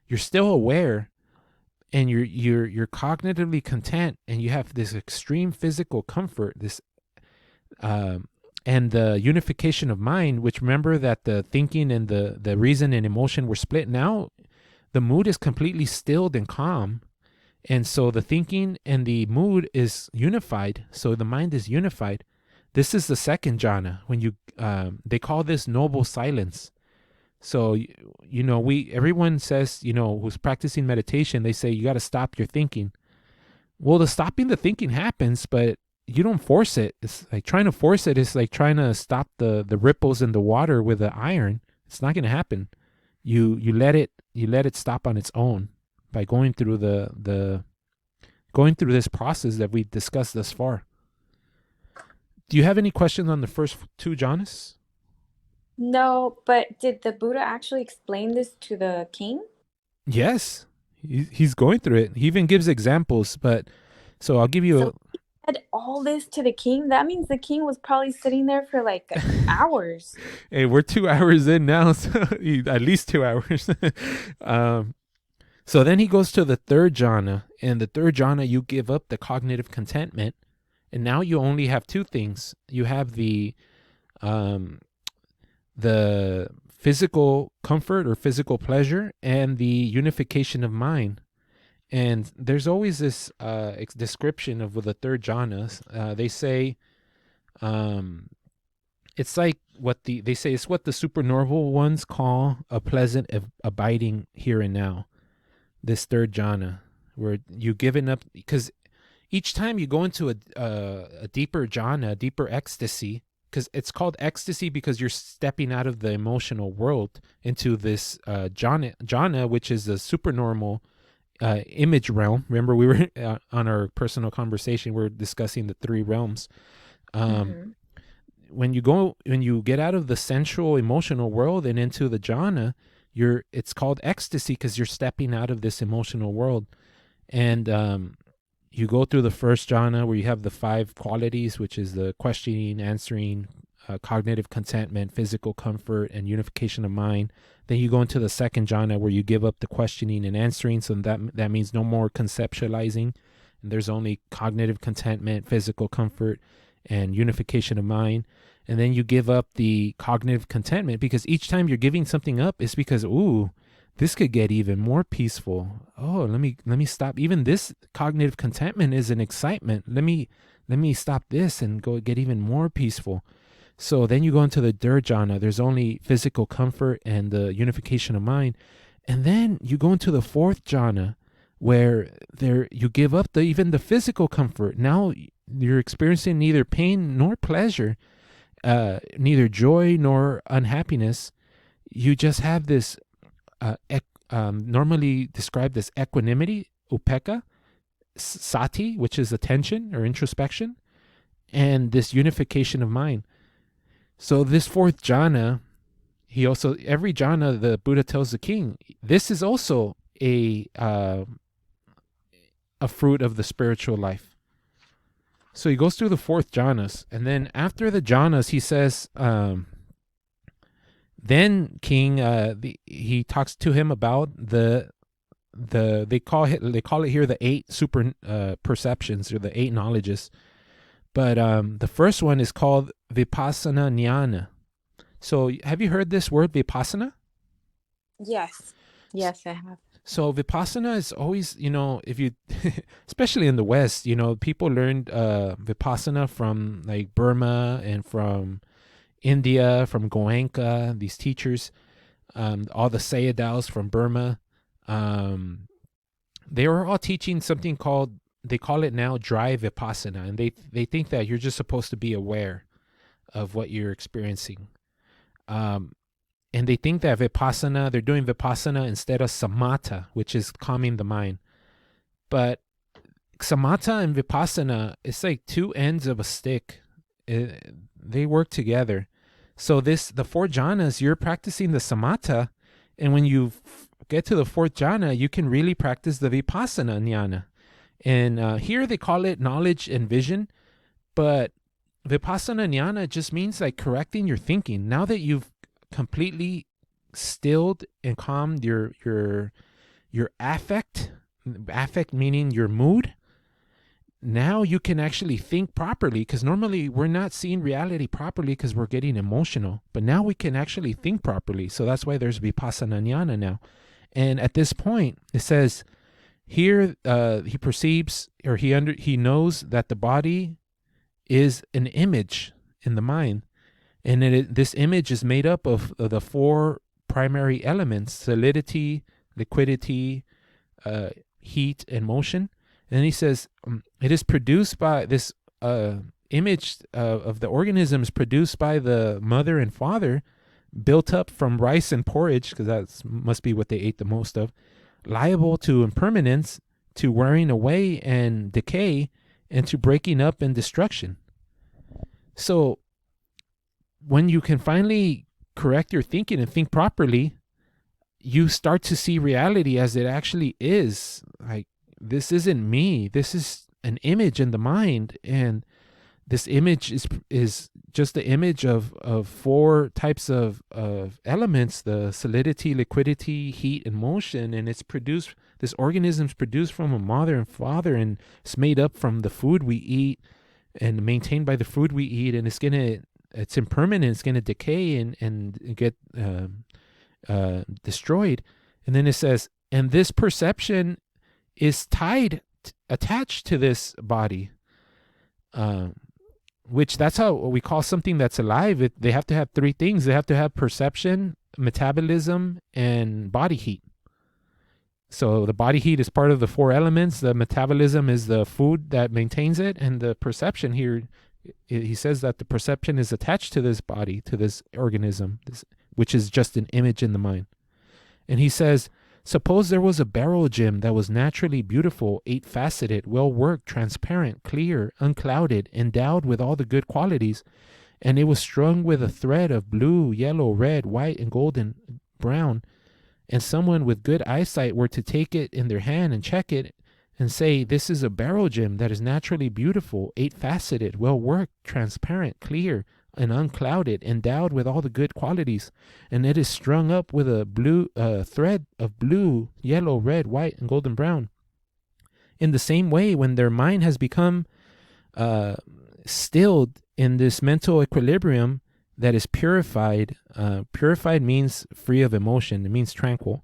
You're still aware, and you're cognitively content, and you have this extreme physical comfort, this and the unification of mind, which, remember that the thinking and the reason and emotion were split. Now the mood is completely stilled and calm. And so the thinking and the mood is unified. So the mind is unified. This is the second jhana. When they call this noble silence. So, everyone says, who's practicing meditation, they say you got to stop your thinking. Well, the stopping the thinking happens, but you don't force it. It's like trying to force it. It's like trying to stop the ripples in the water with an iron. It's not going to happen. You let it stop on its own by going through going through this process that we discussed thus far. Do you have any questions on the first 2 jhanas? No, but did the Buddha actually explain this to the king? Yes, he's going through it. He even gives examples. But so I'll give you he said all this to the king. That means the king was probably sitting there for like hours. Hey, we're 2 hours in now, so at least 2 hours. So then he goes to the 3rd jhana, and the 3rd jhana, you give up the cognitive contentment, and now you only have 2 things. You have the physical comfort or physical pleasure, and the unification of mind. And there's always this description of the 3rd jhana. They say it's like they say it's what the supernormal ones call a pleasant abiding here and now. This 3rd jhana, where you've given up, because each time you go into a deeper jhana, a deeper ecstasy, because it's called ecstasy because you're stepping out of the emotional world into this jhana, which is the supernormal image realm. Remember, we were on our personal conversation, we were discussing the 3 realms. When you get out of the sensual emotional world and into the jhana, it's called ecstasy because you're stepping out of this emotional world. And you go through the first jhana where you have the 5 qualities, which is the questioning, answering, cognitive contentment, physical comfort, and unification of mind. Then you go into the second jhana where you give up the questioning and answering. So that means no more conceptualizing. And there's only cognitive contentment, physical comfort, and unification of mind. And then you give up the cognitive contentment because each time you're giving something up, it's because, this could get even more peaceful. Oh, let me stop. Even this cognitive contentment is an excitement. Let me stop this and go get even more peaceful. So then you go into the third jhana. There's only physical comfort and the unification of mind. And then you go into the fourth jhana, where you give up even the physical comfort. Now you're experiencing neither pain nor pleasure, neither joy nor unhappiness. You just have this normally described as equanimity, upekkha, sati, which is attention or introspection, and this unification of mind. So this fourth jhana, every jhana, the Buddha tells the king, this is also a fruit of the spiritual life. So he goes through the fourth jhanas, and then after the jhanas, he says, then king, he talks to him about they call it here the 8 super perceptions, or the 8 knowledges. But the first one is called Vipassana Jnana. So have you heard this word Vipassana? Yes. Yes, I have. So Vipassana is always, if you, especially in the West, people learned Vipassana from like Burma and from India, from Goenka, these teachers, all the Sayadaws from Burma. They were all teaching something called, they call it now dry Vipassana, and they think that you're just supposed to be aware of what you're experiencing. And they think that Vipassana, they're doing Vipassana instead of samatha, which is calming the mind. But samatha and Vipassana, it's like two ends of a stick. They work together. So the 4 jhanas, you're practicing the samatha, and when you get to the 4th jhana, you can really practice the Vipassana jnana. And here they call it knowledge and vision, but Vipassana jnana just means like correcting your thinking. Now that you've completely stilled and calmed your affect meaning your mood, now you can actually think properly, because normally we're not seeing reality properly because we're getting emotional, but now we can actually think properly. So that's why there's Vipassana jnana now. And at this point, it says here, he perceives, or he knows that the body is an image in the mind, and this image is made up of the 4 primary elements: solidity, liquidity, heat, and motion. And then he says, it is produced by this image of the organisms produced by the mother and father, built up from rice and porridge, because that must be what they ate the most of, liable to impermanence, to wearing away and decay, and to breaking up and destruction. So when you can finally correct your thinking and think properly, you start to see reality as it actually is. Like, this isn't me. This is an image in the mind, and this image is just the image of 4 types of elements: the solidity, liquidity, heat, and motion. And it's produced, this organism's produced from a mother and father, and it's made up from the food we eat and maintained by the food we eat, and it's impermanent, it's gonna decay and get destroyed. And then it says, and this perception is attached to this body, which that's how we call something that's alive. They have to have 3 things. They have to have perception, metabolism, and body heat. So the body heat is part of the 4 elements. The metabolism is the food that maintains it. And the perception here, he says that the perception is attached to this body, to this organism, which is just an image in the mind. And he says, suppose there was a beryl gem that was naturally beautiful, 8-faceted, well-worked, transparent, clear, unclouded, endowed with all the good qualities, and it was strung with a thread of blue, yellow, red, white, and golden brown, and someone with good eyesight were to take it in their hand and check it and say, this is a beryl gem that is naturally beautiful, 8-faceted, well-worked, transparent, clear, and unclouded, endowed with all the good qualities, and it is strung up with a blue thread of blue, yellow, red, white, and golden brown. In the same way, when their mind has become stilled in this mental equilibrium that is purified, purified means free of emotion, it means tranquil,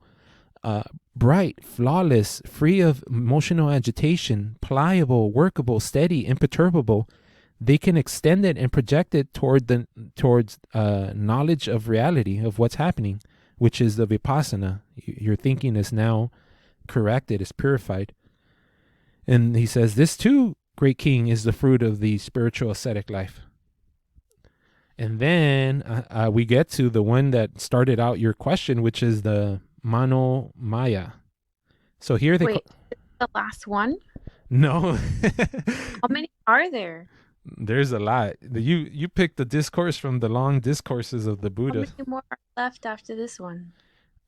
bright, flawless, free of emotional agitation, pliable, workable, steady, imperturbable. They can extend it and project it towards knowledge of reality, of what's happening, which is the Vipassana. Your thinking is now corrected, is purified. And he says, this too, great king, is the fruit of the spiritual ascetic life. And then we get to the one that started out your question, which is the Mano Maya. So here they... Wait, the last one? No. How many are there? There's a lot. You picked the discourse from the Long Discourses of the Buddha. How many more are left after this one?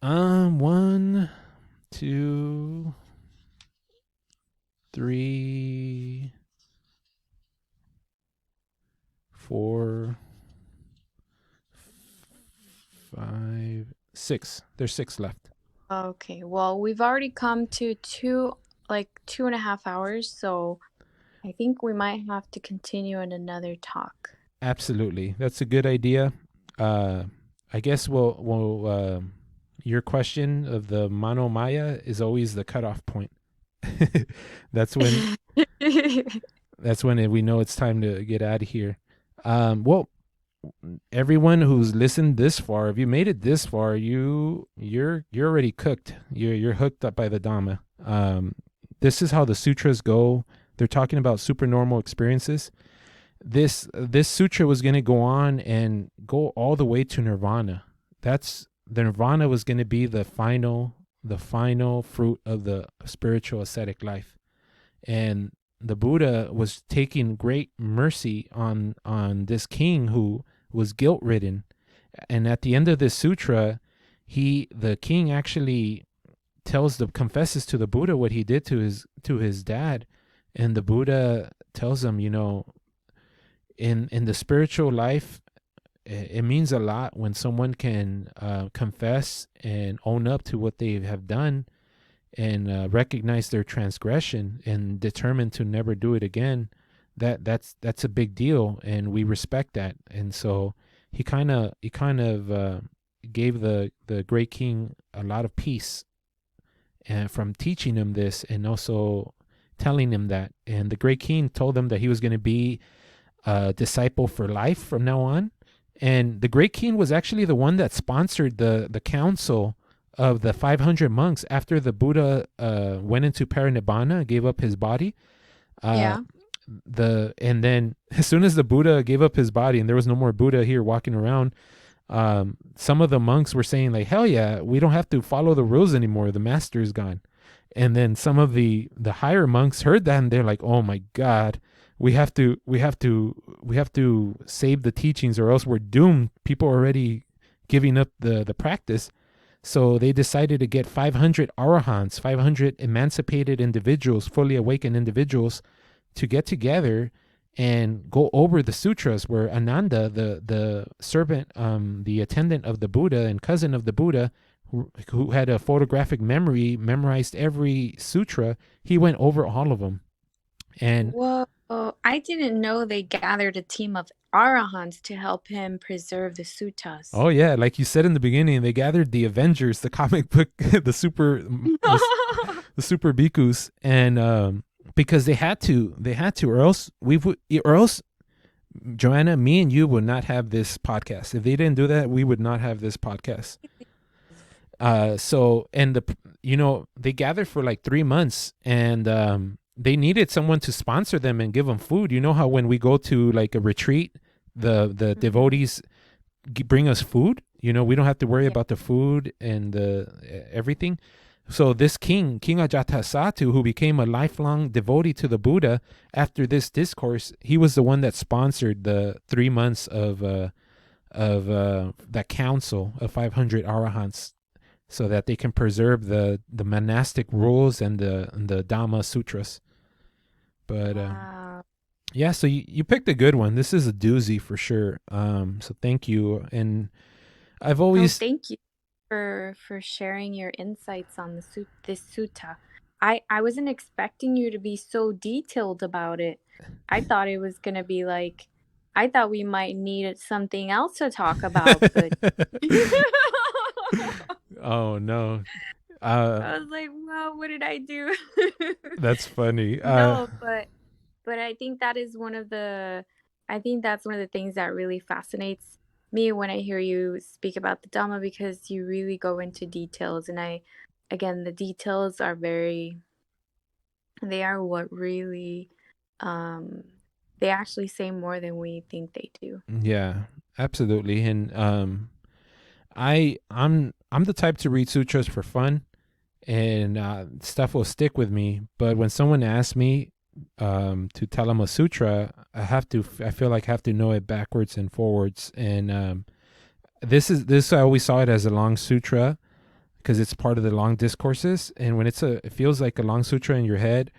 1, 2, 3, 4, 5, 6. There's 6 left. Okay, well, we've already come to 2.5 hours, so I think we might have to continue in another talk. Absolutely. That's a good idea. I guess we'll your question of the Mano Maya is always the cutoff point. That's when we know it's time to get out of here. Well, everyone who's listened this far, if you made it this far, you're already cooked. You're hooked up by the Dhamma. This is how the sutras go. They're talking about supernormal experiences. This sutra was going to go on and go all the way to nirvana. The nirvana was going to be the final fruit of the spiritual ascetic life. And the Buddha was taking great mercy on this king who was guilt-ridden. And at the end of this sutra, the king actually confesses to the Buddha what he did to his dad. And the Buddha tells him, in the spiritual life, it means a lot when someone can confess and own up to what they have done and recognize their transgression and determine to never do it again. That's a big deal, and we respect that. And so he kind of gave the great king a lot of peace, and from teaching him this and also telling him that. And the great king told him that he was going to be a disciple for life from now on. And the great king was actually the one that sponsored the council of the 500 monks after the Buddha went into parinibbana, gave up his body. And then as soon as the Buddha gave up his body and there was no more Buddha here walking around, some of the monks were saying like, hell yeah, we don't have to follow the rules anymore. The master is gone. And then some of the higher monks heard that and they're like, oh my God, we have to save the teachings or else we're doomed. People are already giving up the practice. So they decided to get 500 arahants, 500 emancipated individuals, fully awakened individuals, to get together and go over the sutras, where Ananda, the servant, the attendant of the Buddha and cousin of the Buddha, who had a photographic memory, memorized every sutra, he went over all of them. And whoa, I didn't know they gathered a team of arahants to help him preserve the suttas. Oh yeah, like you said in the beginning, they gathered the Avengers, the comic book, the super bhikkhus, and because they had to, or else Joanna, me and you would not have this podcast. If they didn't do that, we would not have this podcast. They gathered for like 3 months, and they needed someone to sponsor them and give them food. You know how when we go to like a retreat, the devotees bring us food? We don't have to worry about the food and everything. So this King Ajatasattu, who became a lifelong devotee to the Buddha after this discourse, he was the one that sponsored the 3 months of that council of 500 arahants, so that they can preserve the monastic rules and the Dhamma sutras. But Wow. yeah, so you picked a good one. This is a doozy for sure. So thank you. And I've always Thank you for sharing your insights on this sutta. I wasn't expecting you to be so detailed about it. I thought it was gonna be like, I thought we might need something else to talk about, but Oh no. Uh, I was like, wow, what did I do? that's funny. No, but I think that is one of the I think that's one of the things that really fascinates me when I hear you speak about the Dhamma, because you really go into details, and again, the details are they are what really they actually say more than we think they do. Yeah, absolutely. And I'm the type to read sutras for fun, and stuff will stick with me. But when someone asks me to tell them a sutra, I feel like I have to know it backwards and forwards. And this I always saw it as a long sutra because it's part of the long discourses. And when it feels like a long sutra in your head,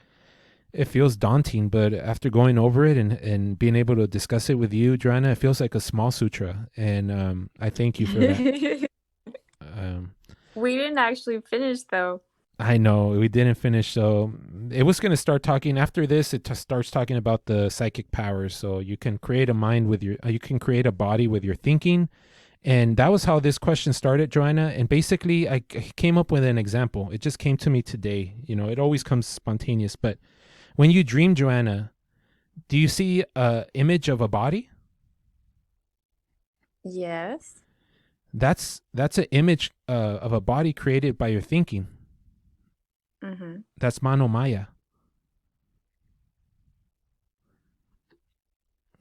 it feels daunting. But after going over it and being able to discuss it with you, Joanna, it feels like a small sutra. And I thank you for that. We didn't actually finish though. I know we didn't finish. So it was going to start talking after this. It starts talking about the psychic powers. So you can create a mind with you can create a body with your thinking. And that was how this question started, Joanna. And basically I came up with an example. It just came to me today. It always comes spontaneous. But when you dream, Joanna, do you see an image of a body? Yes. That's an image of a body created by your thinking. Mm-hmm. That's manomaya.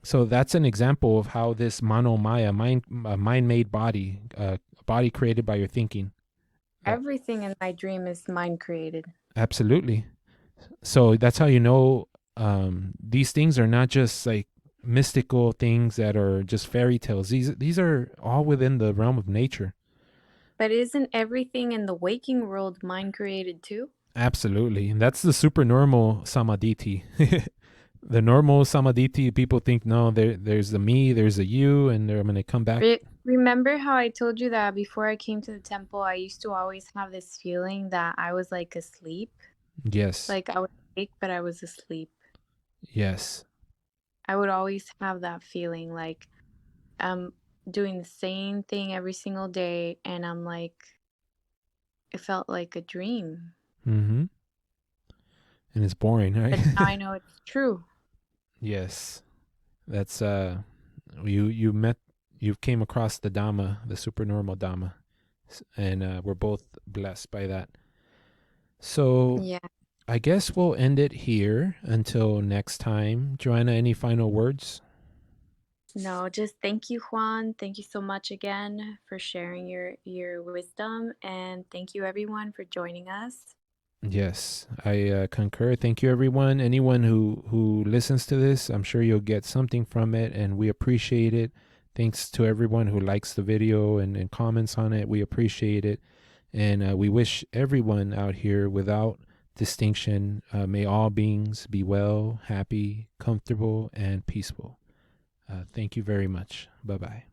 So that's an example of how this manomaya, mind-made body, a body created by your thinking. Everything in my dream is mind created. Absolutely. So that's how you know these things are not just like mystical things that are just fairy tales. These are all within the realm of nature. But isn't everything in the waking world mind created too? Absolutely. And that's the supernormal Samaditi. The normal Samaditi, people think, no, there's the me, there's a you, and I'm going to come back. Remember how I told you that before I came to the temple, I used to always have this feeling that I was like asleep? Yes. Like I was awake, but I was asleep. Yes. I would always have that feeling like I'm doing the same thing every single day, and I'm like, it felt like a dream. Mm-hmm. And it's boring, right? But now I know it's true. Yes. That's you came across the Dhamma, the supernormal Dhamma, and we're both blessed by that. So yeah. I guess we'll end it here until next time. Joanna, any final words? No, just thank you, Juan. Thank you so much again for sharing your wisdom, and thank you everyone for joining us. Yes, I concur. Thank you, everyone. Anyone who listens to this, I'm sure you'll get something from it, and we appreciate it. Thanks to everyone who likes the video and comments on it. We appreciate it. And we wish everyone out here, without distinction, may all beings be well, happy, comfortable, and peaceful. Thank you very much. Bye-bye.